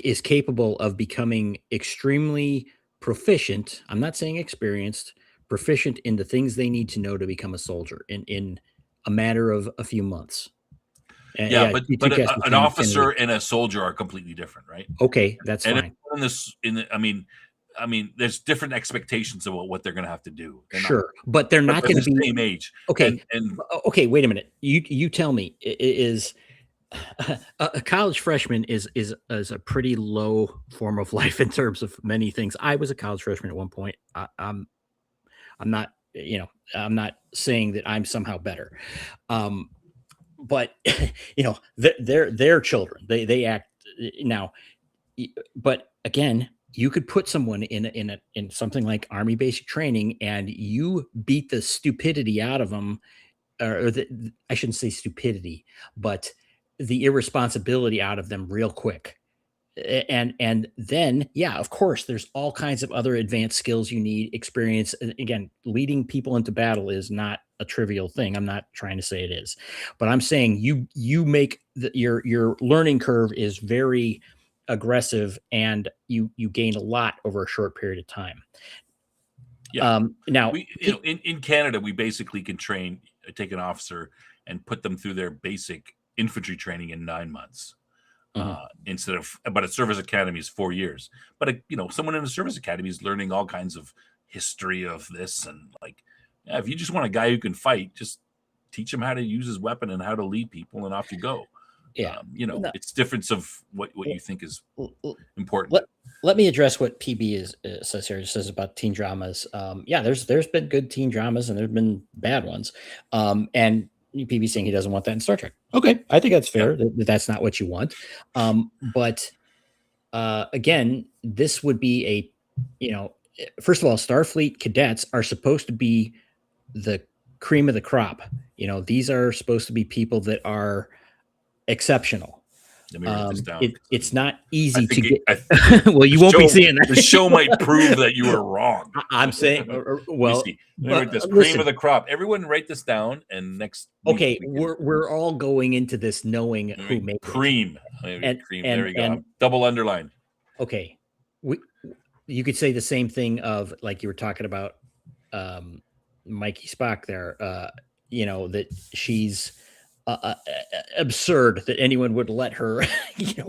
is capable of becoming extremely proficient. I'm not saying experienced, proficient in the things they need to know to become a soldier in a matter of a few months. But an officer and a soldier are completely different, right? Okay, that's fine. I mean, there's different expectations about what they're going to have to do. But they're not going to be the same age. Okay, okay. Wait a minute. You tell me, is a college freshman is a pretty low form of life in terms of many things. I was a college freshman at one point. I'm not, I'm not saying that I'm somehow better. But they're children. They act now. But again, you could put someone in something like Army basic training, and you beat the stupidity out of them, I shouldn't say stupidity, but the irresponsibility out of them real quick. And then, yeah, of course, there's all kinds of other advanced skills you need, experience. Again, leading people into battle is not a trivial thing. I'm not trying to say it is, but I'm saying you make your learning curve is very aggressive, and you gain a lot over a short period of time. Yeah. Now, in Canada, we basically can take an officer and put them through their basic infantry training in 9 months. But a service academy is 4 years. But someone in a service academy is learning all kinds of history of this, and if you just want a guy who can fight, just teach him how to use his weapon and how to lead people, and off you go. Yeah, it's difference of what you think is important. Let me address what PB says here. It says about teen dramas. There's been good teen dramas and there's been bad ones. And PB saying he doesn't want that in Star Trek. Okay, I think that's fair. Yeah. That's not what you want. But again, this would be first of all, Starfleet cadets are supposed to be the cream of the crop. These are supposed to be people that are exceptional. Let me write this down. It's not easy to get. Well, you won't be seeing that. The show might prove that you were wrong. I'm saying, well, this cream of the crop. Everyone, write this down, and next. Okay, we're all going into this knowing who made cream. Cream. There you go. Double underline. Okay, you could say the same thing of like you were talking about, Mikey Spock there. That she's. Absurd that anyone would let her,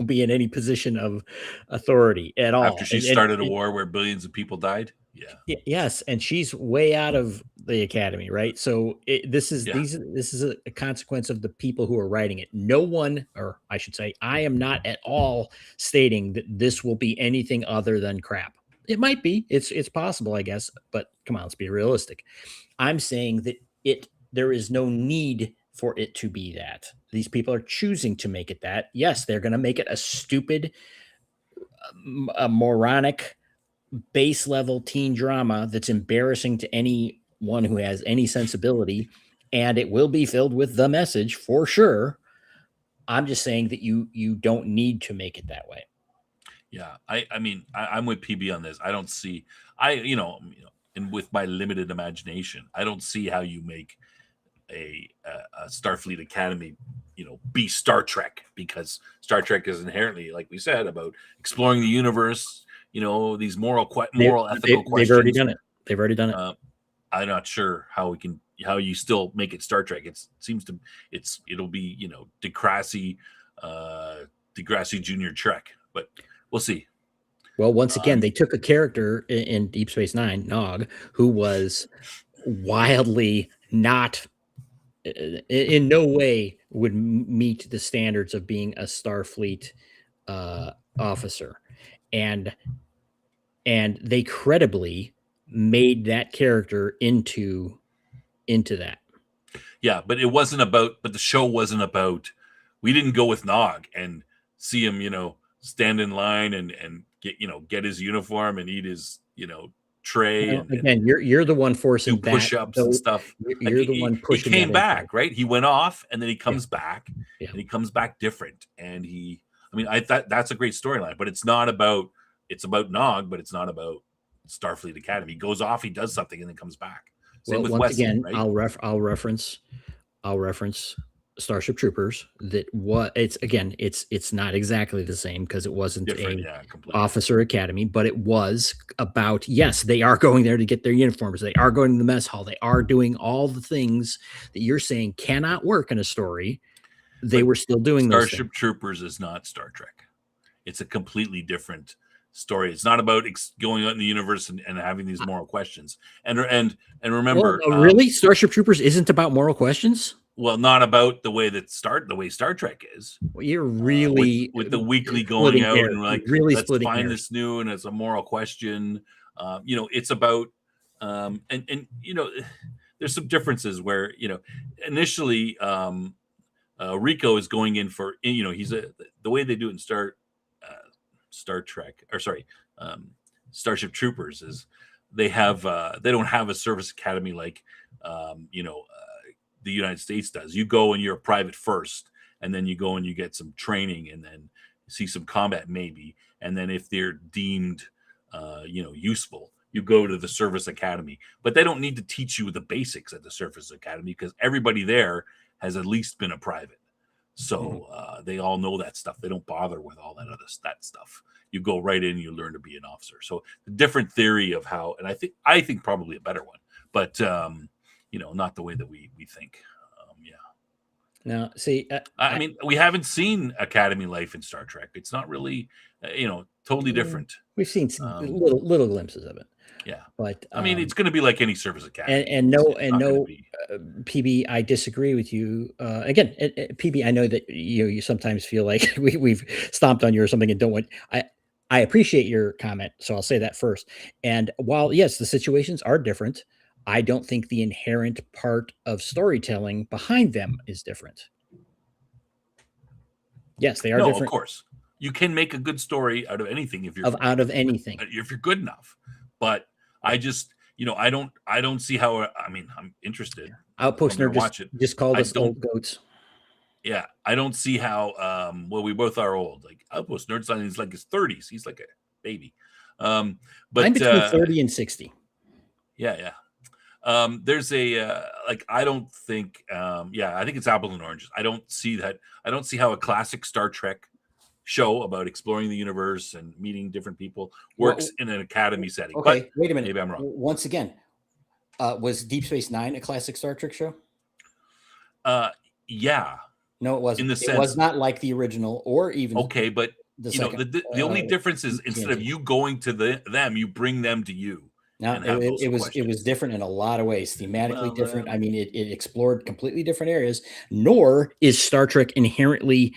be in any position of authority at all. After she started a war where billions of people died. Yeah. Yes, and she's way out of the academy, right? So this is a consequence of the people who are writing it. No one, or I should say, I am not at all stating that this will be anything other than crap. It might be. It's possible, I guess. But come on, let's be realistic. I'm saying that there is no need for it to be that. These people are choosing to make it that. Yes, they're going to make it a stupid, a moronic, base level teen drama that's embarrassing to anyone who has any sensibility, and it will be filled with the message for sure. I'm just saying that you don't need to make it that way. Yeah, I mean, I'm with PB on this. I don't see, and with my limited imagination, I don't see how you make a Starfleet Academy, be Star Trek, because Star Trek is inherently, like we said, about exploring the universe. These moral ethical questions. They've already done it. I'm not sure how you still make it Star Trek. It'll be Degrassi Junior Trek, but we'll see. Well, once again, they took a character in Deep Space Nine, Nog, who was wildly not in no way would meet the standards of being a Starfleet officer, and they credibly made that character into that. Yeah, but it wasn't about. But the show wasn't about. We didn't go with Nog and see him, stand in line and get his uniform and eat his tray and Again, you're the one forcing do push-ups and stuff. You're the one pushing. He came back, right? He went off and then he comes Yeah. back, Yeah. and he comes back different. And I thought that's a great storyline, but it's not about. It's about Nog, but it's not about Starfleet Academy. He goes off, he does something, and then comes back. Same with once Wesley, again, right? I'll reference Starship Troopers. It's not exactly the same because it wasn't Different, a completely. officer academy, but it was about, yes, they are going there to get their uniforms. They are going to the mess hall. They are doing all the things that you're saying cannot work in a story. They were still doing those things. Starship Troopers is not Star Trek. It's a completely different story. It's not about going out in the universe and having these moral questions. And remember, really, Starship Troopers isn't about moral questions. Well, not about the way Star Trek is. Well, you're really with the weekly going out and like really let's find this new and it's a moral question. It's about there's some differences where initially Rico is going in for he's the way they do it in Star Trek, or sorry, Starship Troopers is they don't have a service academy like the United States does. You go and you're a private first, and then you go and you get some training, and then see some combat maybe, and then if they're deemed useful, you go to the service academy. But they don't need to teach you the basics at the service academy because everybody there has at least been a private. So they all know that stuff. They don't bother with all that stuff. You go right in, you learn to be an officer. So the different theory of how, and I think probably a better one, but not the way that we think. Now, see, I mean, we haven't seen academy life in Star Trek. It's not really, totally different. We've seen little glimpses of it. Yeah, but I mean, it's going to be like any service academy. PB, I disagree with you. Again, PB, I know that you sometimes feel like we've stomped on you or something, and don't want. I appreciate your comment, so I'll say that first. And while yes, the situations are different, I don't think the inherent part of storytelling behind them is different. Yes, they are different. Of course, you can make a good story out of anything if you're if you're good enough. But I just, I don't see how. I mean, I'm interested. Outpost Nerd just called us old goats. Yeah, I don't see how. Well, we both are old. Like Outpost Nerd, he's like his 30s. He's like a baby. But I'm between 30 and 60. Yeah. There's a I don't think. I think it's apples and oranges. I don't see that. I don't see how a classic Star Trek show about exploring the universe and meeting different people works in an academy setting. Okay, but wait a minute. Maybe I'm wrong. Once again, was Deep Space Nine a classic Star Trek show? Yeah. No, it wasn't. In the sense, it was not like the original or even. Okay, but the only difference is instead of you going to them, you bring them to you. No, it was different in a lot of ways, thematically different. I mean, it explored completely different areas. Nor is Star Trek inherently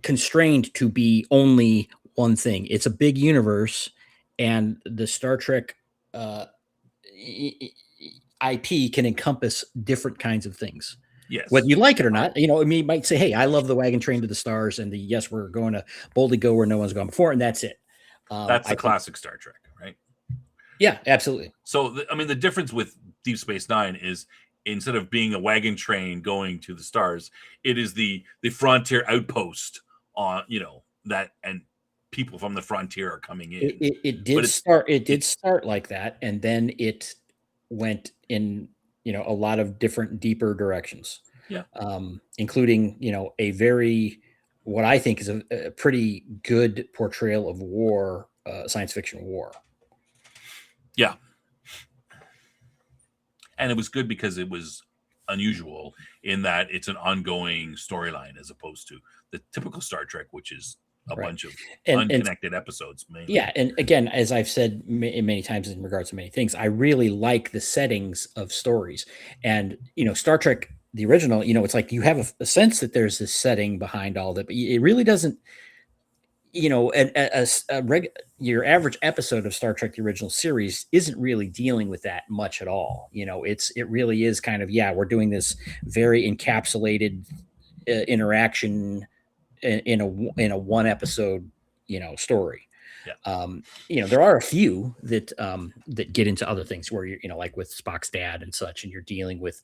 constrained to be only one thing. It's a big universe, and the Star Trek IP can encompass different kinds of things. Yes. Whether you like it or not, you might say, "Hey, I love the wagon train to the stars," and yes, we're going to boldly go where no one's gone before, and that's it. That's the classic Star Trek, right? Yeah, absolutely. So, the difference with Deep Space Nine is instead of being a wagon train going to the stars, it is the frontier outpost on, that, and people from the frontier are coming in. It did start like that, and then it went in, a lot of different deeper directions. Yeah. Including, a very, what I think is a pretty good portrayal of war, science fiction war. Yeah. And it was good because it was unusual in that it's an ongoing storyline as opposed to the typical Star Trek, which is a bunch of unconnected episodes. Mainly. Yeah. And again, as I've said many times in regards to many things, I really like the settings of stories. And, Star Trek the original, it's like you have a sense that there's this setting behind all that, but it really doesn't. Your average episode of Star Trek: The Original Series isn't really dealing with that much at all. It really is kind of, we're doing this very encapsulated interaction in a one episode story. There are a few that get into other things where you're like with Spock's dad and such, and you're dealing with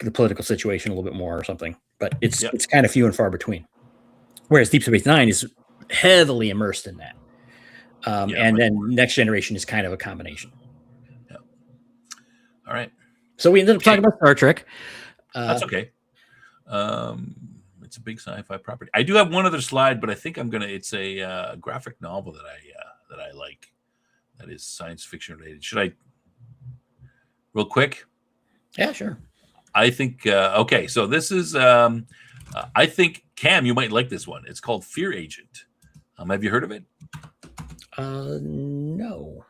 the political situation a little bit more or something, but it's kind of few and far between. Whereas Deep Space Nine is heavily immersed in that. And then Next Generation is kind of a combination. Yeah. All right. So we ended up talking about Star Trek. That's okay. It's a big sci-fi property. I do have one other slide, but I think it's a graphic novel that I like. That is science fiction related. Should I, real quick? Yeah, sure. I think, okay. So this is, I think, Cam, you might like this one. It's called Fear Agent. Have you heard of it? No.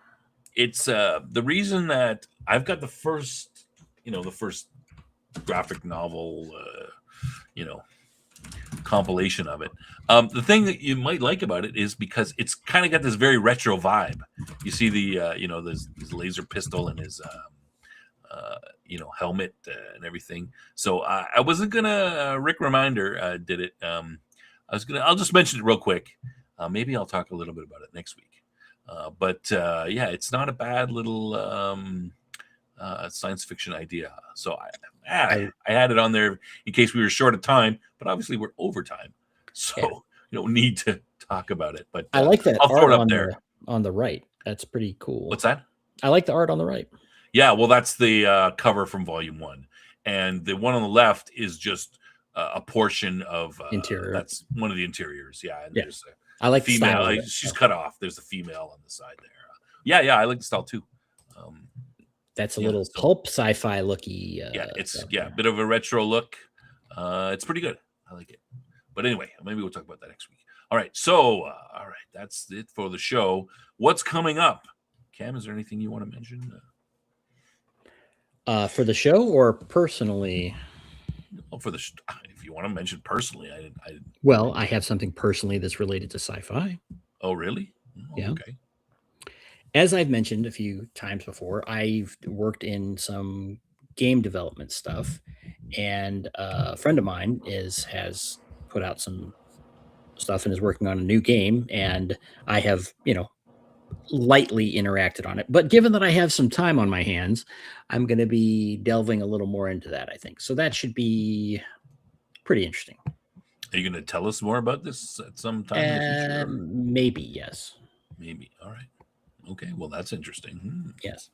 It's the reason that I've got the first graphic novel, compilation of it. The thing that you might like about it is because it's kind of got this very retro vibe. You see the, there's his laser pistol and his, helmet and everything. So I wasn't gonna. Rick Reminder did it. I'll just mention it real quick. Maybe I'll talk a little bit about it next week. But it's not a bad little science fiction idea. So I had it on there in case we were short of time, but obviously we're over time, so you don't need to talk about it. But I like that I'll throw it up there on the right. That's pretty cool. What's that? I like the art on the right. Yeah, well, that's the cover from Volume 1, and the one on the left is just a portion of interior. That's one of the interiors. Yeah, and there's I like female. the style she's cut off. There's a female on the side there. Yeah, I like the style too. That's a little pulp sci-fi looky. It's a bit of a retro look. It's pretty good. I like it. But anyway, maybe we'll talk about that next week. All right. So, that's it for the show. What's coming up? Cam, is there anything you want to mention? For the show or personally? Well, if you want to mention personally, I have something personally that's related to sci-fi. Oh, really? Oh, yeah. Okay. As I've mentioned a few times before, I've worked in some game development stuff, and a friend of mine has put out some stuff and is working on a new game, and I have, lightly interacted on it. But given that I have some time on my hands, I'm going to be delving a little more into that, I think. So that should be pretty interesting. Are you going to tell us more about this at some time in the future? Maybe, yes. Maybe. All right. Okay. Well, that's interesting. Yes.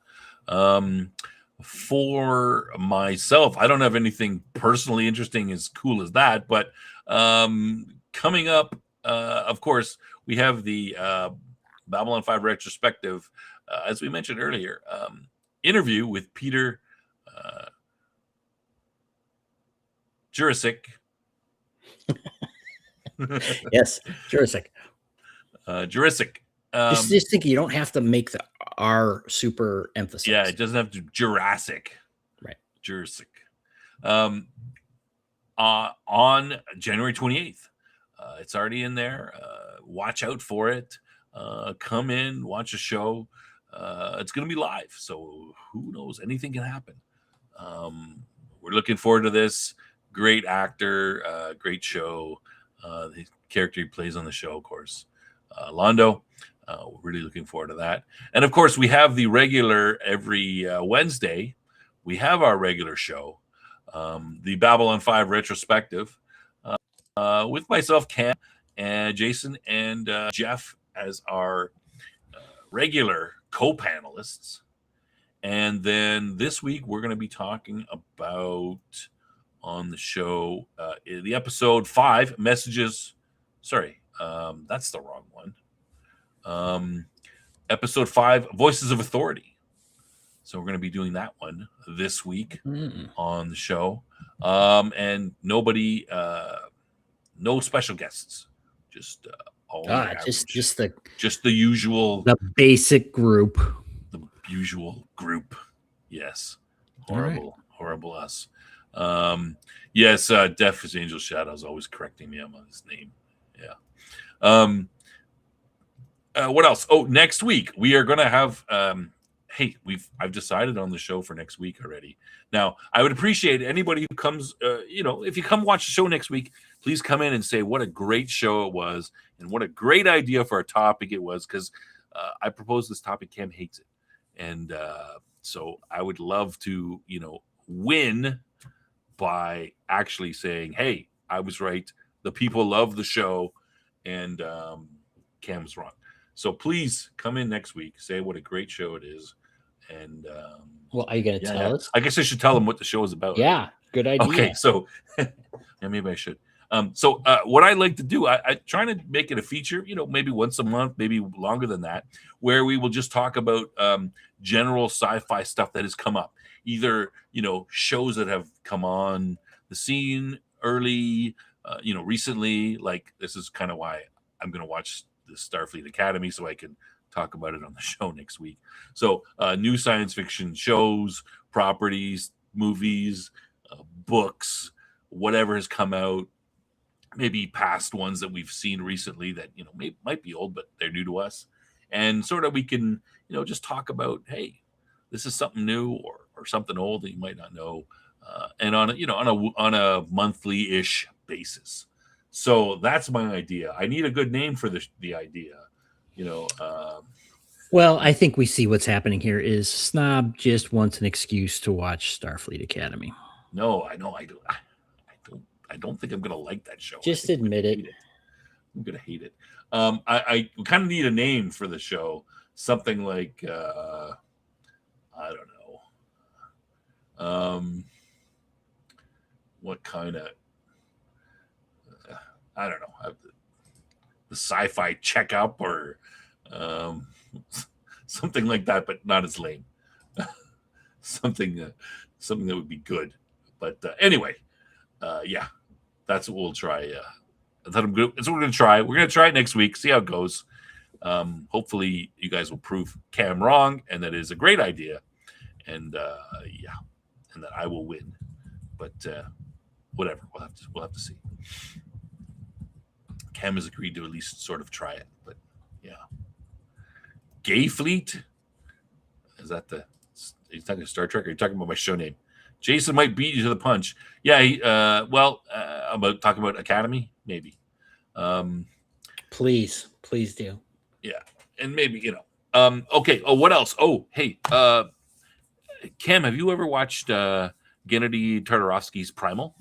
For myself, I don't have anything personally interesting as cool as that, but coming up, of course, we have the Babylon 5 retrospective, as we mentioned earlier, interview with Peter Jurasik. Yes, Jurasik. Jurasik. Just think you don't have to make the R super emphasized. Yeah, it doesn't have to Jurassic. Right. Jurassic. On January 28th. It's already in there. Watch out for it. Come in, watch a show. It's going to be live, so who knows? Anything can happen. We're looking forward to this. Great actor, great show. The character he plays on the show, of course, Londo. We're really looking forward to that. And of course, we have the regular every Wednesday. We have our regular show, the Babylon 5 retrospective, with myself, Cam, and Jason, and Jeff as our regular co-panelists. And then this week, we're going to be talking about on the show the episode 5 messages. Sorry, that's the wrong one. Episode 5 Voices of Authority. So we're going to be doing that one this week on the show. And nobody, no special guests, just all just the usual, the basic group, the usual group. Yes, horrible us. Yes, Deaf is Angel Shadows, always correcting me on his name. Yeah. What else? Oh, next week we are going to have. Hey, I've decided on the show for next week already. Now, I would appreciate anybody who comes. If you come watch the show next week, please come in and say what a great show it was and what a great idea for a topic it was. Because I proposed this topic, Cam hates it, and so I would love to, win by actually saying, "Hey, I was right. The people love the show, and Cam's wrong." So please come in next week, say what a great show it is, and Well, are you going to tell us? I guess I should tell them what the show is about. Yeah, right? good idea. Okay, so yeah, maybe I should. So what I like to do, I try to make it a feature, maybe once a month, maybe longer than that, where we will just talk about general sci-fi stuff that has come up, either shows that have come on the scene early, recently. Like this is kind of why I'm going to watch the Starfleet Academy so I can talk about it on the show next week. So new science fiction shows, properties, movies, books, whatever has come out, maybe past ones that we've seen recently that might be old but they're new to us, and sort of we can just talk about, hey, this is something new or something old that you might not know, and on a monthly-ish basis. So that's my idea. I need a good name for the idea. Well, I think we see what's happening here is Snob just wants an excuse to watch Starfleet Academy. No, I know I do. I don't think I'm gonna like that show. Just admit it. I'm gonna hate it. I kind of need a name for the show. Something like I don't know. What kind of I don't know. The sci-fi checkup or something like that, but not as lame. something that would be good. But anyway, yeah, that's what we'll try. That's what we're going to try. We're going to try it next week, see how it goes. Hopefully, you guys will prove Cam wrong, and that is a great idea. And yeah, and that I will win. But whatever, we'll have to see. Cam has agreed to at least sort of try it. But yeah, Gay Fleet. Is that the? Are you talking Star Trek? Or are you talking about my show name? Jason might beat you to the punch. Yeah, about talking about Academy, maybe. Please do. Yeah, and maybe okay. Oh, what else? Oh, hey, Cam, have you ever watched Gennady Tartarovsky's Primal?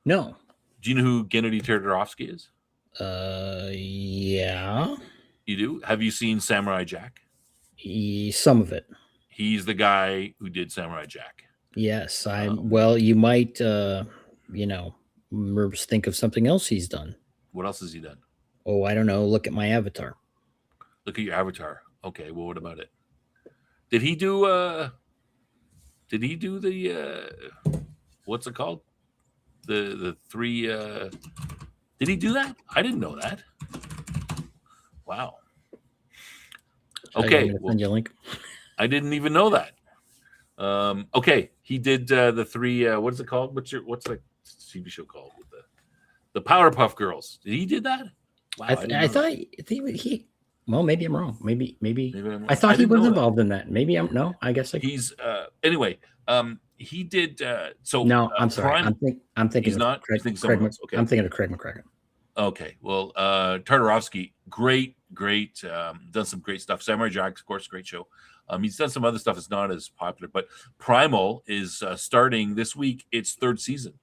No. Do you know who Gennady Tartarovsky is? Yeah. You do? Have you seen Samurai Jack? Some of it. He's the guy who did Samurai Jack. Yes, well, you might, think of something else he's done. What else has he done? Oh, I don't know. Look at my avatar. Look at your avatar. Okay, well, what about it? Did he do the what's it called? The three did he do that? I didn't know that. Wow. Okay. Send you a link. I didn't even know that. Okay, he did the three. What is it called? What's the TV show called? With the Powerpuff Girls. Did he did that? Wow, I thought he. Well, maybe I'm wrong. Maybe I'm I thought he was involved in that. Maybe I'm no. I guess he's anyway. He did. So no, I'm sorry. I'm thinking he's not. Craig, Craig okay. I'm thinking of Craig McCracken. Okay, well, Tartarovsky, great, done some great stuff. Samurai Jack, of course, great show. He's done some other stuff that's not as popular, but Primal is starting this week its third season.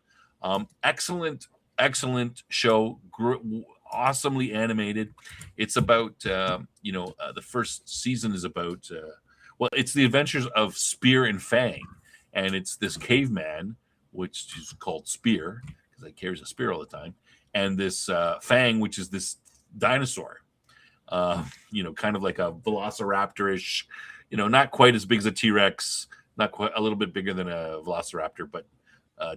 Excellent show, awesomely animated. It's about the first season is about it's the adventures of Spear and Fang, and it's this caveman which is called Spear because he carries a spear all the time, and this Fang, which is this dinosaur, kind of like a velociraptor-ish. Not quite as big as a T-Rex, not quite, a little bit bigger than a velociraptor, but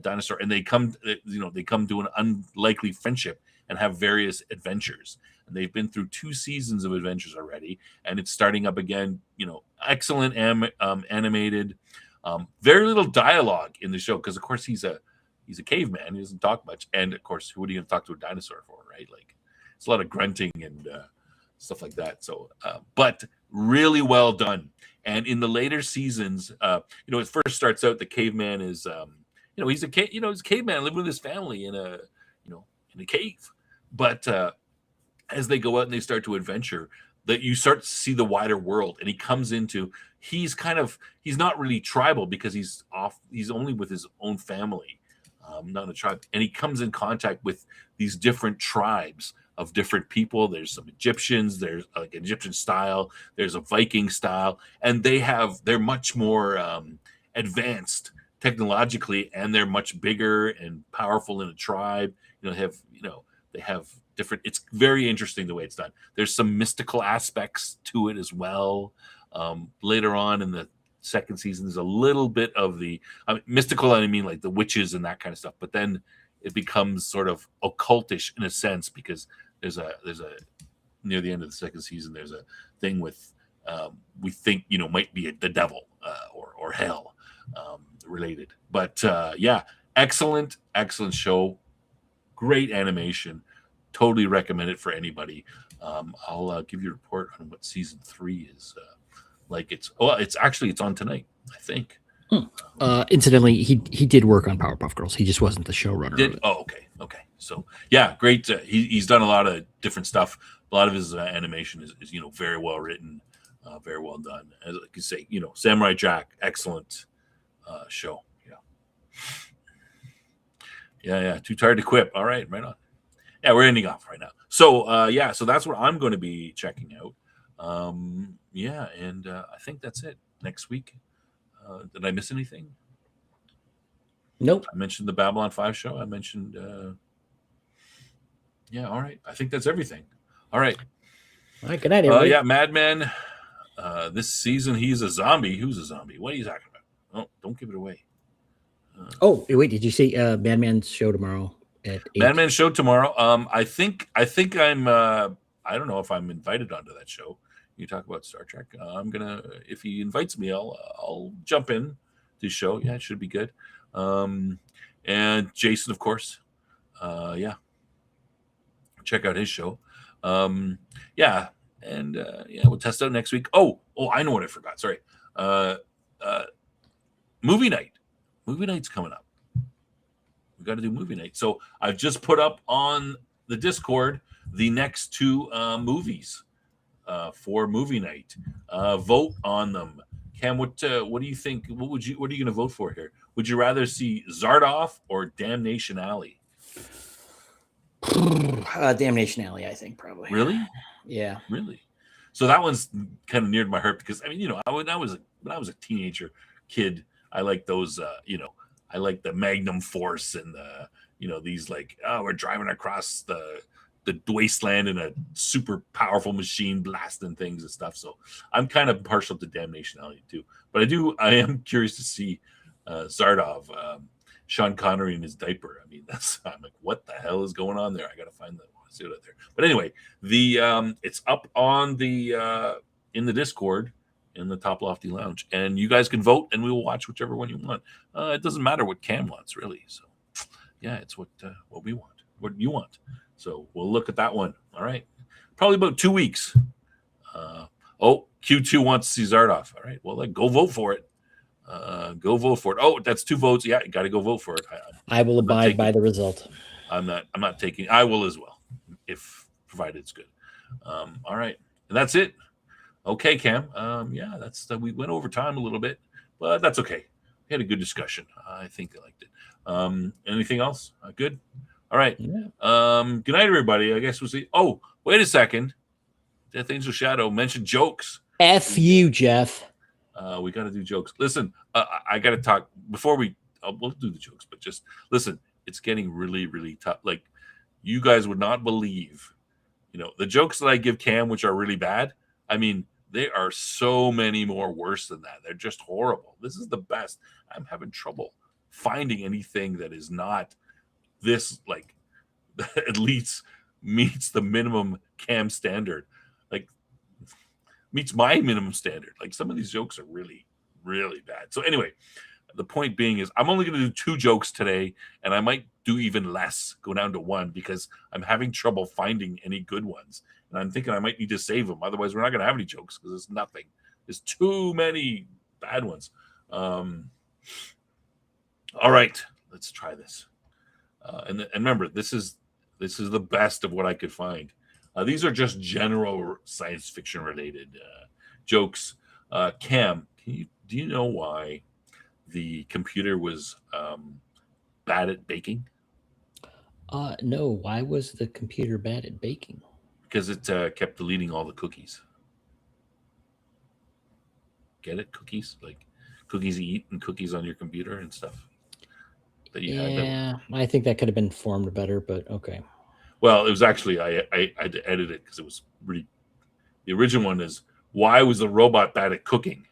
dinosaur. And they come to an unlikely friendship and have various adventures. And they've been through 2 seasons of adventures already, and it's starting up again. Excellent animated. Very little dialogue in the show because, of course, he's a caveman. He doesn't talk much, and of course, what are you going to talk to a dinosaur for, right? Like, it's a lot of grunting and stuff like that. So, but really well done. And in the later seasons, it first starts out the caveman is, he's he's a caveman living with his family in a cave. But as they go out and they start to adventure, that you start to see the wider world, and he comes into he's not really tribal because he's only with his own family, not a tribe, and he comes in contact with these different tribes of different people. There's some Egyptians, there's like Egyptian style, there's a Viking style, and they're much more advanced technologically, and they're much bigger and powerful in a tribe. They have different. It's very interesting the way it's done. There's some mystical aspects to it as well. Later on in the second season, there's a little bit of the mystical. I mean, like the witches and that kind of stuff. But then it becomes sort of occultish in a sense because there's a near the end of the second season, there's a thing with we think might be the devil or hell related. But yeah, excellent show, great animation. Totally recommend it for anybody. I'll give you a report on what season 3 is like. It's on tonight, I think. Incidentally, he did work on Powerpuff Girls. He just wasn't the showrunner. Okay. So yeah, great. He's done a lot of different stuff. A lot of his animation is very well written, very well done. As I can say, Samurai Jack, excellent show. Yeah. Too tired to quit. All right, right on. Yeah, we're ending off right now. So so that's what I'm going to be checking out. And I think that's it. Next week. Did I miss anything? Nope. I mentioned the Babylon 5 show. I mentioned all right. I think that's everything. All right. All right, good night, everybody. Yeah, Madman. This season he's a zombie. Who's a zombie? What are you talking about? Oh, don't give it away. Wait, did you see Madman's show tomorrow at 8? Madman's show tomorrow. I think I'm I don't know if I'm invited onto that show. You talk about Star Trek. I'm gonna, if he invites me, I'll jump in to his show. Yeah, it should be good. And Jason, of course. Check out his show. And we'll test out next week. Oh, I know what I forgot. Sorry. Movie night. Movie night's coming up. We got to do movie night. So I've just put up on the Discord the next 2 movies for movie night. Vote on them. Cam, what do you think? What are you going to vote for here? Would you rather see Zardoff or Damnation Alley? Damnation Alley, I think, probably. Really? Yeah. Really? So that one's kind of near to my heart because when I was a teenager kid, I like those. I like the Magnum Force and the these like we're driving across the wasteland in a super powerful machine blasting things and stuff. So I'm kind of partial to Damnation Alley too. But I am curious to see Zardov, Sean Connery in his diaper. I mean, I'm like, what the hell is going on there? I got to find that. See it out there. But anyway, it's up on the in the Discord in the Top Lofty Lounge, and you guys can vote, and we will watch whichever one you want. It doesn't matter what Cam wants, really. So, yeah, it's what we want, what you want. So we'll look at that one. All right, probably about 2 weeks. Q2 wants to see Zardoff. All right, well, then go vote for it. Go vote for it. Oh, that's 2 votes. Yeah, you got to go vote for it. I will abide by the result. I'm not taking. I will as well, if provided it's good. All right, and that's it. Okay, Cam. We went over time a little bit, but that's okay. We had a good discussion. I think I liked it. Anything else? Good. All right. Yeah. Good night, everybody. I guess we'll see. Oh, wait a second. Death Angel Shadow mentioned jokes. F you, Jeff. We got to do jokes. Listen, I got to talk before we'll do the jokes, but just listen. It's getting really, really tough. Like, you guys would not believe, the jokes that I give Cam, which are really bad. I mean, there are so many more worse than that. They're just horrible. This is the best. I'm having trouble finding anything that is not this, like, at least meets the minimum Cam standard. Like, meets my minimum standard. Like, some of these jokes are really really bad. So anyway, the point being is I'm only going to do 2 jokes today, and I might do even less, go down to 1, because I'm having trouble finding any good ones. And I'm thinking I might need to save them. Otherwise, we're not going to have any jokes because there's nothing. There's too many bad ones. All right, let's try this. And remember, this is the best of what I could find. These are just general science fiction related jokes. Cam, do you know why the computer was bad at baking? No. Why was the computer bad at baking? Because it kept deleting all the cookies. Get it? Cookies? Like cookies you eat and cookies on your computer and stuff that you had. Yeah, I think that could have been formed better, but okay. Well, it was actually, I had to edit it because it was really, the original one is, why was the robot bad at cooking?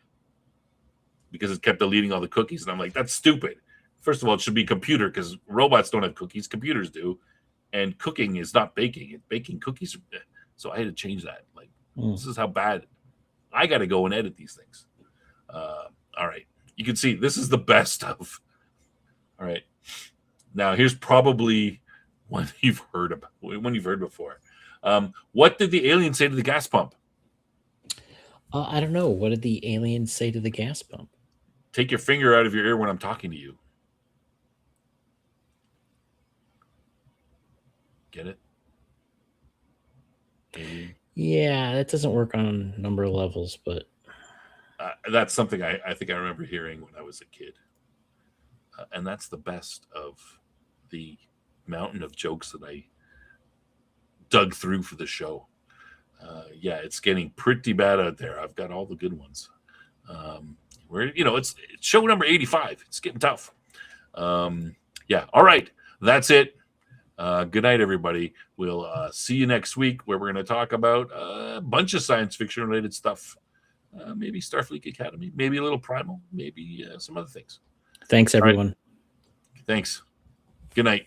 Because it kept deleting all the cookies. And I'm like, that's stupid. First of all, it should be computer because robots don't have cookies. Computers do. And cooking is not baking. It's baking cookies. So I had to change that. Like, this is how bad. I got to go and edit these things. All right. You can see this is the best of. All right. Now, here's probably one you've heard about, one you've heard before. What did the alien say to the gas pump? I don't know. What did the alien say to the gas pump? Take your finger out of your ear when I'm talking to you. Get it? Alien. Yeah, that doesn't work on a number of levels, but that's something I think I remember hearing when I was a kid. And that's the best of the mountain of jokes that I dug through for the show. Yeah, it's getting pretty bad out there. I've got all the good ones. It's show number 85. It's getting tough. Yeah. All right. That's it. Good night, everybody. We'll see you next week where we're going to talk about a bunch of science fiction related stuff. Maybe Starfleet Academy, maybe a little Primal, maybe some other things. thanks, everyone. Right. Thanks. Good night.